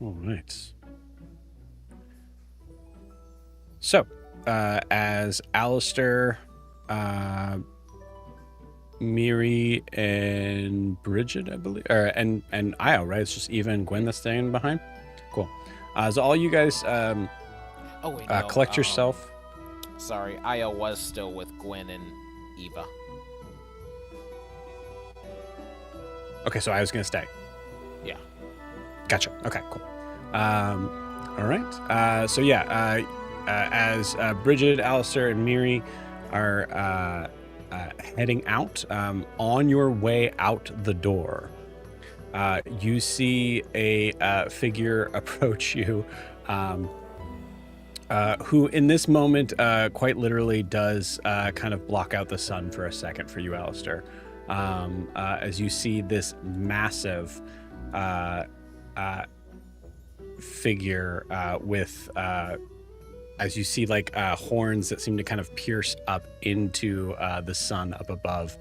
A: All right. So, as Alistair Miri and Bridget, I believe, or and Io, right? It's just Eva and Gwyn that's staying behind. Cool. So all you guys
G: Oh wait, no,
A: collect yourself.
G: Sorry, Io was still with Gwyn and Eva.
A: Okay, so I was gonna stay.
G: Yeah.
A: Gotcha. Okay, cool. All right. So yeah, as Bridget, Alistair, and Miri are heading out, on your way out the door, you see a figure approach you, who in this moment quite literally does kind of block out the sun for a second for you, Alistair, as you see this massive figure with as you see like horns that seem to kind of pierce up into the sun up above,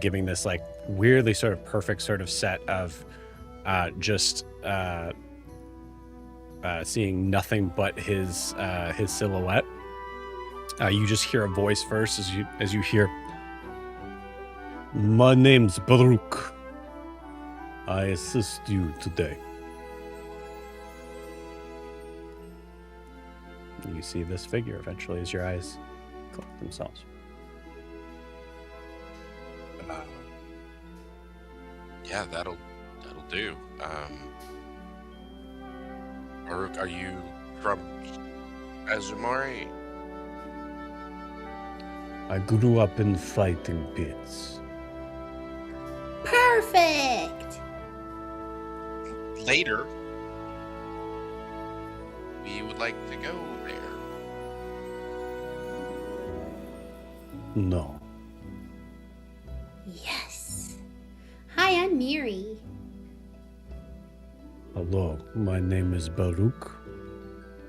A: giving this like weirdly sort of perfect sort of set of just seeing nothing but his silhouette. You just hear a voice first as you hear, "My name's Baruch. I assist you today." You see this figure eventually as your eyes collect themselves.
E: Yeah, that'll do. Baruch, are you from Azumare?
A: I grew up in fighting pits.
F: Perfect!
E: Later, we would like to go there.
A: No.
F: Yes. Hi, I'm Miri.
A: Hello, my name is Baruch.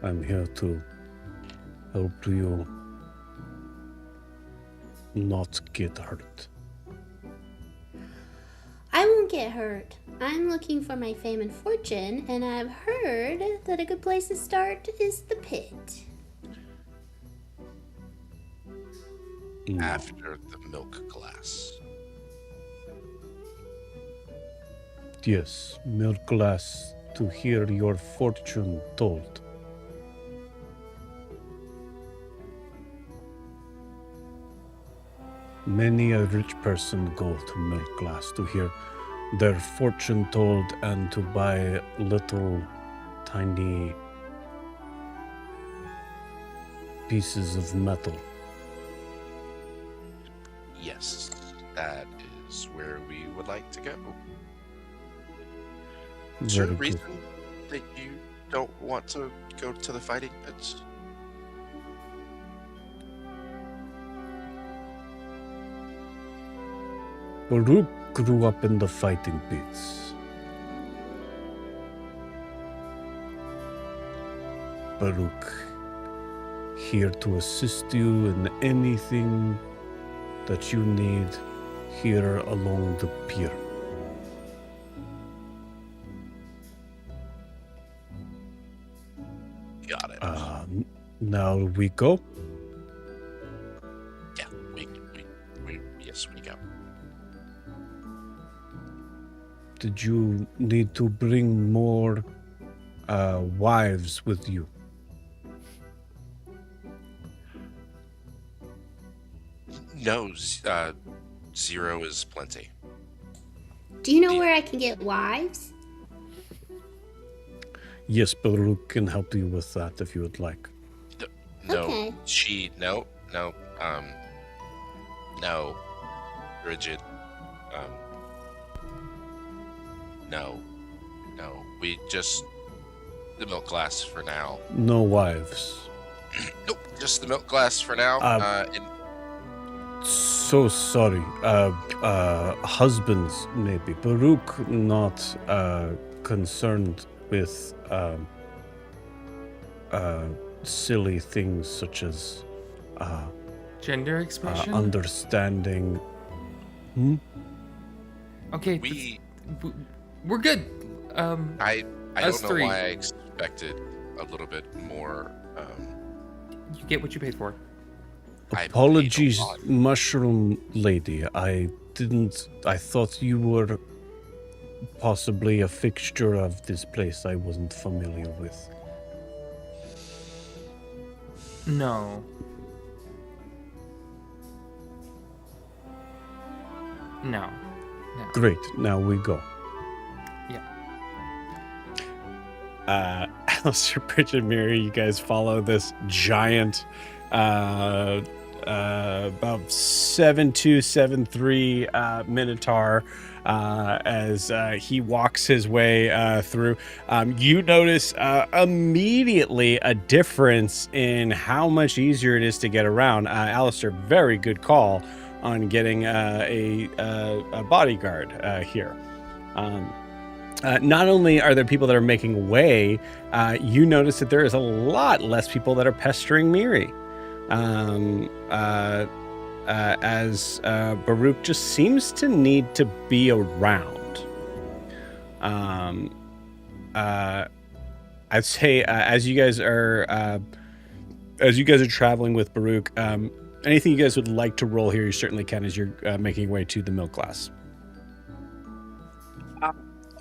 A: I'm here to help you not get hurt.
F: I won't get hurt. I'm looking for my fame and fortune, and I've heard that a good place to start is the pit.
A: No.
E: After the milk glass.
A: Yes, milk glass to hear your fortune told. Many a rich person go to milk glass to hear their fortune told and to buy little tiny pieces of metal.
E: Yes, that is where we would like to go. Is there a
A: Very good.
E: reason that you don't want to go to the fighting pits?
A: Baruch grew up in the fighting pits. Baruch, here to assist you in anything that you need here along the pier.
E: Got it.
A: Now we go.
E: Yeah, yes, we go.
A: Did you need to bring more wives with you?
E: No, zero is plenty.
F: Do you know where I can get wives?
A: Yes, Baruch can help you with that if you would like.
E: No,
F: Okay.
E: no, Bridget, no, we just, the milk glass for now.
A: No wives.
E: Nope, just the milk glass for now. And
A: So sorry. Husbands, maybe. Baruch not concerned with silly things such as
C: Gender expression?
A: understanding.
C: Okay, we're good.
E: I
C: Us
E: don't know
C: three.
E: why I expected a little bit more.
C: You get what you paid for.
E: I paid a
A: Apologies,
E: lot.
A: Mushroom Lady. I I thought you were possibly a fixture of this place I wasn't familiar with.
C: No. No.
A: Great, now we go.
C: Yeah.
A: Alistair, Bridget, and Miri, you guys follow this giant, about 7'2", 7'3" Minotaur as he walks his way through. You notice immediately a difference in how much easier it is to get around. Alistair, very good call on getting a bodyguard here. Not only are there people that are making way, you notice that there is a lot less people that are pestering Miri. As Baruch just seems to need to be around. I'd say as you guys are traveling with Baruch, anything you guys would like to roll here, you certainly can as you're making your way to the mill class.
E: The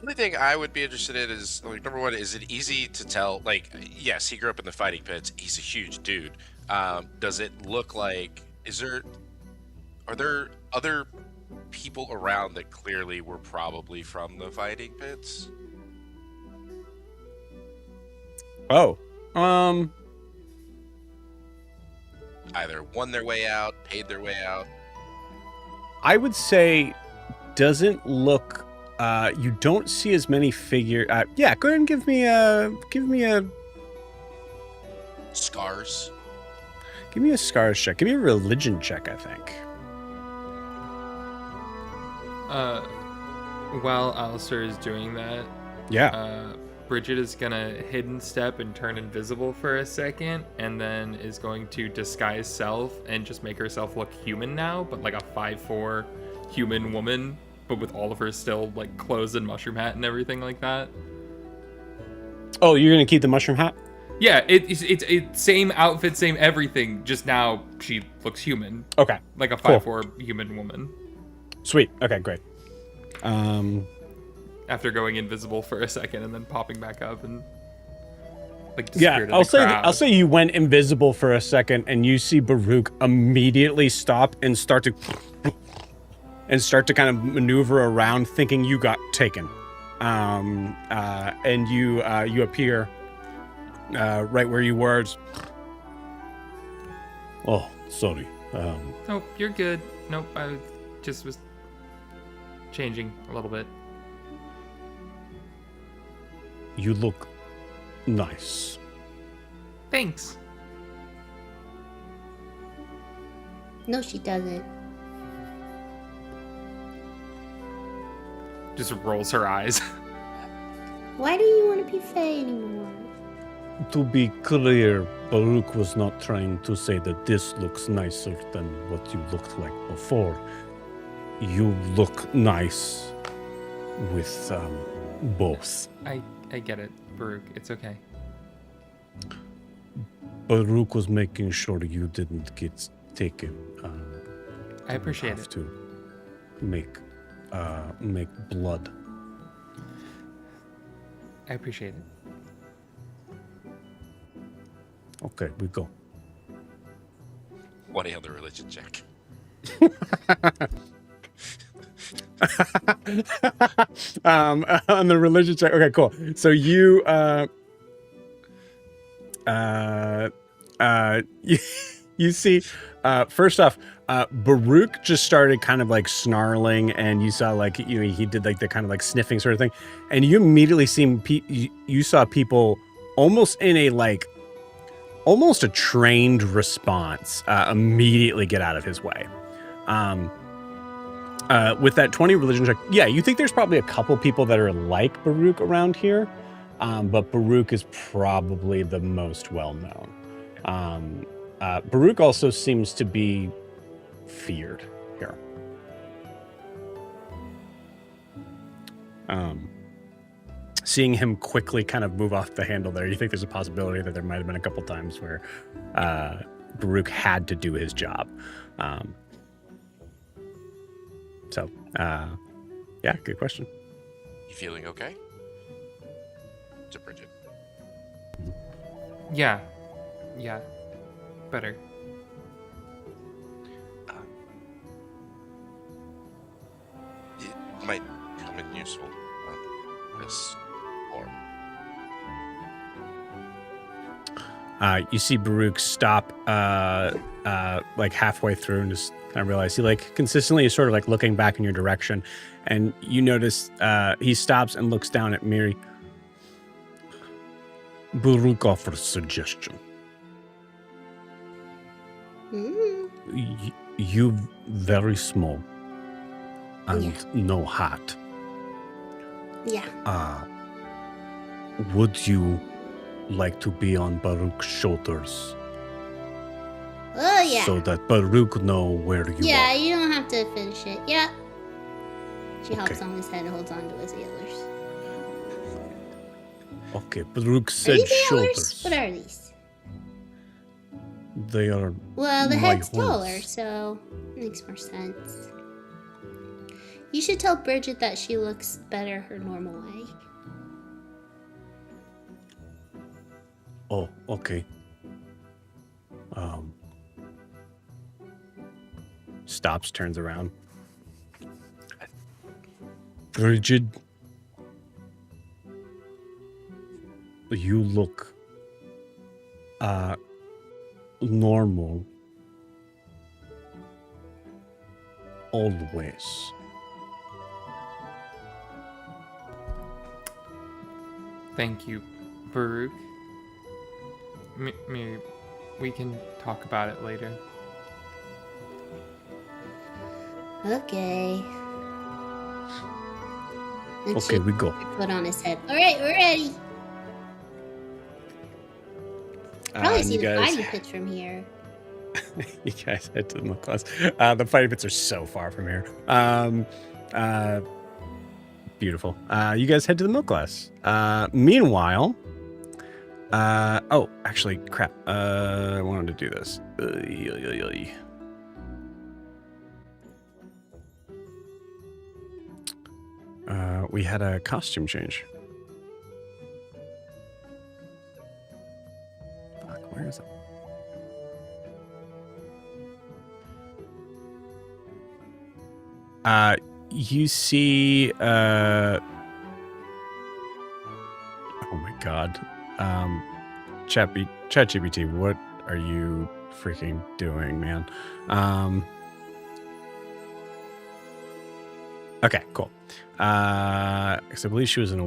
E: only thing I would be interested in is, like, number one, is it easy to tell? Like, yes, he grew up in the fighting pits. He's a huge dude. Does it look like? Are there other people around that clearly were probably from the fighting pits?
A: Oh,
E: Either won their way out, paid their way out.
A: I would say doesn't look. You don't see as many figure. Yeah, go ahead and give me a
E: Scars.
A: Give me a scars check. Give me a religion check, I think.
C: While Alistair is doing that,
A: Yeah.
C: Bridget is gonna hidden step and turn invisible for a second, and then is going to disguise self and just make herself look human now, but like a 5'4" human woman, but with all of her still like clothes and mushroom hat and everything like that.
A: Oh, you're gonna keep the mushroom hat?
C: Yeah, it's same outfit, same everything. Just now she looks human,
A: Okay.
C: like a
A: Cool.
C: 5'4" human woman.
A: Sweet. Okay, great.
C: After going invisible for a second and then popping back up and like
A: Yeah,
C: disappeared in the crowd.
A: I'll say you went invisible for a second, and you see Baruch immediately stop and start to kind of maneuver around, thinking you got taken. And you appear right where you were. Oh, sorry.
C: Nope, you're good. Nope, I just was changing a little bit.
A: You look nice.
C: Thanks.
F: No, she doesn't.
C: Just rolls her eyes.
F: Why do you want to be Fae anymore?
A: To be clear, Baruch was not trying to say that this looks nicer than what you looked like before. You look nice with both.
C: I get it, Baruch. It's okay.
A: Baruch was making sure you didn't get taken.
C: I appreciate
A: have
C: it.
A: to make blood.
C: I appreciate it.
A: Okay, we go.
E: 20 on the religion check.
A: On the religion check. Okay, cool. So you you see first off, Baruch just started kind of like snarling, and you saw like he did like the kind of like sniffing sort of thing, and you immediately you saw people almost in a like almost a trained response immediately get out of his way. With that 20 religion check, yeah, you think there's probably a couple people that are like Baruch around here, but Baruch is probably the most well-known. Baruch also seems to be feared here. Seeing him quickly kind of move off the handle there, you think there's a possibility that there might have been a couple times where Baruch had to do his job. So, yeah, good question.
E: You feeling okay? To Bridget.
C: Yeah. Better.
E: It might come in useful. This form.
A: You see Baruch stop like halfway through and just kind of realize he like consistently is sort of like looking back in your direction, and you notice he stops and looks down at Miri. Baruch offers a suggestion. You very small and no heart.
F: Yeah.
A: Would you like to be on Baruch's shoulders?
F: Oh, yeah.
A: So that Baruch know where you
F: Yeah,
A: are.
F: you don't have to finish it. Yeah. She hops
A: Okay.
F: on his head and holds on to his antlers.
A: Okay, Baruch
F: Are
A: said
F: these antlers?
A: shoulders.
F: What are these?
A: They are
F: Well, the
A: my
F: head's
A: horns.
F: taller, so it makes more sense. You should tell Bridget that she looks better her normal way.
A: Oh, okay. Stops, turns around. Bridget, you look normal always.
C: Thank you, Baruch. We can talk about it later.
F: Okay. And
A: Okay,
F: she
A: we go.
F: put her foot on his head. All right, we're ready. Probably
A: And
F: see
A: you
F: the
A: guys,
F: fighting pitch from here.
A: you guys head to the milk class. The fighting pits are so far from here. Beautiful. You guys head to the milk glass. Meanwhile, oh, actually, crap. I wanted to do this. We had a costume change. Fuck, where is it? You see, oh my god. ChatGPT, what are you freaking doing, man? Okay, cool. Because I believe she was in a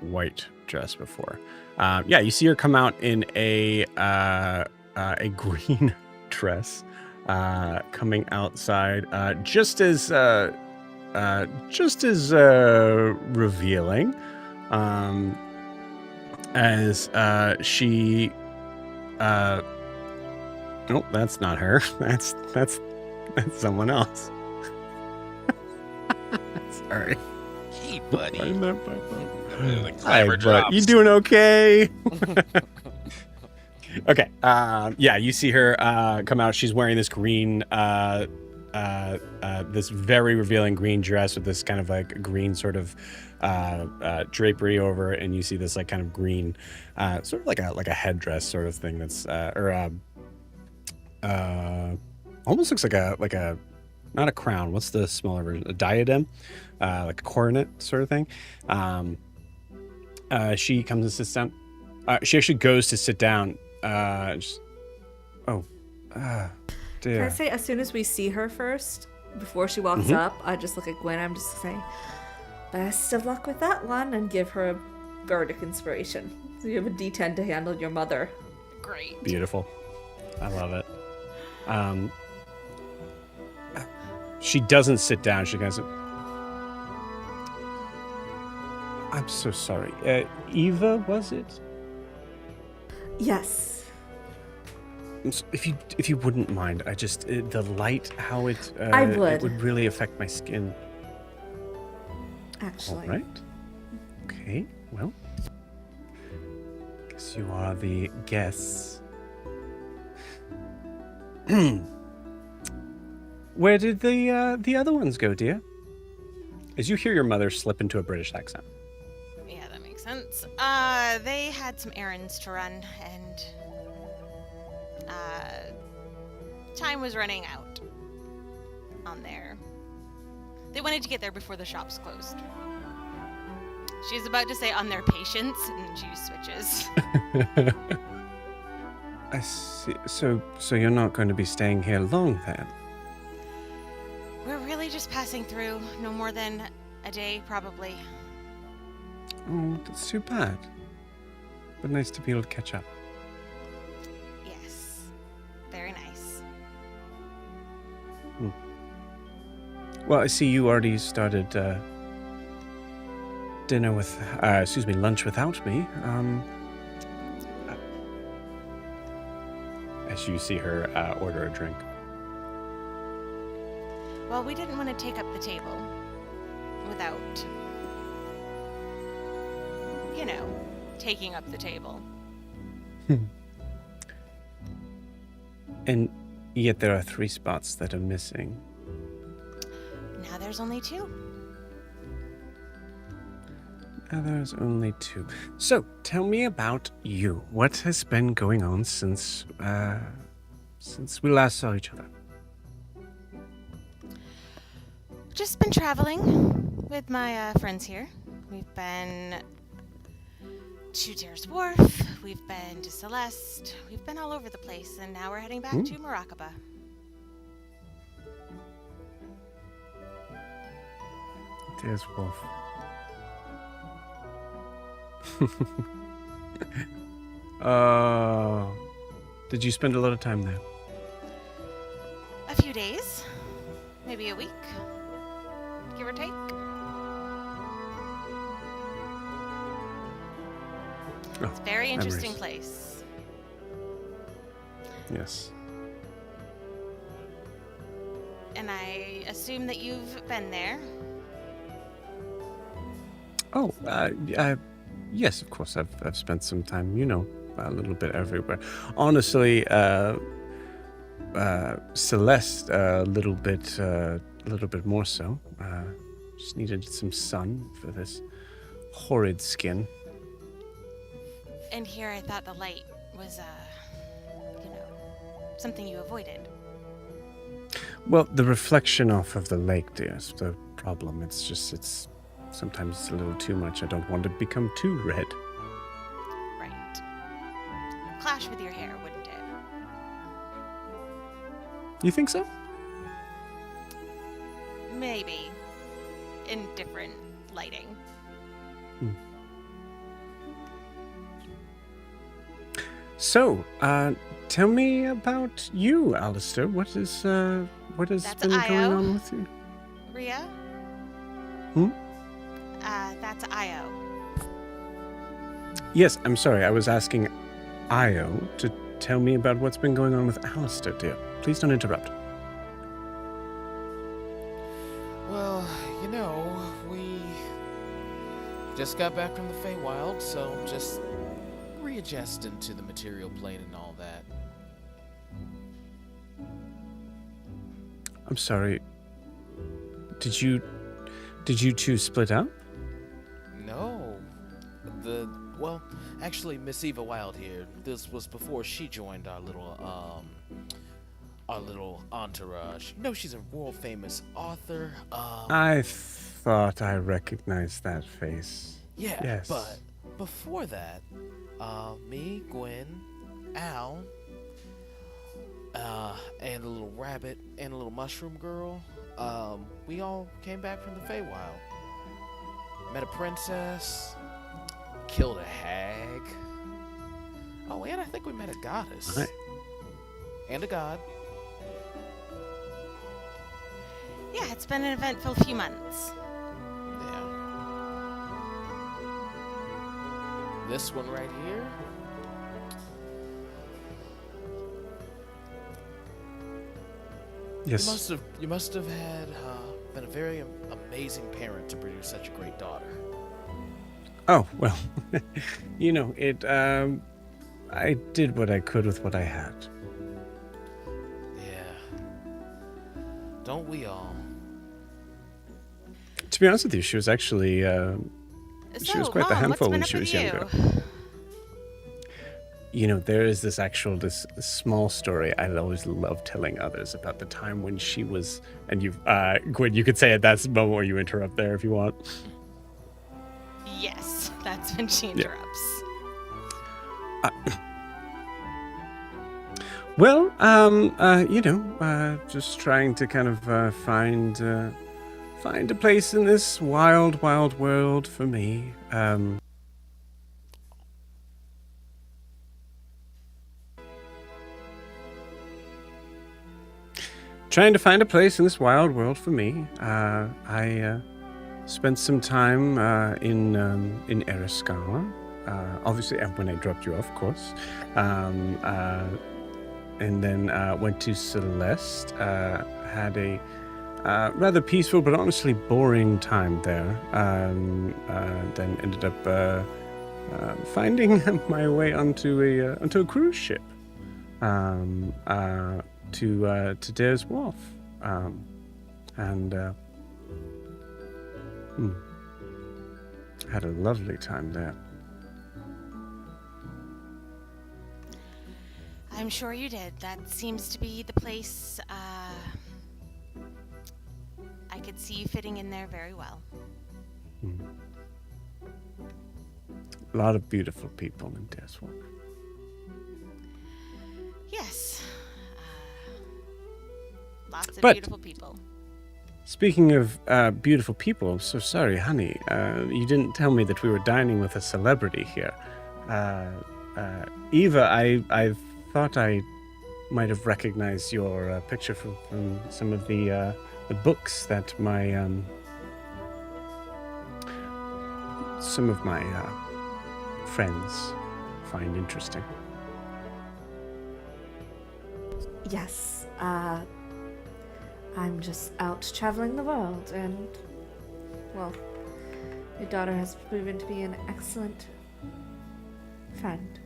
A: white dress before. Yeah, you see her come out in a green dress, coming outside, just as revealing, as she. Nope, that's not her. That's someone else. Sorry.
E: Hey, buddy.
A: Find that by phone.
E: The
A: Hi,
E: clever
A: bud.
E: drops.
A: You doing okay? Okay. Yeah, you see her come out. She's wearing this green, this very revealing green dress with this kind of like green sort of drapery over it, and you see this like kind of green, sort of like a headdress sort of thing that's almost looks like a not a crown. What's the smaller version? A diadem, like a coronet sort of thing. She comes and sits down. She actually goes to sit down. Dear.
D: Can I say, as soon as we see her first, before she walks up, I just look at Gwyn. I'm just saying, best of luck with that one, and give her a bardic inspiration. So you have a D10 to handle your mother.
B: Great.
A: Beautiful. I love it. She doesn't sit down. She goes, I'm so sorry. Eva, was it?
D: Yes.
A: If you wouldn't mind, I just the light, how it
D: I would.
A: it would really affect my skin.
D: Actually.
A: All right. Okay. Well, guess you are the guests. where did the other ones go, dear? As you hear your mother slip into a British accent.
B: Yeah, that makes sense. They had some errands to run, and time was running out on there. They wanted to get there before the shops closed. She's about to say on their patience, and she switches.
A: I see. So you're not going to be staying here long then?
B: We're really just passing through. No more than a day, probably.
A: Oh, that's too bad. But nice to be able to catch up.
B: Yes. Very nice.
A: Well, I see you already started lunch without me. As you see her order a drink.
B: Well, we didn't want to take up the table without, taking up the table.
A: And yet there are 3 spots that are missing.
B: Now there's only 2.
A: Now there's only 2. So, tell me about you. What has been going on since we last saw each other?
B: Just been traveling with my friends here. We've been to Deer's Wharf, we've been to Celeste, we've been all over the place, and now we're heading back to Maracaba.
A: Deer's Wharf. Did you spend a lot of time there?
B: A few days, maybe a week, give or take. It's a very interesting place.
A: Yes.
B: And I assume that you've been there.
A: Oh, yes, of course. I've spent some time, a little bit everywhere. Honestly, Celeste, a little bit more so. Just needed some sun for this horrid skin.
B: And here I thought the light was, something you avoided.
A: Well, the reflection off of the lake, dear, is the problem. It's sometimes it's a little too much. I don't want to become too red.
B: Right. Clash with your hair, wouldn't it?
A: You think so?
B: Maybe. In different lighting.
A: So, tell me about you, Alistair. What has been going on with you?
B: Rhea? That's Io.
A: Yes, I'm sorry. I was asking Io to tell me about what's been going on with Alistair, dear. Please don't interrupt.
G: Well, we just got back from the Feywild, so just readjusting to the material plane and all that.
A: I'm sorry. Did you two split up?
G: No. Actually, Miss Eva Wild here. This was before she joined our little entourage. She's a world famous author.
A: I thought I recognized that face.
G: Yeah,
A: yes.
G: But before that, me, Gwyn, Al, and a little rabbit and a little mushroom girl, we all came back from the Feywild. Met a princess, killed a hag. Oh, and I think we met a goddess.
A: Right.
G: And a god.
B: Yeah, it's been an eventful few months.
G: Yeah. This one right here.
A: Yes.
G: You must have had been a very amazing parent to produce such a great daughter.
A: Oh, well, I did what I could with what I had.
G: Yeah. Don't we all?
A: To be honest with you, she was actually she was
B: So,
A: quite the
B: Mom,
A: handful
B: what's been
A: when
B: up
A: she was
B: with
A: younger.
B: you?
A: You know, there is this small story I'd always love telling others about the time when she was, and you've Gwyn, you could say it. That's the moment where you interrupt there if you want.
B: Yes, that's when she interrupts.
A: Well, just trying to kind of find a place in this wild, wild world for me. Trying to find a place in this wild world for me. I spent some time in Eriskala. Obviously, when I dropped you off, of course. And then went to Celeste. Had a rather peaceful but honestly boring time there. Then ended up finding my way onto a cruise ship. To Dare's Wharf, had a lovely time there.
B: I'm sure you did. That seems to be the place. I could see you fitting in there very well.
A: A lot of beautiful people in Dare's Wharf.
B: Yes. Lots of
A: But-
B: beautiful people.
A: Speaking of beautiful people, I'm so sorry, honey. You didn't tell me that we were dining with a celebrity here. Eva, I thought I might have recognized your picture from some of the books that some of my friends find interesting.
D: Yes, I'm just out traveling the world, and, well, your daughter has proven to be an excellent friend.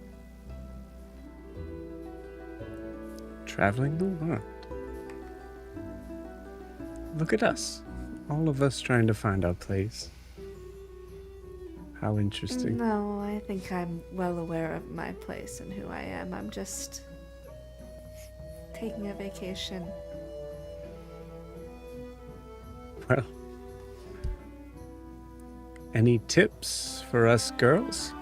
A: Traveling the world. Look at us. All of us trying to find our place. How interesting.
D: No, I think I'm well aware of my place and who I am. I'm just taking a vacation.
A: Well, any tips for us girls?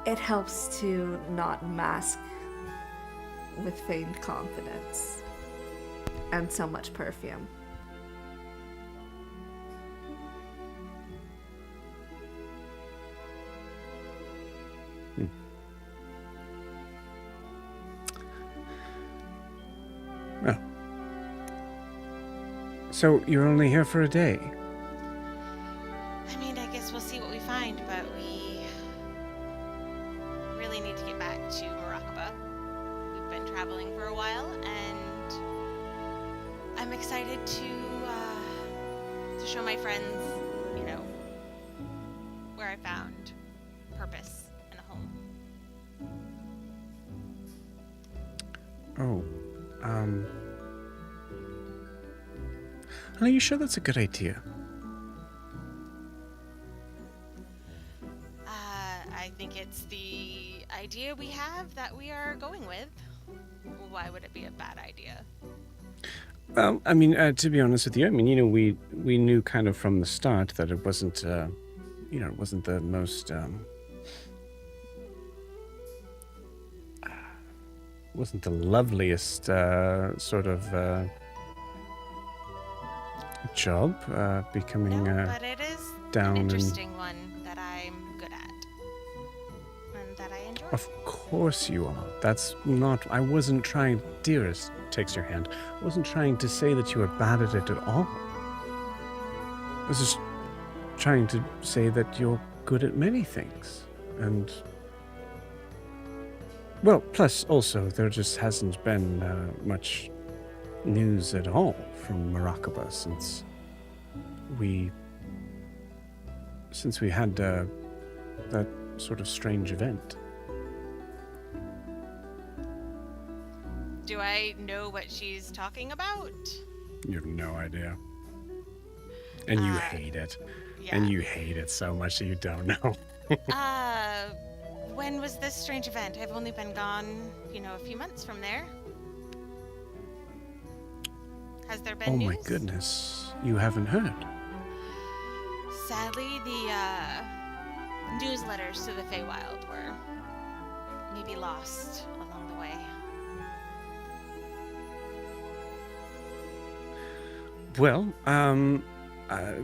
D: It helps to not mask with feigned confidence and so much perfume.
A: Well, so you're only here for a day?
B: I mean, I guess we'll see what we find, but we really need to get back to Morocco. We've been traveling for a while, and I'm excited to show my friends, where I found purpose and a home.
A: Oh, are you sure that's a good idea?
B: I think it's the idea we have that we are going with. Why would it be a bad idea?
A: Well, I mean, to be honest with you, I mean, we knew kind of from the start that it wasn't, it wasn't the most, wasn't the loveliest sort of job becoming
B: No, but it is
A: down
B: an
A: and-
B: interesting one that I'm good at and that I enjoy.
A: Of course you are. That's not. I wasn't trying. Dearest takes your hand. I wasn't trying to say that you were bad at it at all. I was just trying to say that you're good at many things. And. Well, plus also, there just hasn't been much news at all from Morocco since we had that sort of strange event.
B: Do I know what she's talking about?
A: You have no idea. And you hate it.
B: Yeah.
A: And you hate it so much that you don't know.
B: When was this strange event? I've only been gone, a few months from there. Has there been
A: Oh
B: news?
A: my goodness. You haven't heard?
B: Sadly, the newsletters to the Feywild were maybe lost along the way.
A: Well, I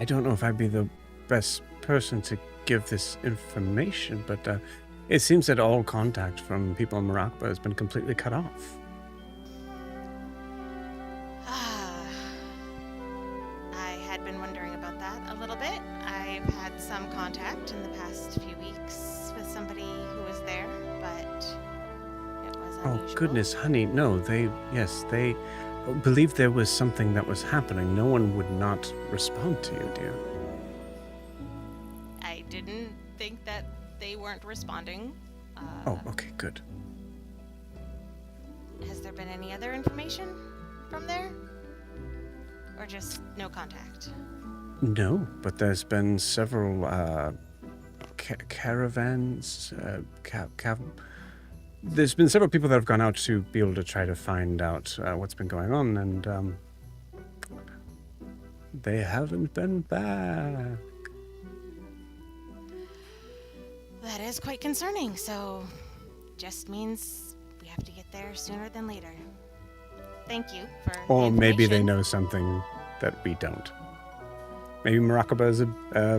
A: don't know if I'd be the best person to give this information, but it seems that all contact from people in Morocco has been completely cut off.
B: I had been wondering about that a little bit. I've had some contact in the past few weeks with somebody who was there, but it was unusual.
A: Oh, goodness, honey, no, they believed there was something that was happening. No one would not respond to you, dear.
B: I didn't think that they weren't responding.
A: Oh, okay, good.
B: Has there been any other information from there? Or just no contact?
A: No, but there's been several caravans. There's been several people that have gone out to be able to try to find out what's been going on, and they haven't been back.
B: That is quite concerning, so just means we have to get there sooner than later. Thank you for
A: Or
B: the
A: maybe they
B: information.
A: know something that we don't. Maybe Morocco is a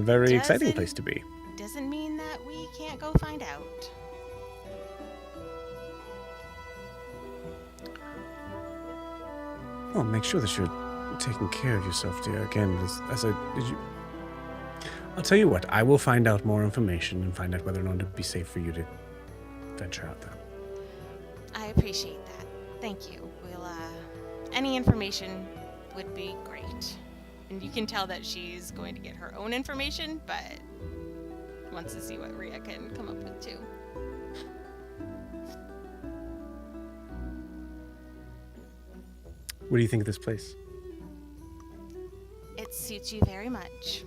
A: very exciting
B: Doesn't-
A: place to be.
B: Doesn't mean that we can't go find out.
A: Well, make sure that you're taking care of yourself, dear. Again, I'll tell you what, I will find out more information and find out whether or not it'd be safe for you to venture out there.
B: I appreciate that. Thank you. We'll, any information would be great. And you can tell that she's going to get her own information, but wants to see what Rhea can come up with too.
A: What do you think of this place?
B: It suits you very much.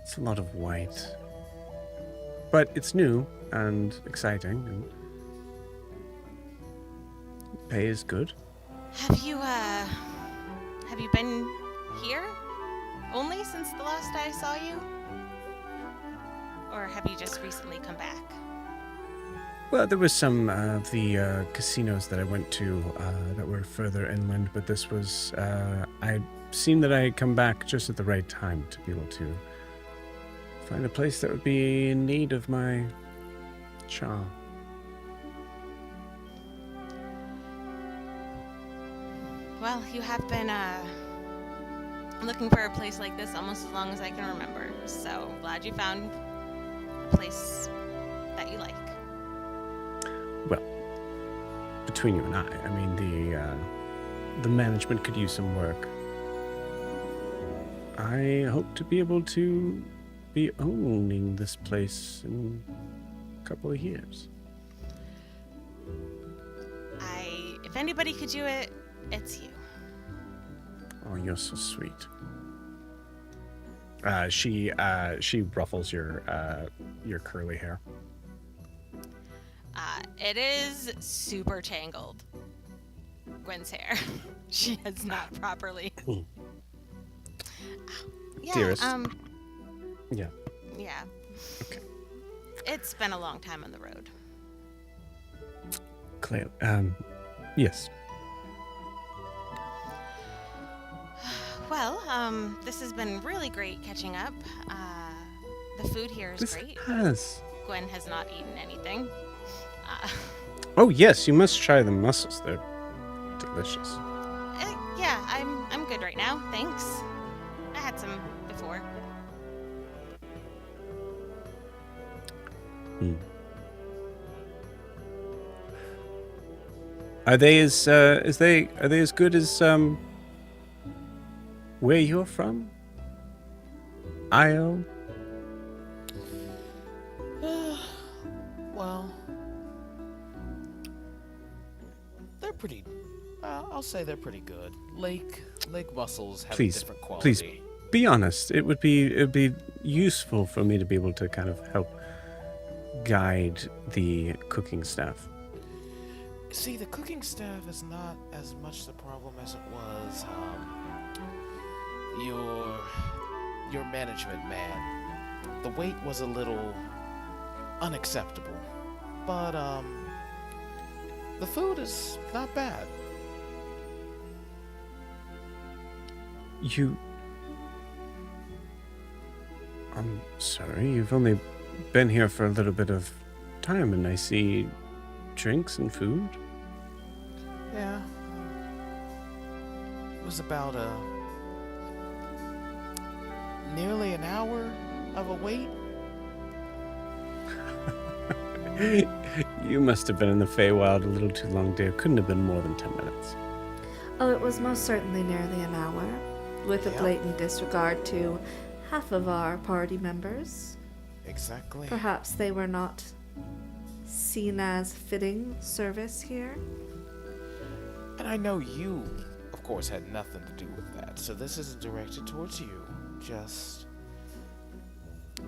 A: It's a lot of white. But it's new and exciting, and pay is good.
B: Have you been here only since the last I saw you? Or have you just recently come back?
A: Well, there was some of the casinos that I went to that were further inland, but this was, I seemed that I had come back just at the right time to be able to find a place that would be in need of my charm.
B: Well, you have been looking for a place like this almost as long as I can remember. So glad you found a place that you like.
A: Well, between you and I mean, the management could use some work. I hope to be able to be owning this place in a couple of years.
B: If anybody could do it, it's you.
A: Oh, you're so sweet. She ruffles your curly hair.
B: It is super tangled. Gwen's hair. She has not properly. Yeah.
A: Dearest. Yeah.
B: Yeah.
A: Okay.
B: It's been a long time on the road.
A: Clay. Yes.
B: Well, this has been really great catching up. The food here is
A: This
B: great.
A: has.
B: Gwen has not eaten anything.
A: Oh yes, you must try the mussels. They're delicious.
B: Yeah, I'm good right now. Thanks. I had some before.
A: Are they as good as where you're from? Io?
G: Well, I'll say they're pretty good. Lake mussels have
A: Please,
G: a different
A: please.
G: quality.
A: Be honest. It'd be useful for me to be able to kind of help guide the cooking staff.
G: See, the cooking staff is not as much the problem as it was. Your management man. The wait was a little unacceptable, but the food is not bad.
A: I'm sorry, you've only been here for a little bit of time, and I see drinks and food.
G: Yeah. It was about nearly an hour of a wait.
A: You must have been in the Feywild a little too long, dear. Couldn't have been more than 10 minutes.
D: Oh, it was most certainly nearly an hour, with a
G: Yeah.
D: blatant disregard to half of our party members.
G: Exactly.
D: Perhaps they were not seen as fitting service here.
G: And I know you, of course, had nothing to do with that, so this isn't directed towards you. Just,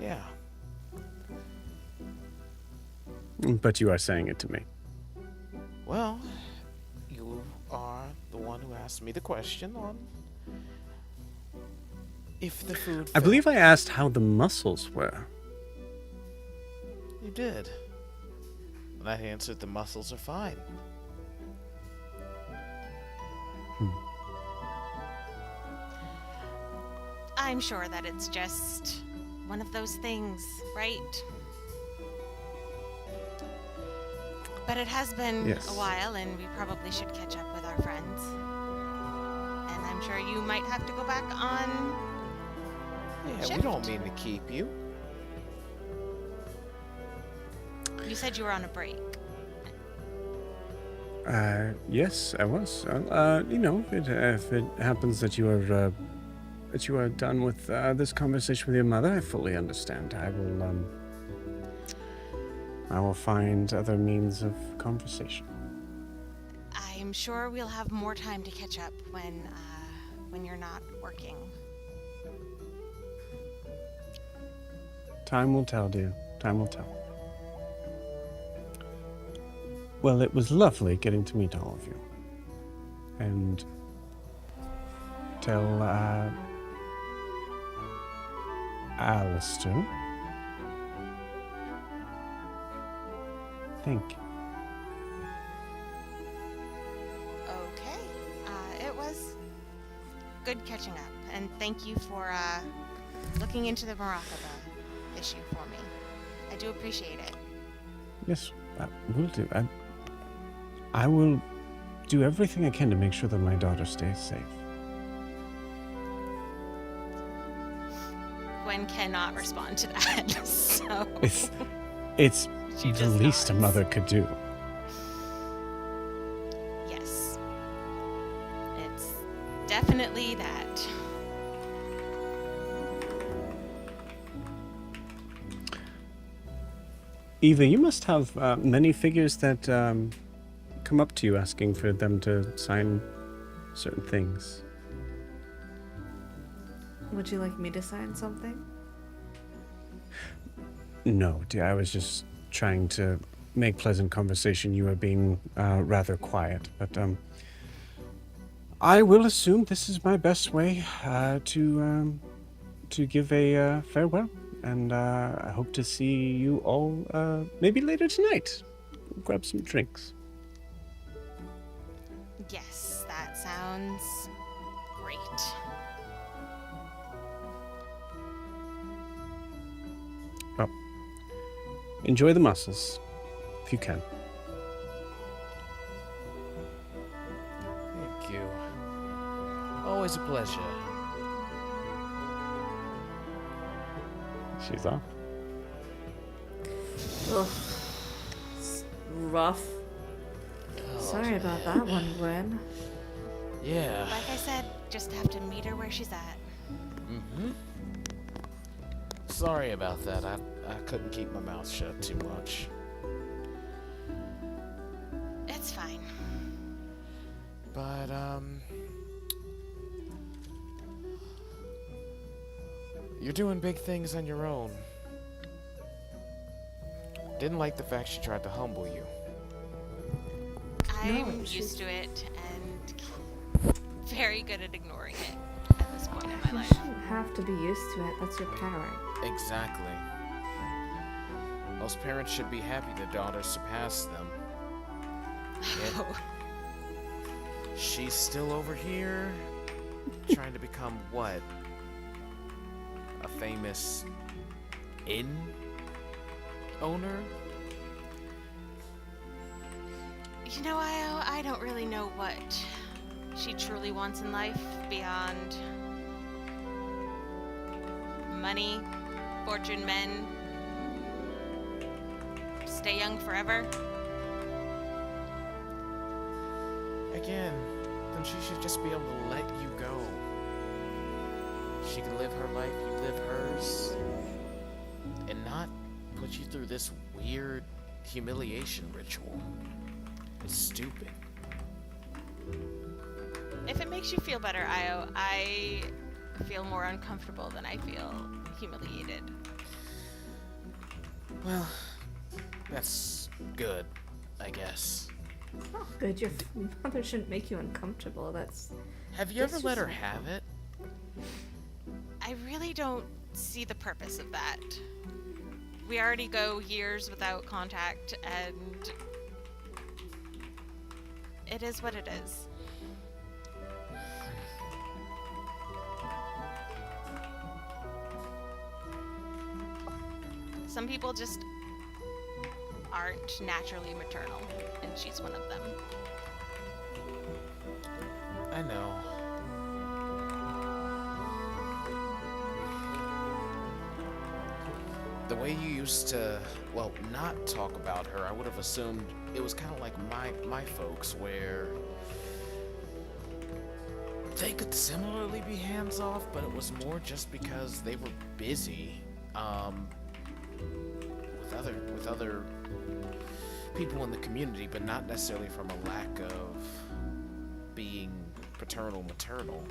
G: yeah.
A: But you are saying it to me.
G: Well, you are the one who asked me the question on if the food.
A: I believe I asked how the mussels were.
G: You did. And I answered the mussels are fine.
B: I'm sure that it's just one of those things, right? But it has been
A: Yes.
B: a while, and we probably should catch up with our friends. And I'm sure you might have to go back on.
G: Yeah,
B: Shift.
G: we don't mean to keep you.
B: You said you were on a break.
A: Yes, I was. If it happens that you are done with this conversation with your mother, I fully understand. I will find other means of conversation.
B: I'm sure we'll have more time to catch up when you're not working.
A: Time will tell, dear. Time will tell. Well, it was lovely getting to meet all of you. And tell Alistair. Thank you.
B: Okay. It was good catching up, and thank you for looking into the Morocco issue for me. I do appreciate it.
A: Yes, will do. I will do everything I can to make sure that my daughter stays safe.
B: Gwen cannot respond to that, so
A: It's
B: she
A: the
B: just
A: least a
B: nods.
A: mother could do.
B: Yes. It's definitely that.
A: Eva, you must have many figures that come up to you asking for them to sign certain things.
D: Would you like me to sign something?
A: No, dear, I was just trying to make pleasant conversation. You are being rather quiet, but I will assume this is my best way to give a farewell, and I hope to see you all maybe later tonight. Grab some drinks.
B: Yes, that sounds great.
A: Well, enjoy the mussels, if you can.
G: Thank you. Always a pleasure.
A: She's off.
D: Ugh. It's rough. Sorry about that one, Gwyn.
G: Yeah.
B: Like I said, just have to meet her where she's at.
G: Mm-hmm. Sorry about that. I couldn't keep my mouth shut too much.
B: It's fine.
G: But, you're doing big things on your own. Didn't like the fact she tried to humble you.
B: I'm
D: she's-
B: used to it and very good at ignoring it at this point in my
D: You
B: life.
D: shouldn't have to be used to it. That's your parent.
G: Exactly. Most parents should be happy their daughters surpass them. Yet, she's still over here, trying to become what? A famous inn owner?
B: You know, I don't really know what she truly wants in life beyond money, fortune, men, stay young forever.
G: Again, then she should just be able to let you go. She can live her life, you live hers, and not put you through this weird humiliation ritual. It's stupid.
B: If it makes you feel better, Io, I feel more uncomfortable than I feel humiliated.
G: Well, that's good, I guess.
D: Oh, good. Your mother shouldn't make you uncomfortable. That's.
G: Have you ever
D: It's
G: let
D: just-
G: her have it?
B: I really don't see the purpose of that. We already go years without contact, and it is what it is. Some people just aren't naturally maternal, and she's one of them.
G: I know. The way you used to, well, not talk about her, I would have assumed it was kind of like my folks, where they could similarly be hands off, but it was more just because they were busy, with other people in the community, but not necessarily from a lack of being paternal maternal.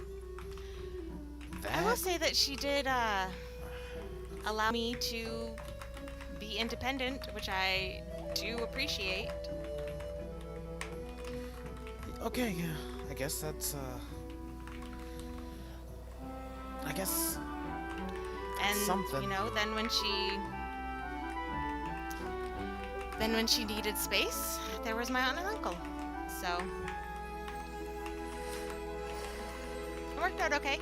B: I will say that she did allow me to be independent, which I do appreciate.
G: Okay, yeah, I guess that's I guess
B: And
G: something.
B: you know, then when she needed space, there was my aunt and uncle. So it worked out okay.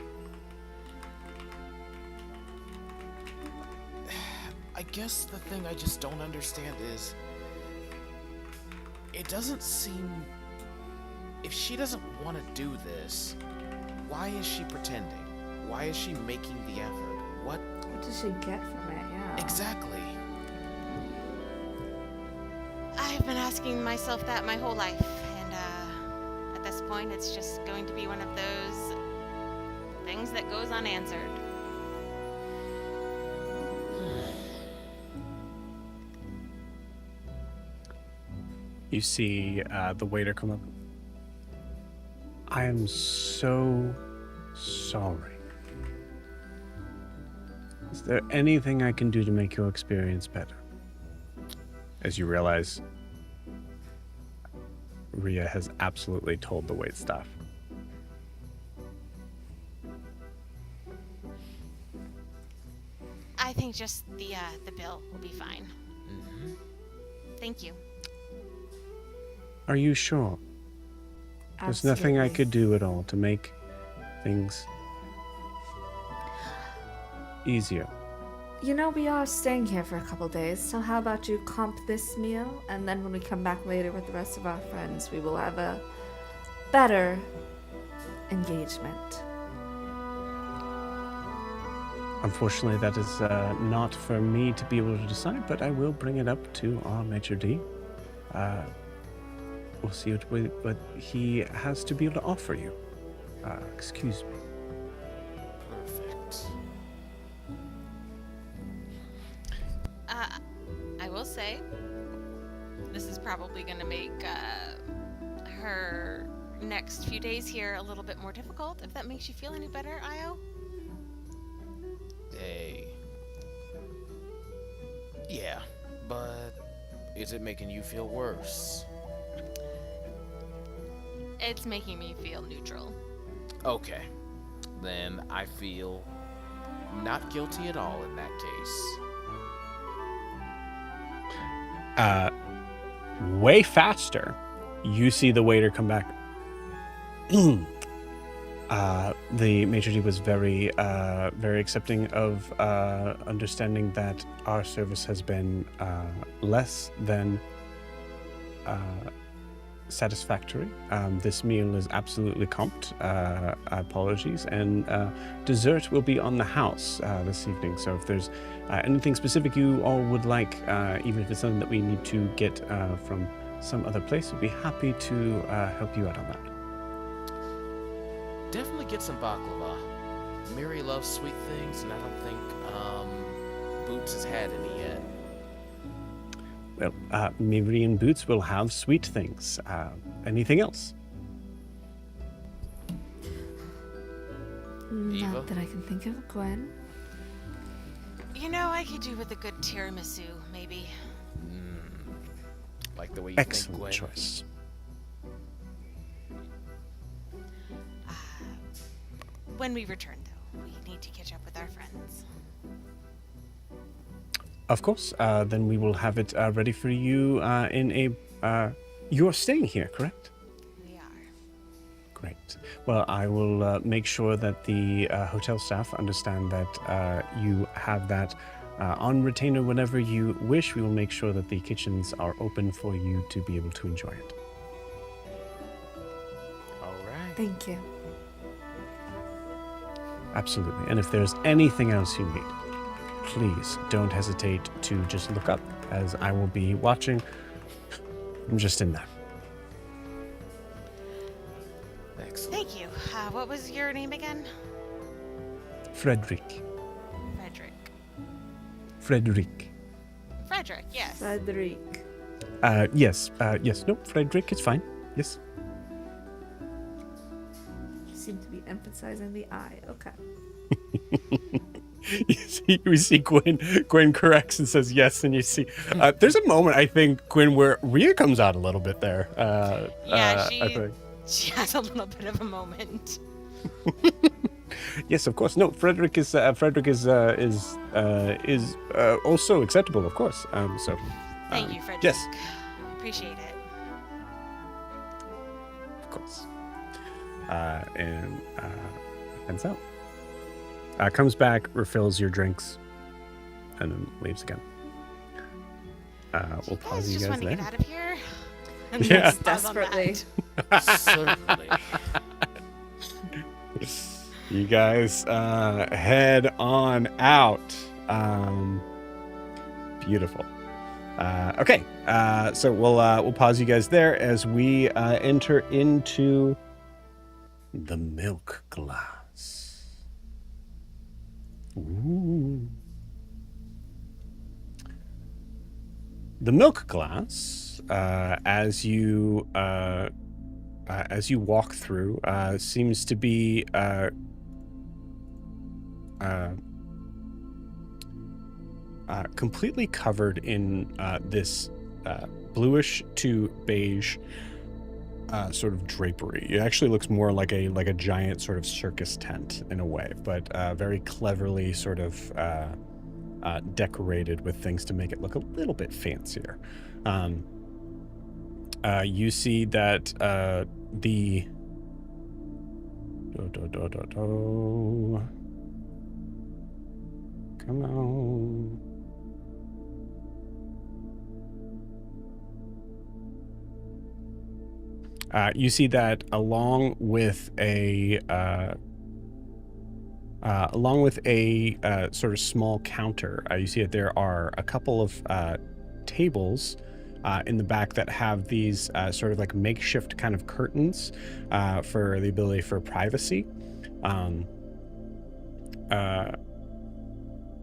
G: I guess the thing I just don't understand is it doesn't seem, if she doesn't want to do this, why is she pretending? Why is she making the effort? What
D: What does she get from it? Yeah.
G: exactly?
B: I've been asking myself that my whole life, and at this point, it's just going to be one of those things that goes unanswered.
A: You see the waiter come up. I am so sorry. Is there anything I can do to make your experience better? As you realize, Rhea has absolutely told the waitstaff.
B: I think just the bill will be fine.
G: Mm-hmm.
B: Thank you.
A: Are you sure? There's nothing I could do at all to make things easier.
D: You know, we are staying here for a couple days, so how about you comp this meal, and then when we come back later with the rest of our friends, we will have a better engagement.
A: Unfortunately, that is not for me to be able to decide, but I will bring it up to our maitre d'. We'll see what he has to be able to offer you. Excuse me.
G: Perfect.
B: I will say, this is probably going to make her next few days here a little bit more difficult, if that makes you feel any better, Io.
G: Hey. Yeah, but is it making you feel worse?
B: It's making me feel neutral.
G: Okay. Then I feel not guilty at all in that case.
A: Way faster, you see the waiter come back. The maitre d' was very accepting of understanding that our service has been less than satisfactory. This meal is absolutely comped. Apologies. And dessert will be on the house this evening. So if there's anything specific you all would like, even if it's something that we need to get from some other place, we'd be happy to help you out on that.
G: Definitely get some baklava. Miri loves sweet things, and I don't think Boots has had any yet.
A: Well, Miri and Boots will have sweet things. Anything else?
G: Eva?
D: Not that I can think of, Gwen.
B: You know, I could do with a good tiramisu, maybe.
G: Like the way you
A: Excellent
G: think, Gwen.
A: choice.
B: When we return, though, we need to catch up with our friends.
A: Of course. Then we will have it ready for you in a... You're staying here, correct?
B: We are.
A: Great. Well, I will make sure that the hotel staff understand that you have that on retainer whenever you wish. We will make sure that the kitchens are open for you to be able to enjoy it.
G: All right.
D: Thank you.
A: Absolutely. And if there's anything else you need, please don't hesitate to just look up, as I will be watching from just in there.
G: Excellent.
B: Thank you. What was your name again?
A: Frederick.
B: Frederick.
A: Frederick.
B: Yes.
D: Frederic.
A: Yes. No, Frederick, it's fine. Yes.
D: You seem to be emphasizing the I. Okay.
A: You see Gwyn corrects and says yes, and you see there's a moment, I think, Gwyn, where Rhea comes out a little bit there.
B: Yeah,
A: I think.
B: she has a little bit of a moment.
A: Yes, of course. No, Frederick is also acceptable, of course. So.
B: Thank you, Frederick.
A: Yes,
B: Appreciate it.
A: of course. And heads out. Comes back, refills your drinks, and then leaves again. We'll pause you
B: just
A: guys
B: want to
A: there.
B: get out of here. And
A: Yeah.
B: then pause on that.
D: Desperately.
G: Certainly.
A: You guys head on out. Beautiful. Okay, so we'll pause you guys there as we enter into the milk glass. Ooh. The milk glass, as you walk through, seems to be completely covered in this bluish to beige sort of drapery. It actually looks more like a giant sort of circus tent in a way, but very cleverly sort of decorated with things to make it look a little bit fancier. You see that the come on. You see that along with a sort of small counter, you see that there are a couple of tables in the back that have these sort of like makeshift kind of curtains for the ability for privacy.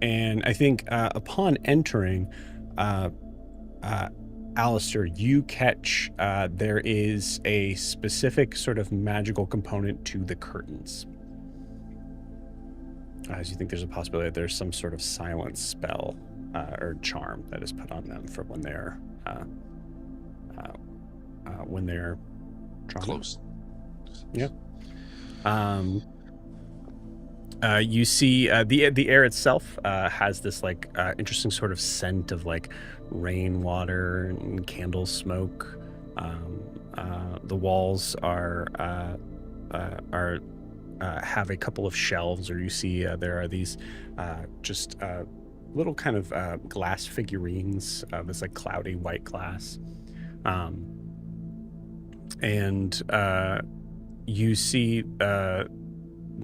A: And I think upon entering, Alistair, you catch there is a specific sort of magical component to the curtains. As you think there's a possibility that there's some sort of silence spell or charm that is put on them for when they're drawn.
E: Close.
A: Yeah. You see the air itself has this like interesting sort of scent of like rainwater and candle smoke. The walls are have a couple of shelves, or you see there are these just little kind of glass figurines of this like cloudy white glass, and you see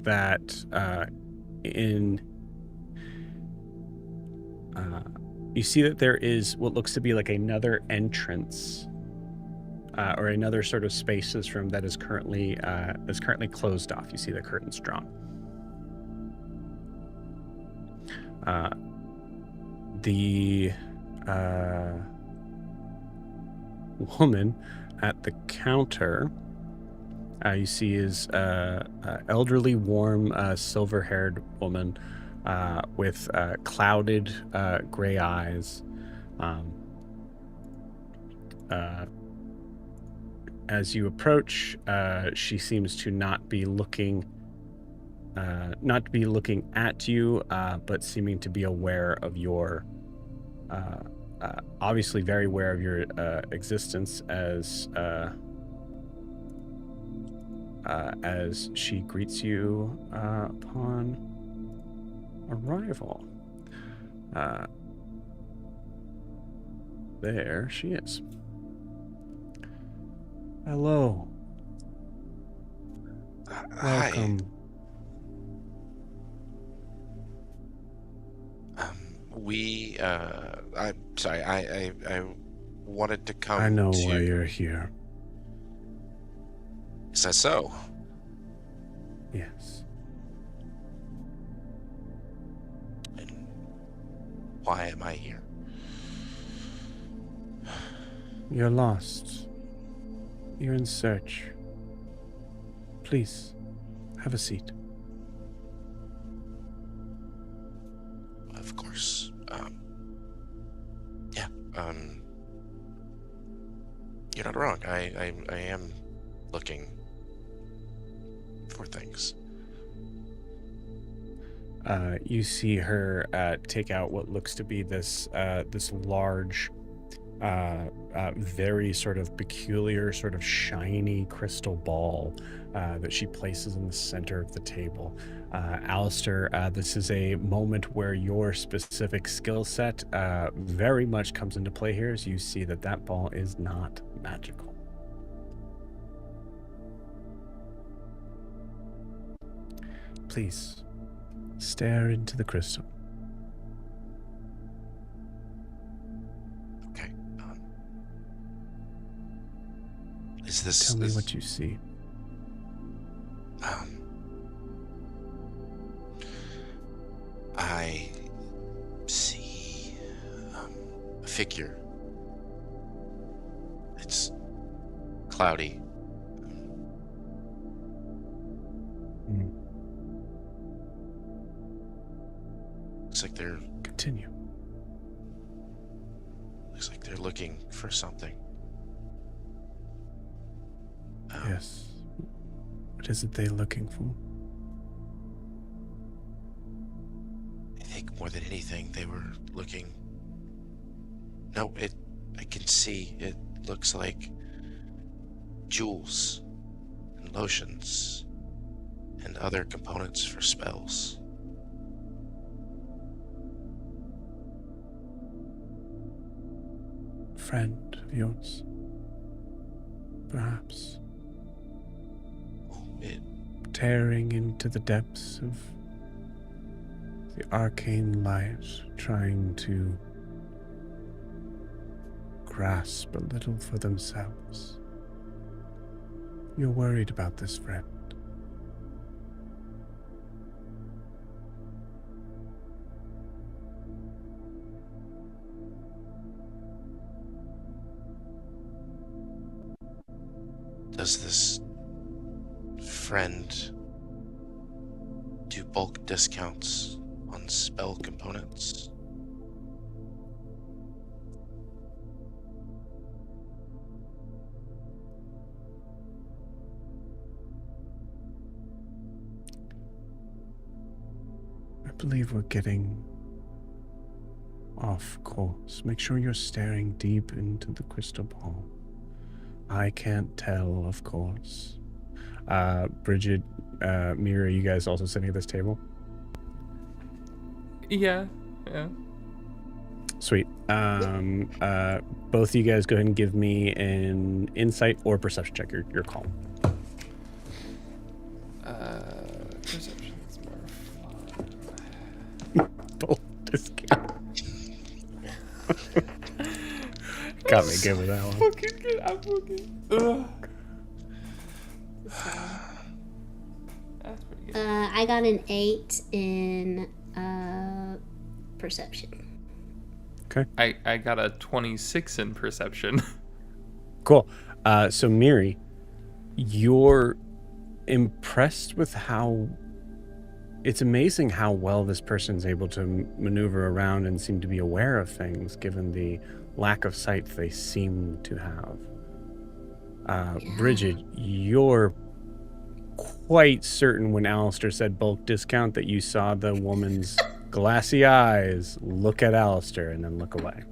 A: that you see that there is what looks to be like another entrance or another sort of spaces room that is currently closed off. You see the curtains drawn. The woman at the counter you see is elderly, warm, silver-haired woman with clouded gray eyes. As you approach, she seems to not be looking at you, but seeming to be aware of your, obviously very aware of your existence as she greets you upon arrival. There she is. Hello.
E: Hi.
A: Welcome.
E: I'm sorry. I wanted to come.
A: I know
E: to...
A: why you're here.
E: Is that so?
A: Yes.
E: And why am I here?
A: You're lost. You're in search. Please, have a seat.
E: Of course. Yeah. You're not wrong. I am looking for things.
A: You see her take out what looks to be this large, very sort of peculiar, sort of shiny crystal ball that she places in the center of the table. Alistair, this is a moment where your specific skill set very much comes into play here, as you see that that ball is not magical. Please, stare into the crystal.
E: Okay. Is this?
A: Tell me what you see.
E: I see a figure. It's cloudy. Looks like they're
A: Continue.
E: Looks like they're looking for something.
A: Yes. What is it they're looking for?
E: I think more than anything, they were looking. No, I can see. It looks like jewels and lotions and other components for spells.
A: Friend of yours? Perhaps. Tearing into the depths of the arcane light, trying to grasp a little for themselves. You're worried about this, friend.
E: Does this friend do bulk discounts on spell components?
A: I believe we're getting off course. Make sure you're staring deep into the crystal ball. I can't tell, of course. Bridget, Mira, you guys also sitting at this table?
C: Yeah.
A: Sweet. Both of you guys go ahead and give me an insight or perception check. Your call.
C: Perception's more fun.
A: Both discount. Got me good with that one.
C: Fucking good. I'm fucking. That's pretty good.
F: I got an 8 in perception.
A: Okay.
C: I got a 26 in perception.
A: Cool. So Miri, you're impressed with how it's amazing how well this person's able to maneuver around and seem to be aware of things given the lack of sight they seem to have. Bridget, you're quite certain when Alistair said bulk discount that you saw the woman's glassy eyes look at Alistair and then look away.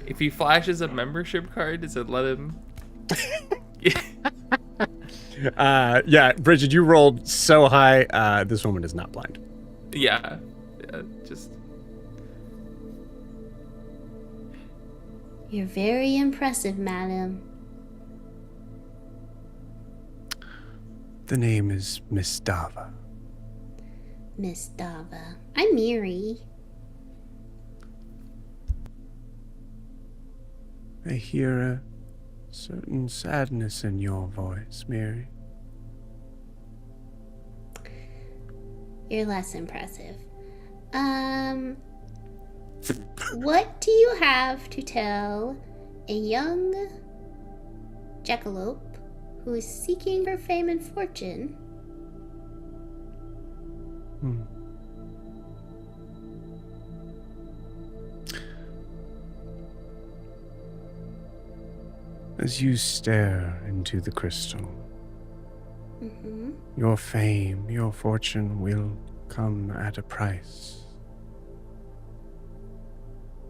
C: If he flashes a membership card, does it let him?
A: Yeah, Bridget, you rolled so high. This woman is not blind.
C: Yeah, just.
F: You're very impressive, madam.
A: The name is Miss Dava.
F: Miss Dava. I'm Miri.
A: I hear a certain sadness in your voice, Mary.
F: You're less impressive. What do you have to tell a young jackalope who is seeking her fame and fortune?
A: As you stare into the crystal,
F: Mm-hmm.
A: your fame, your fortune will come at a price.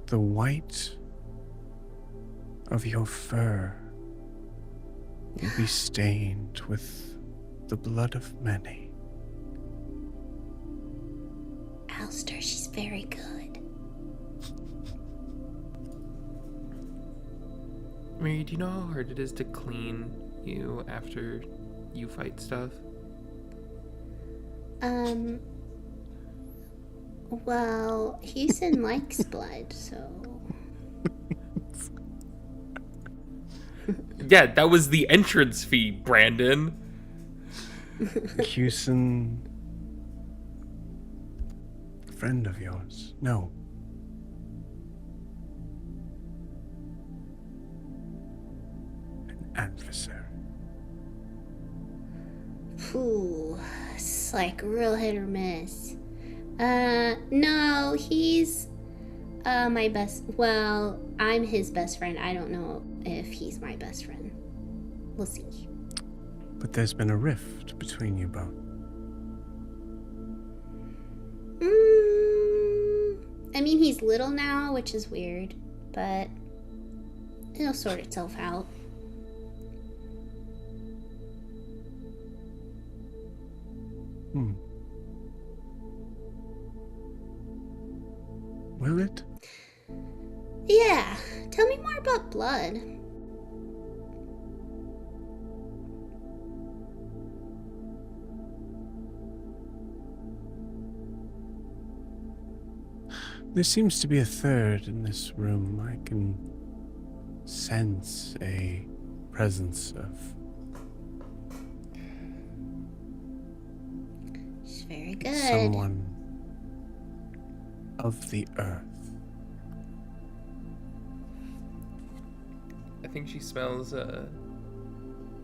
A: The white of your fur will be stained with the blood of many.
F: Alistair, she's very good.
C: Mary, do you know how hard it is to clean you after you fight stuff?
F: Well, Houston likes blood, so...
C: Yeah, that was the entrance fee, Brandon.
A: Hewson, friend of yours? No. An adversary.
F: Ooh, it's like real hit or miss. No, he's my best. Well, I'm his best friend. I don't know if he's my best friend. We'll see.
A: But there's been a rift between you both.
F: I mean, he's little now, which is weird, but it'll sort itself out.
A: Will it?
F: Yeah, tell me more about blood.
A: There seems to be a third in this room. I can sense a presence of
F: Very good.
A: Someone of the earth.
C: I think she smells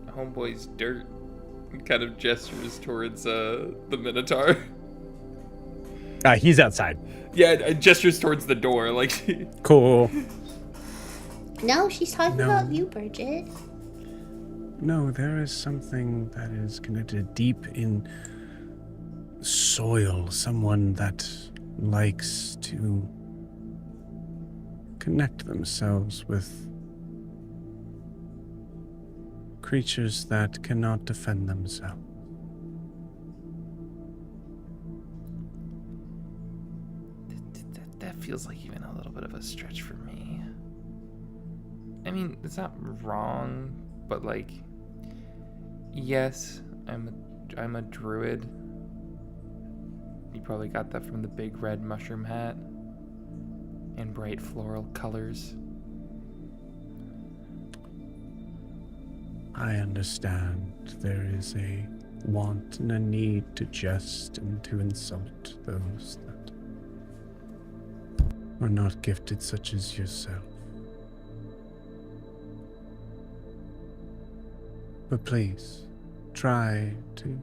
C: homeboy's dirt and kind of gestures towards the Minotaur.
A: He's outside.
C: Yeah, gestures towards the door, like.
A: Cool.
F: No, she's talking
A: No.
F: about you, Bridget.
A: No, there is something that is connected deep in soil. Someone that likes to connect themselves with creatures that cannot defend themselves.
C: That feels like even a little bit of a stretch for me. I mean, it's not wrong, but like, yes, I'm a druid. You probably got that from the big red mushroom hat and bright floral colors.
A: I understand there is a want and a need to jest and to insult those that are not gifted such as yourself. But please, try to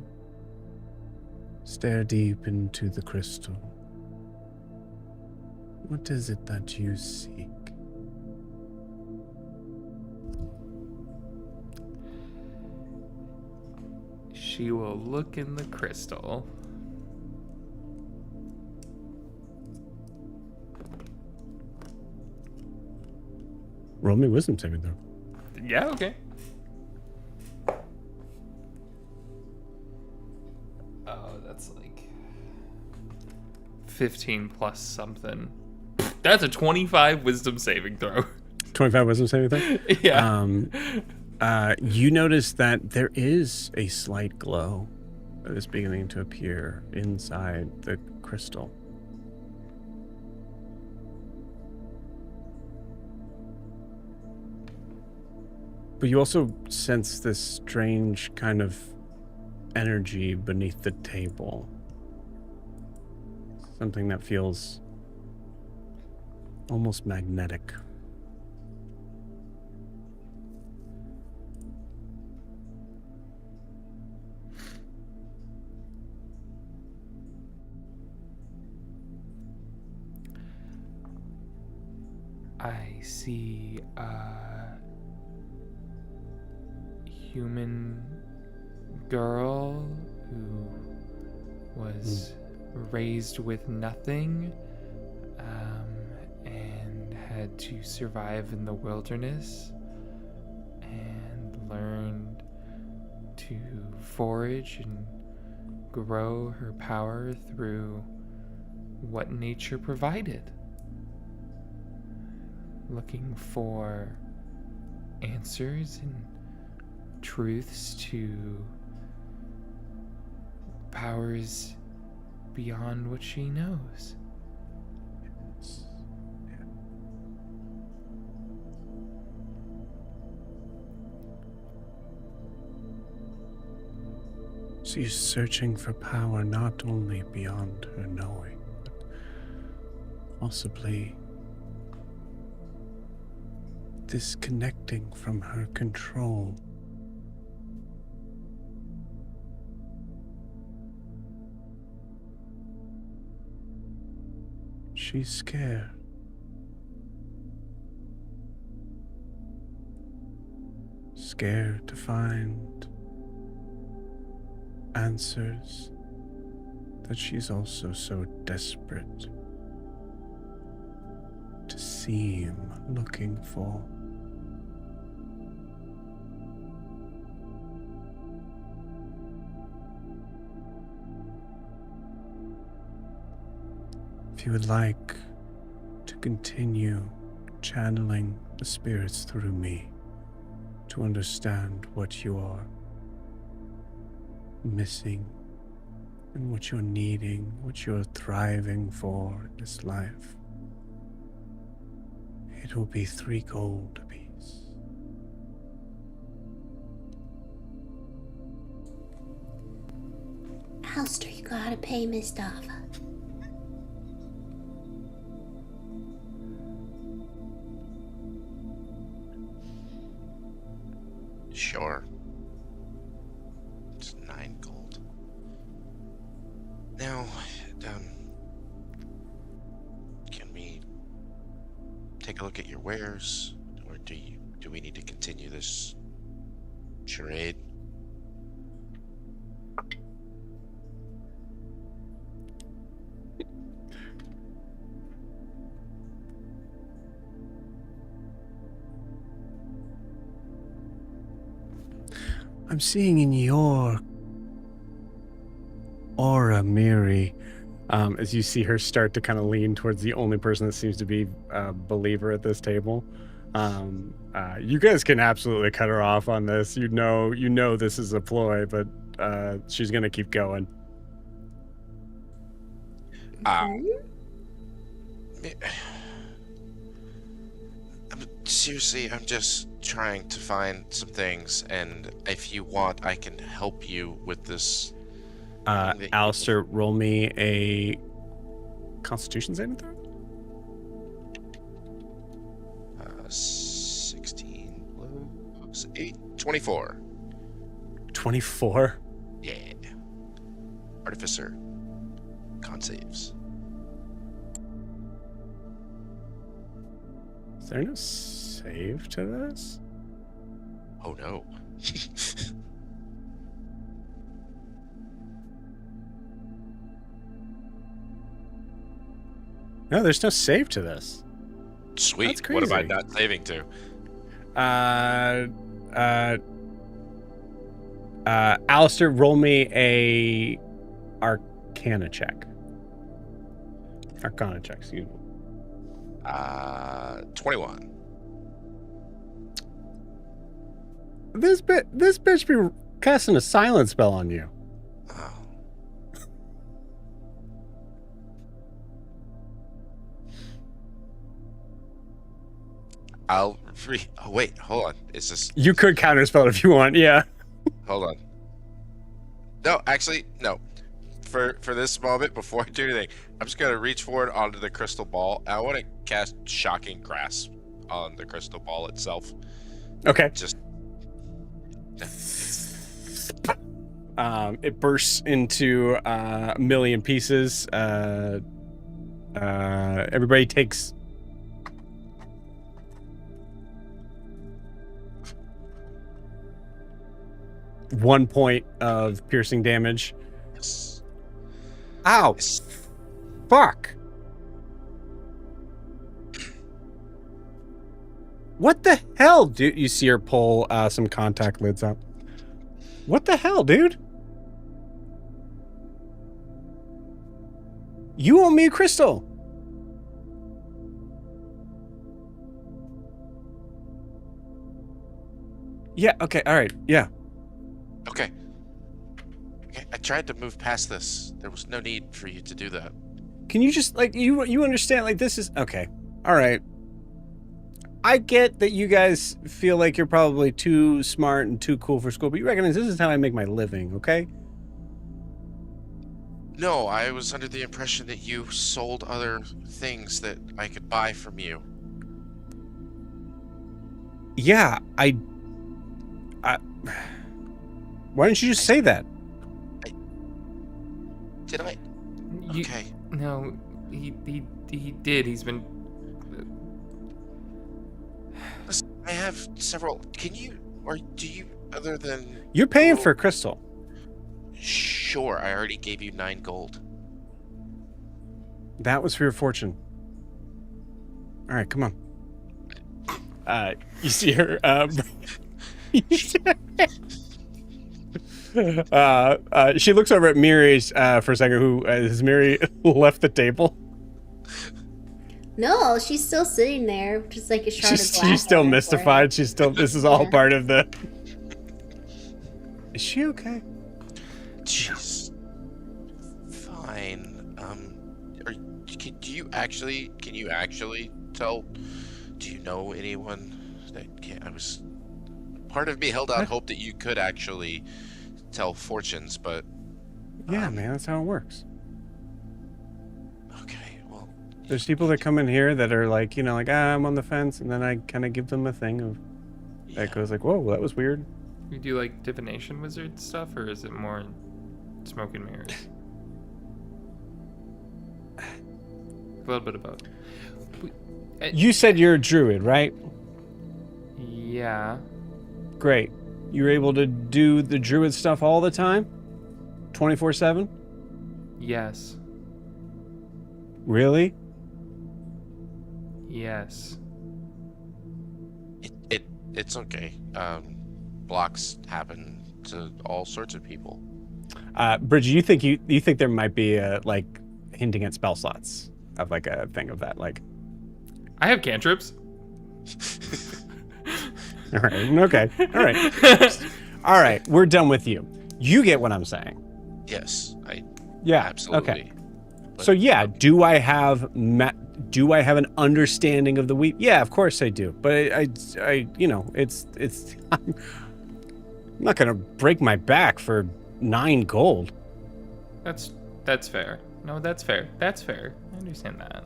A: stare deep into the crystal. What is it that you seek?
C: She will look in the crystal.
A: Roll me wisdom saving throw.
C: Yeah, okay. Oh, that's like 15 plus something. That's a 25 wisdom saving throw.
A: 25 wisdom saving throw?
C: Yeah.
A: You notice that there is a slight glow that is beginning to appear inside the crystal. But you also sense this strange kind of energy beneath the table. Something that feels almost magnetic.
C: I see a human girl who was raised with nothing and had to survive in the wilderness and learned to forage and grow her power through what nature provided. Looking for answers and truths to powers beyond what she knows.
A: She's searching for power not only beyond her knowing, but possibly disconnecting from her control. She's scared. Scared to find answers that she's also so desperate to seem looking for. If you would like to continue channeling the spirits through me to understand what you are missing and what you're needing, what you're thriving for in this life, it will be 3 gold apiece.
F: Alistair, you gotta pay Mustafa.
E: Sure. It's 9 gold. Now, can we take a look at your wares, or do we need to continue this charade?
A: I'm seeing in your aura, Miri, as you see her start to kind of lean towards the only person that seems to be a believer at this table. You guys can absolutely cut her off on this. You know this is a ploy, but she's gonna keep going.
E: Seriously, I'm just trying to find some things, and if you want, I can help you with this.
A: Alistair, roll me a Constitution saving throw.
E: 16 plus 8, 24.
A: 24.
E: Yeah. Artificer. Con saves.
A: Is there no save to this?
E: Oh no.
A: No, there's no save to this.
E: Sweet.
A: That's
E: What am I
A: crazy.
E: not saving to?
A: Alistair, roll me a Arcana check. Arcana check, excuse me.
E: 21.
A: This bitch be casting a silent spell on you.
E: Oh. Oh, wait, hold on. Is this...
A: You could counterspell it if you want, yeah.
E: Hold on. No, actually, no. For this moment, before I do anything, I'm just going to reach forward onto the crystal ball. I want to cast Shocking Grasp on the crystal ball itself.
A: Okay.
E: Just...
A: It bursts into a million pieces. Everybody takes 1 point of piercing damage.
E: Yes.
A: Ow!
E: Yes.
A: Fuck! What the hell, dude? You see her pull some contact lids up. What the hell, dude? You owe me a crystal. Yeah, okay, alright, yeah.
E: Okay. Okay, I tried to move past this. There was no need for you to do that.
A: Can you just, like, you understand, like, this is, okay, alright. I get that you guys feel like you're probably too smart and too cool for school, but you recognize this is how I make my living, okay?
E: No, I was under the impression that you sold other things that I could buy from you.
A: Yeah, I why didn't you just say that?
E: Did I?
C: You-
E: Okay.
C: No, he did. He's been.
E: Listen, I have several. Can you, or do you, other than...
A: You're paying for a crystal.
E: Sure, I already gave you 9 gold.
A: That was for your fortune. All right, come on. You see her. She looks over at Miri's for a second. Who has Miri left the table?
F: No, she's still sitting there, just like a shard of glass.
A: She's still
F: on her
A: mystified.
F: forehead.
A: She's still. This is all
F: Yeah.
A: part of the. Is she okay?
E: Jeez. Fine. Can you actually tell? Do you know anyone that can? Part of me held out hope that you could actually tell fortunes, but
A: Yeah, man, that's how it works.
E: Okay, well,
A: There's people that come in here that are like, I'm on the fence, and then I kind of give them a thing of that goes like, whoa, that was weird.
C: You do like divination wizard stuff, or is it more smoke and mirrors? A little bit of both.
A: You said you're a druid, right?
C: Yeah.
A: Great. You're able to do the druid stuff all the time? 24/7?
C: Yes.
A: Really?
C: Yes.
E: It's okay. Blocks happen to all sorts of people.
A: Bridget, you think there might be like hinting at spell slots of like a thing of that, like.
C: I have cantrips.
A: All right. Okay. All right. All right. We're done with you. You get what I'm saying.
E: Yes, I
A: Yeah.
E: absolutely.
A: Okay.
E: But,
A: So yeah, do I have an understanding of the weep? Yeah, of course I do. But I it's I'm not gonna break my back for 9 gold.
C: That's fair. No, that's fair. That's fair. I understand that.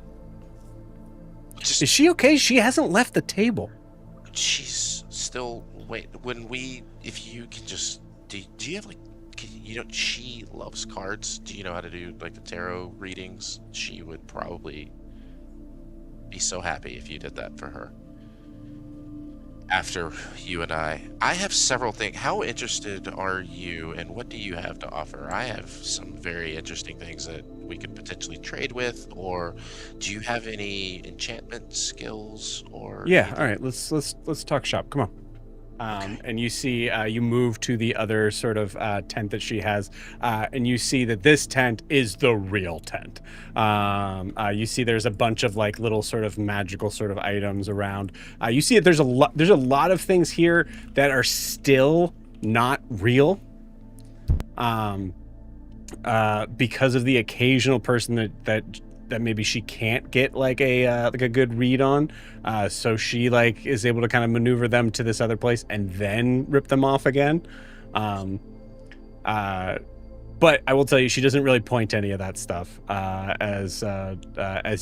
A: Is she okay? She hasn't left the table.
E: She's still if you can just do you have like she loves cards. Do you know how to do like the tarot readings? She would probably be so happy if you did that for her. After you and I have several things. How interested are you, and what do you have to offer? I have some very interesting things that we could potentially trade with, or do you have any enchantment skills or
A: Yeah,
E: anything?
A: all right. Let's talk shop. Come on.
E: Okay.
A: And you see, you move to the other sort of tent that she has, and you see that this tent is the real tent. You see, there's a bunch of like little sort of magical sort of items around. You see that there's a lot of things here that are still not real. Because of the occasional person that maybe she can't get like a good read on, so she like is able to kind of maneuver them to this other place and then rip them off again. But I will tell you, she doesn't really point to any of that stuff as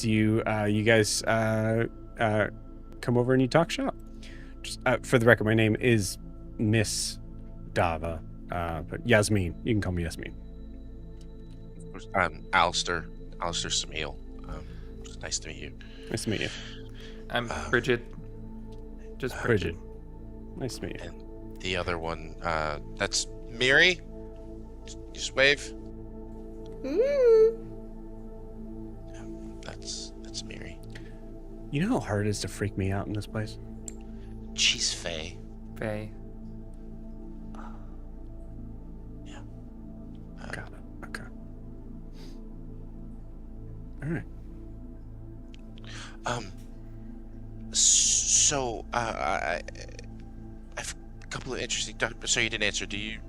A: you guys come over and you talk shop. Just, for the record, my name is Miss Dava, but Yasmin. You can call me Yasmin.
E: Alistair Samil. It's nice to meet you.
A: Nice to meet you.
C: I'm Bridget. Just Bridget.
A: Nice to meet you.
E: And the other one, that's Miri. Just wave. That's Miri.
A: You know how hard it is to freak me out in this place?
E: She's Faye.
C: Faye.
E: Yeah.
A: Got it. Okay. All right.
E: So I have a couple of interesting. So you didn't answer. Do you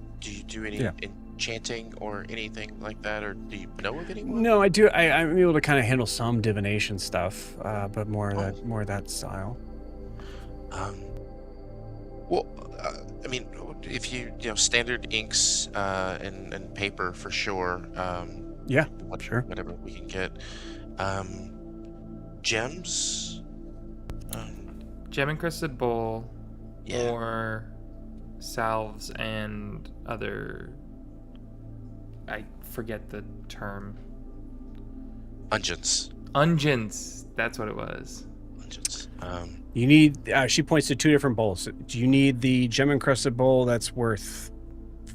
E: do any enchanting or anything like that, or do you know of anyone?
A: No, I do. I'm able to kind of handle some divination stuff, but more of that style.
E: Well, I mean, if you standard inks and paper for sure.
A: Yeah, sure.
E: Whatever we can get. Gems.
C: Gem encrusted bowl,
E: Yeah.
C: or salves and other. I forget the term.
E: Unguents.
C: Unguents. That's what it was.
E: Unguents.
A: You need. She points to 2 different bowls. Do you need the gem encrusted bowl that's worth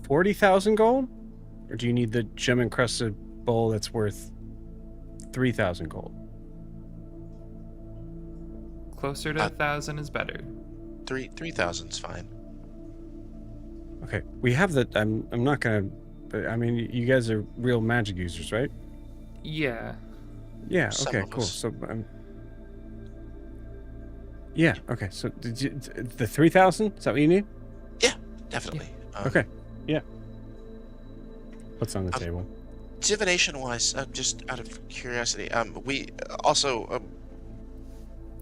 A: 40,000 gold, or do you need the gem encrusted bowl that's worth 3,000 gold?
C: Closer to 1,000 is better.
E: 3,000's fine.
A: Okay, we have the. I'm not gonna. But I mean, you guys are real magic users, right?
C: Yeah.
A: Yeah.
E: Some
A: Okay.
E: of
A: Cool.
E: us.
A: So. Yeah. Okay. So the 3,000. Is that what you need?
E: Yeah, definitely.
A: Okay. Yeah. What's on the table?
E: Divination wise, just out of curiosity,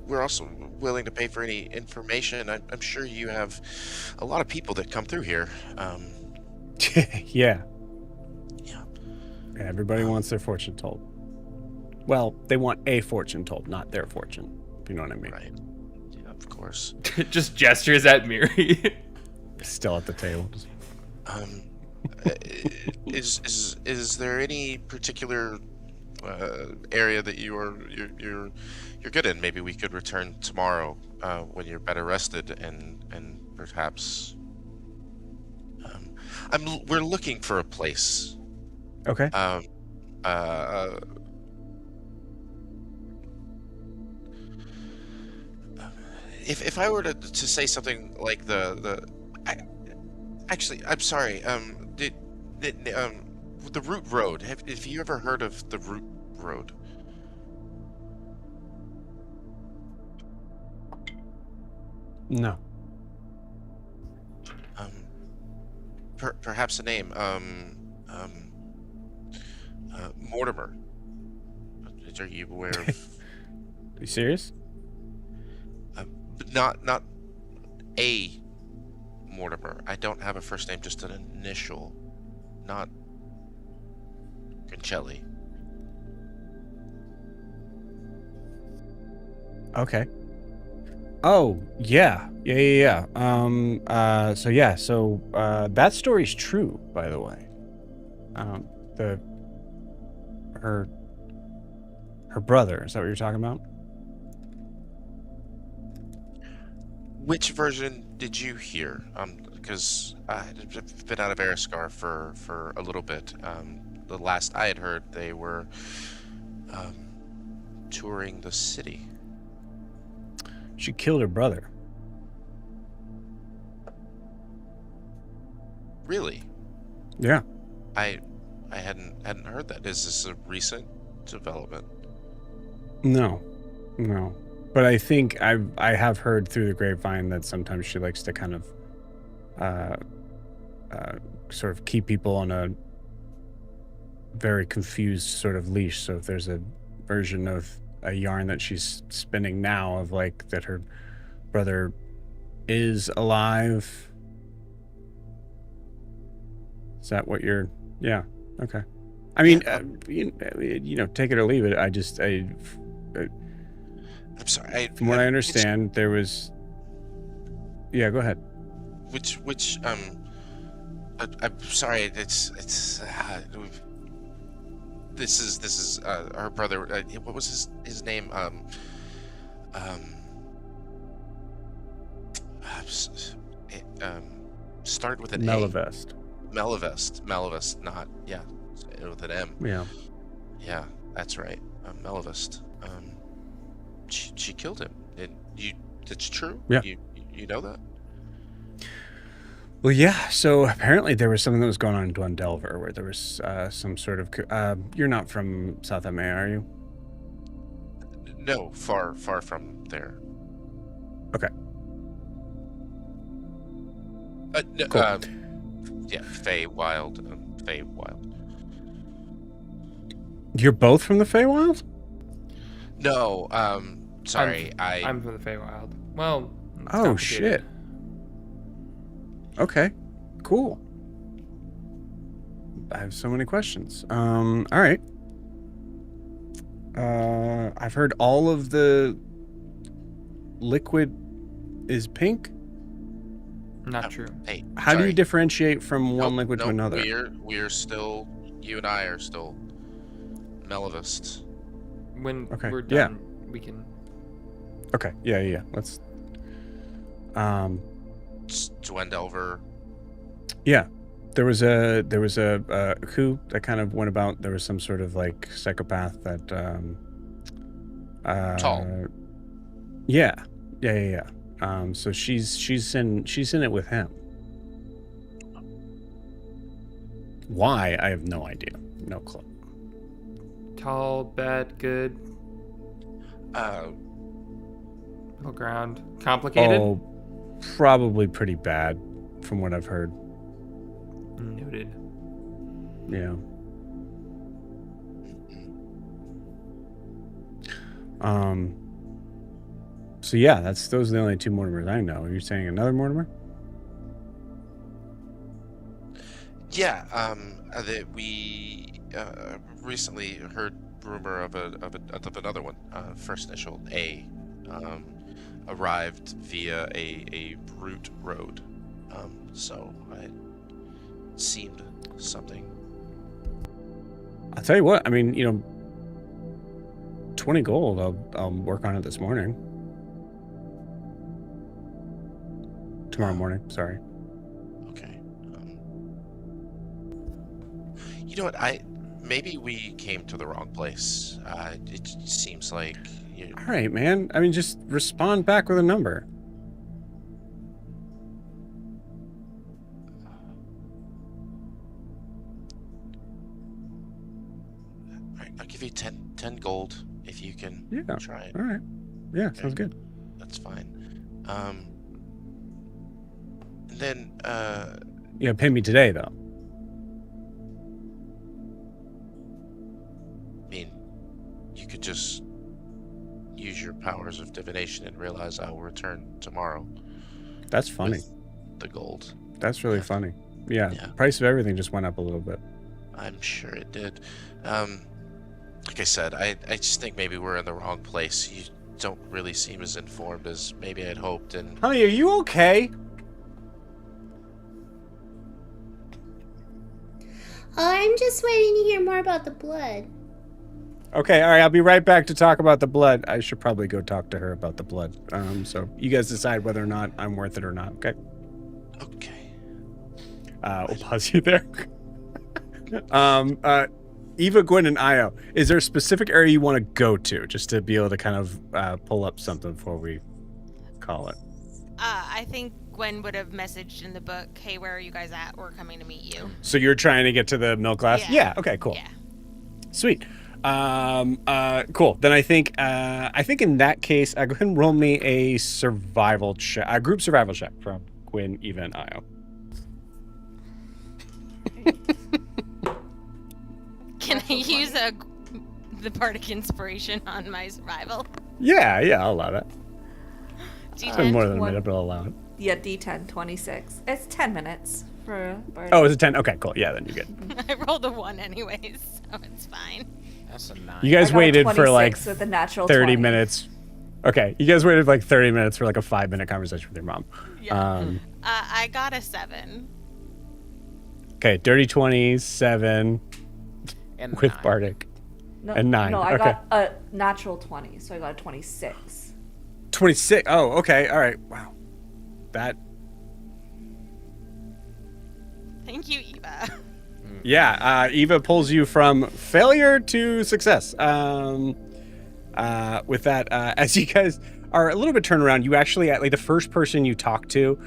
E: we're also willing to pay for any information. I'm sure you have a lot of people that come through here.
A: Yeah.
E: Yeah.
A: Everybody wants their fortune told. Well, they want a fortune told, not their fortune. If you know what I mean.
E: Right. Yeah, of course.
C: Just gestures at Miri.
A: Still at the table.
E: Is there any particular area that you're good in? Maybe we could return tomorrow when you're better rested, and perhaps we're looking for a place.
A: Okay.
E: If I were to say something like actually, I'm sorry. The Root Road. Have you ever heard of the Root Road?
A: No.
E: Perhaps a name. Mortimer. Are you aware of?
A: Are you serious?
E: But not a Mortimer. I don't have a first name, just an initial. Not Grincelli.
A: Okay. Oh, yeah. Yeah. So that story's true, by the way. Her brother, is that what you're talking about?
E: Which version did you hear? Because I've been out of Eriscar for a little bit. The last I had heard, they were touring the city.
A: She killed her brother.
E: Really?
A: Yeah.
E: I hadn't heard that. Is this a recent development?
A: No. But I think I have heard through the grapevine that sometimes she likes to kind of sort of keep people on a very confused sort of leash. So if there's a version of a yarn that she's spinning now of like that her brother is alive. Is that what you're? Yeah. Okay. I mean, you know, take it or leave it. I'm
E: sorry.
A: From what I understand, there was. Yeah, go ahead.
E: Which I'm sorry. This is her brother. What was his name? Start with an
A: Melivest.
E: A. Melivest, not with an M. Yeah, that's right. Melivest. She killed him. It's true.
A: Yeah.
E: You know that?
A: Well, yeah. So apparently there was something that was going on in Dwendelver where there was some sort of. You're not from South MA, are you?
E: No, far from there.
A: Okay.
E: No,
A: cool.
E: Yeah, Feywild. Feywild.
A: You're both from the Feywild?
E: No, sorry.
C: I'm from the Feywild. Well, it's
A: Oh
C: complicated.
A: shit. Okay, cool. I have so many questions. All right. I've heard all of the liquid is pink.
C: Not true.
E: Hey,
A: How do
E: sorry.
A: you differentiate from one liquid to another?
E: We're still. You and I are still Melivist.
C: When
A: Okay,
C: we're
A: yeah.
C: done, we can.
A: Okay. Yeah. Let's.
E: Dwendelver.
A: Yeah. There was a coup that kind of went about. There was some sort of like psychopath that.
E: Tall.
A: Yeah. So she's in it with him. Why? I have no idea. No clue.
C: Tall, bad, good,
E: Uh,
C: middle ground, complicated.
A: Oh, probably pretty bad, from what I've heard.
C: Noted.
A: Yeah. So yeah, those are the only two Mortimers I know. Are you saying another Mortimer?
E: yeah. That we recently heard rumor of another one. First initial A, arrived via a route road. So it seemed something.
A: I'll tell you what. I mean, 20 gold. I'll work on it this morning. Tomorrow morning. Sorry.
E: Okay. You know what? Maybe we came to the wrong place. It seems like.
A: All right, man. I mean, just respond back with a number.
E: All right, I'll give you 10 gold if you can try it.
A: All right. Yeah,
E: Okay.
A: sounds good.
E: That's fine. And then
A: Pay me today, though.
E: I mean, you could just use your powers of divination and realize I will return tomorrow.
A: That's funny.
E: with the gold.
A: That's really
E: Yeah.
A: funny. Yeah,
E: Yeah.
A: the price of everything just went up a little bit.
E: I'm sure it did. Like I said, I just think maybe we're in the wrong place. You don't really seem as informed as maybe I'd hoped, and
A: Honey, are you okay?
F: I'm just waiting to hear more about the blood.
A: Okay, all right. I'll be right back to talk about the blood. I should probably go talk to her about the blood. So you guys decide whether or not I'm worth it or not. Okay.
E: okay.
A: We'll pause you there. Eva, Gwyn, and Io, is there a specific area you want to go to just to be able to kind of pull up something before we call it?
B: I think Gwen would have messaged in the book, hey, where are you guys at? We're coming to meet you.
A: So you're trying to get to the milk glass?
B: Yeah.
A: Okay, cool.
B: Yeah.
A: Sweet. Cool. Then I think in that case, go ahead and roll me a survival check, a group survival check from Gwyn, Eva, and Io.
B: Can I use the bardic inspiration on my survival?
A: Yeah, I'll allow that. It's been
B: D10?
A: more than a minute, but I'll allow it.
D: Yeah, D10, 26. It's 10 minutes for Bard.
A: Oh, is it 10? Okay, cool. Yeah, then you're good.
B: I rolled a 1 anyways, so it's fine.
G: That's a 9.
A: You guys
D: I got a
A: waited for like
D: 26 with a natural
A: 30
D: 20.
A: minutes. Okay, you guys waited like 30 minutes for like a 5-minute conversation with your mom.
B: Yeah. I got a 7.
A: Okay, dirty 27
G: And
A: with
G: 9.
A: Bardic.
D: No,
A: and 9,
D: No, I
A: okay.
D: got a natural 20, so I got a 26.
A: 26. Oh, okay. All right. Wow. That.
B: Thank you, Eva.
A: Yeah. Eva pulls you from failure to success. With that, as you guys are a little bit turned around, you actually, like the first person you talk to,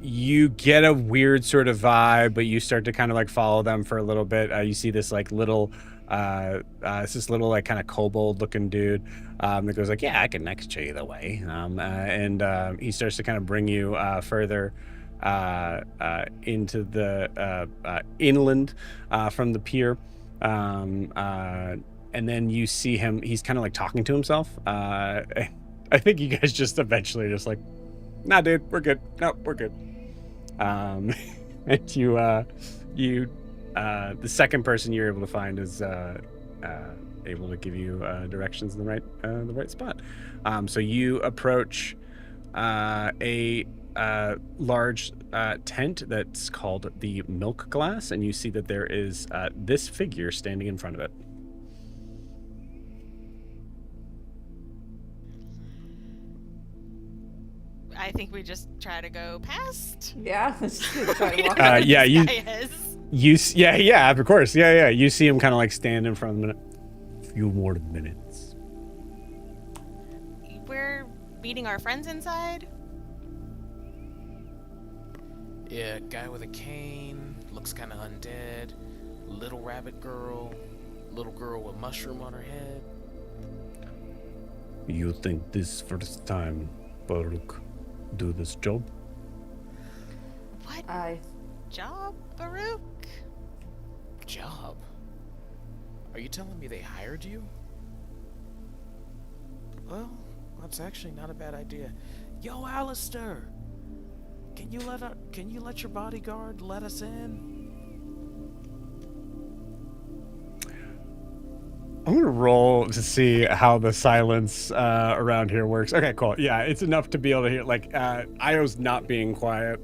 A: you get a weird sort of vibe, but you start to kind of like follow them for a little bit. You see this like little, it's this little like kind of kobold looking dude that goes like, yeah, I can show you the way. And he starts to kind of bring you further into the inland from the pier. And then you see him, he's kind of like talking to himself. I think you guys just eventually just like, nah, dude, we're good. No, we're good. And the second person you're able to find is able to give you directions in the right spot. So you approach a large tent that's called the Milk Glass, and you see that there is this figure standing in front of it.
B: I think we just try to go past.
D: Yeah, let's just try to walk.
A: Yeah,
B: This
A: you
B: guy is.
A: yeah, of course. Yeah. You see him kind of like stand in front of them. A few more minutes.
B: We're meeting our friends inside.
G: Yeah, guy with a cane, looks kind of undead. Little rabbit girl, little girl with mushroom on her head.
A: You think this first time, Baruch, do this job?
B: What
D: I
B: job, Baruch?
G: Job? Are you telling me they hired you? Well, that's actually not a bad idea. Yo, Alistair! Can you let your bodyguard let us in?
A: I'm gonna roll to see how the silence around here works. Okay, cool. Yeah, it's enough to be able to hear. Like, Io's not being quiet.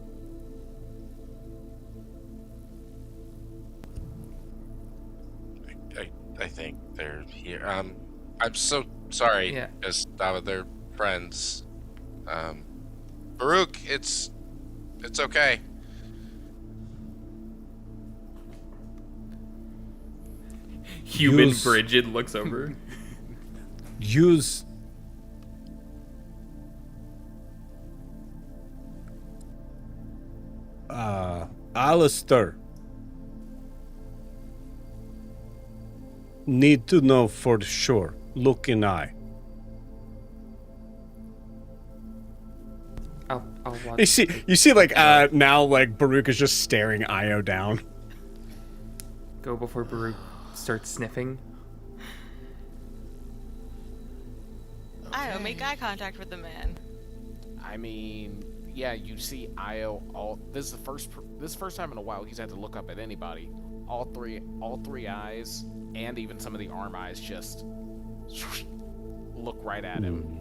E: I think they're here. I'm so sorry.
C: Yeah.
E: As they're friends. Baruch, it's okay.
C: Human
A: Use-
C: Bridget looks over.
A: Use Alistair. Need to know for sure. Look in eye.
C: I'll watch.
A: You see, like now, like Baruch is just staring Io down.
C: Go before Baruch starts sniffing.
B: I don't make eye contact with the man.
G: I mean, yeah, you see Io. This is the first time in a while he's had to look up at anybody. All three eyes, and even some of the arm eyes, just look right at him.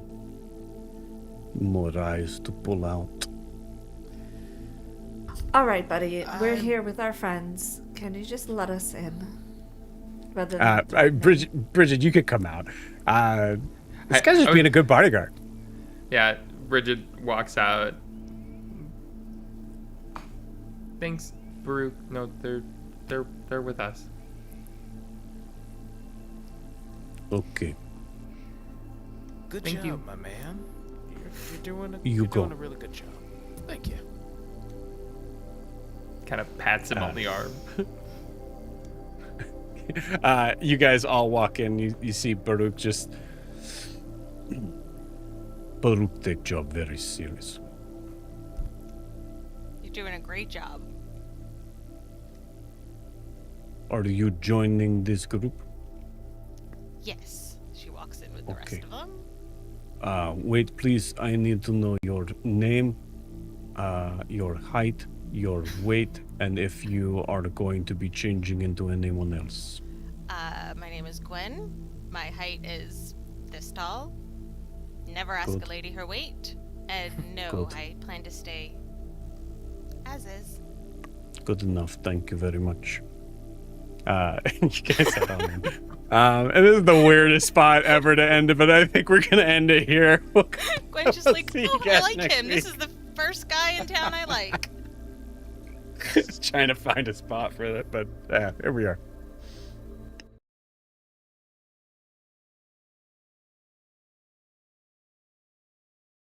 A: More eyes to pull out.
D: All right, buddy. We're here with our friends. Can you just let us in? Rather than
A: Bridget, you could come out. This guy's just being a good bodyguard.
C: Yeah, Bridget walks out. Thanks, Baruch. No, they're with us.
A: Okay.
G: Good
C: Thank
G: job,
C: you.
G: my man. You're doing
A: You go.
G: doing a really good job. Thank you.
C: Kind of pats him on the arm.
A: You guys all walk in. You see Baruch just. Baruch take job very serious.
B: You're doing a great job.
A: Are you joining this group?
B: Yes. She walks in with the
A: Okay.
B: rest of them.
A: Wait, please. I need to know your name, your height, your weight, and if you are going to be changing into anyone else.
B: My name is Gwyn. My height is this tall. Never ask
A: Good.
B: a lady her weight. And no,
A: Good.
B: I plan to stay as is.
A: Good enough. Thank you very much. You guys head on in. And this is the weirdest spot ever to end it, but I think we're gonna end it here.
B: Gwen's just like,
A: See you
B: oh, I
A: guys
B: like
A: next
B: him. This
A: week."
B: is the first guy in town I like.
A: Just trying to find a spot for it, but here we are.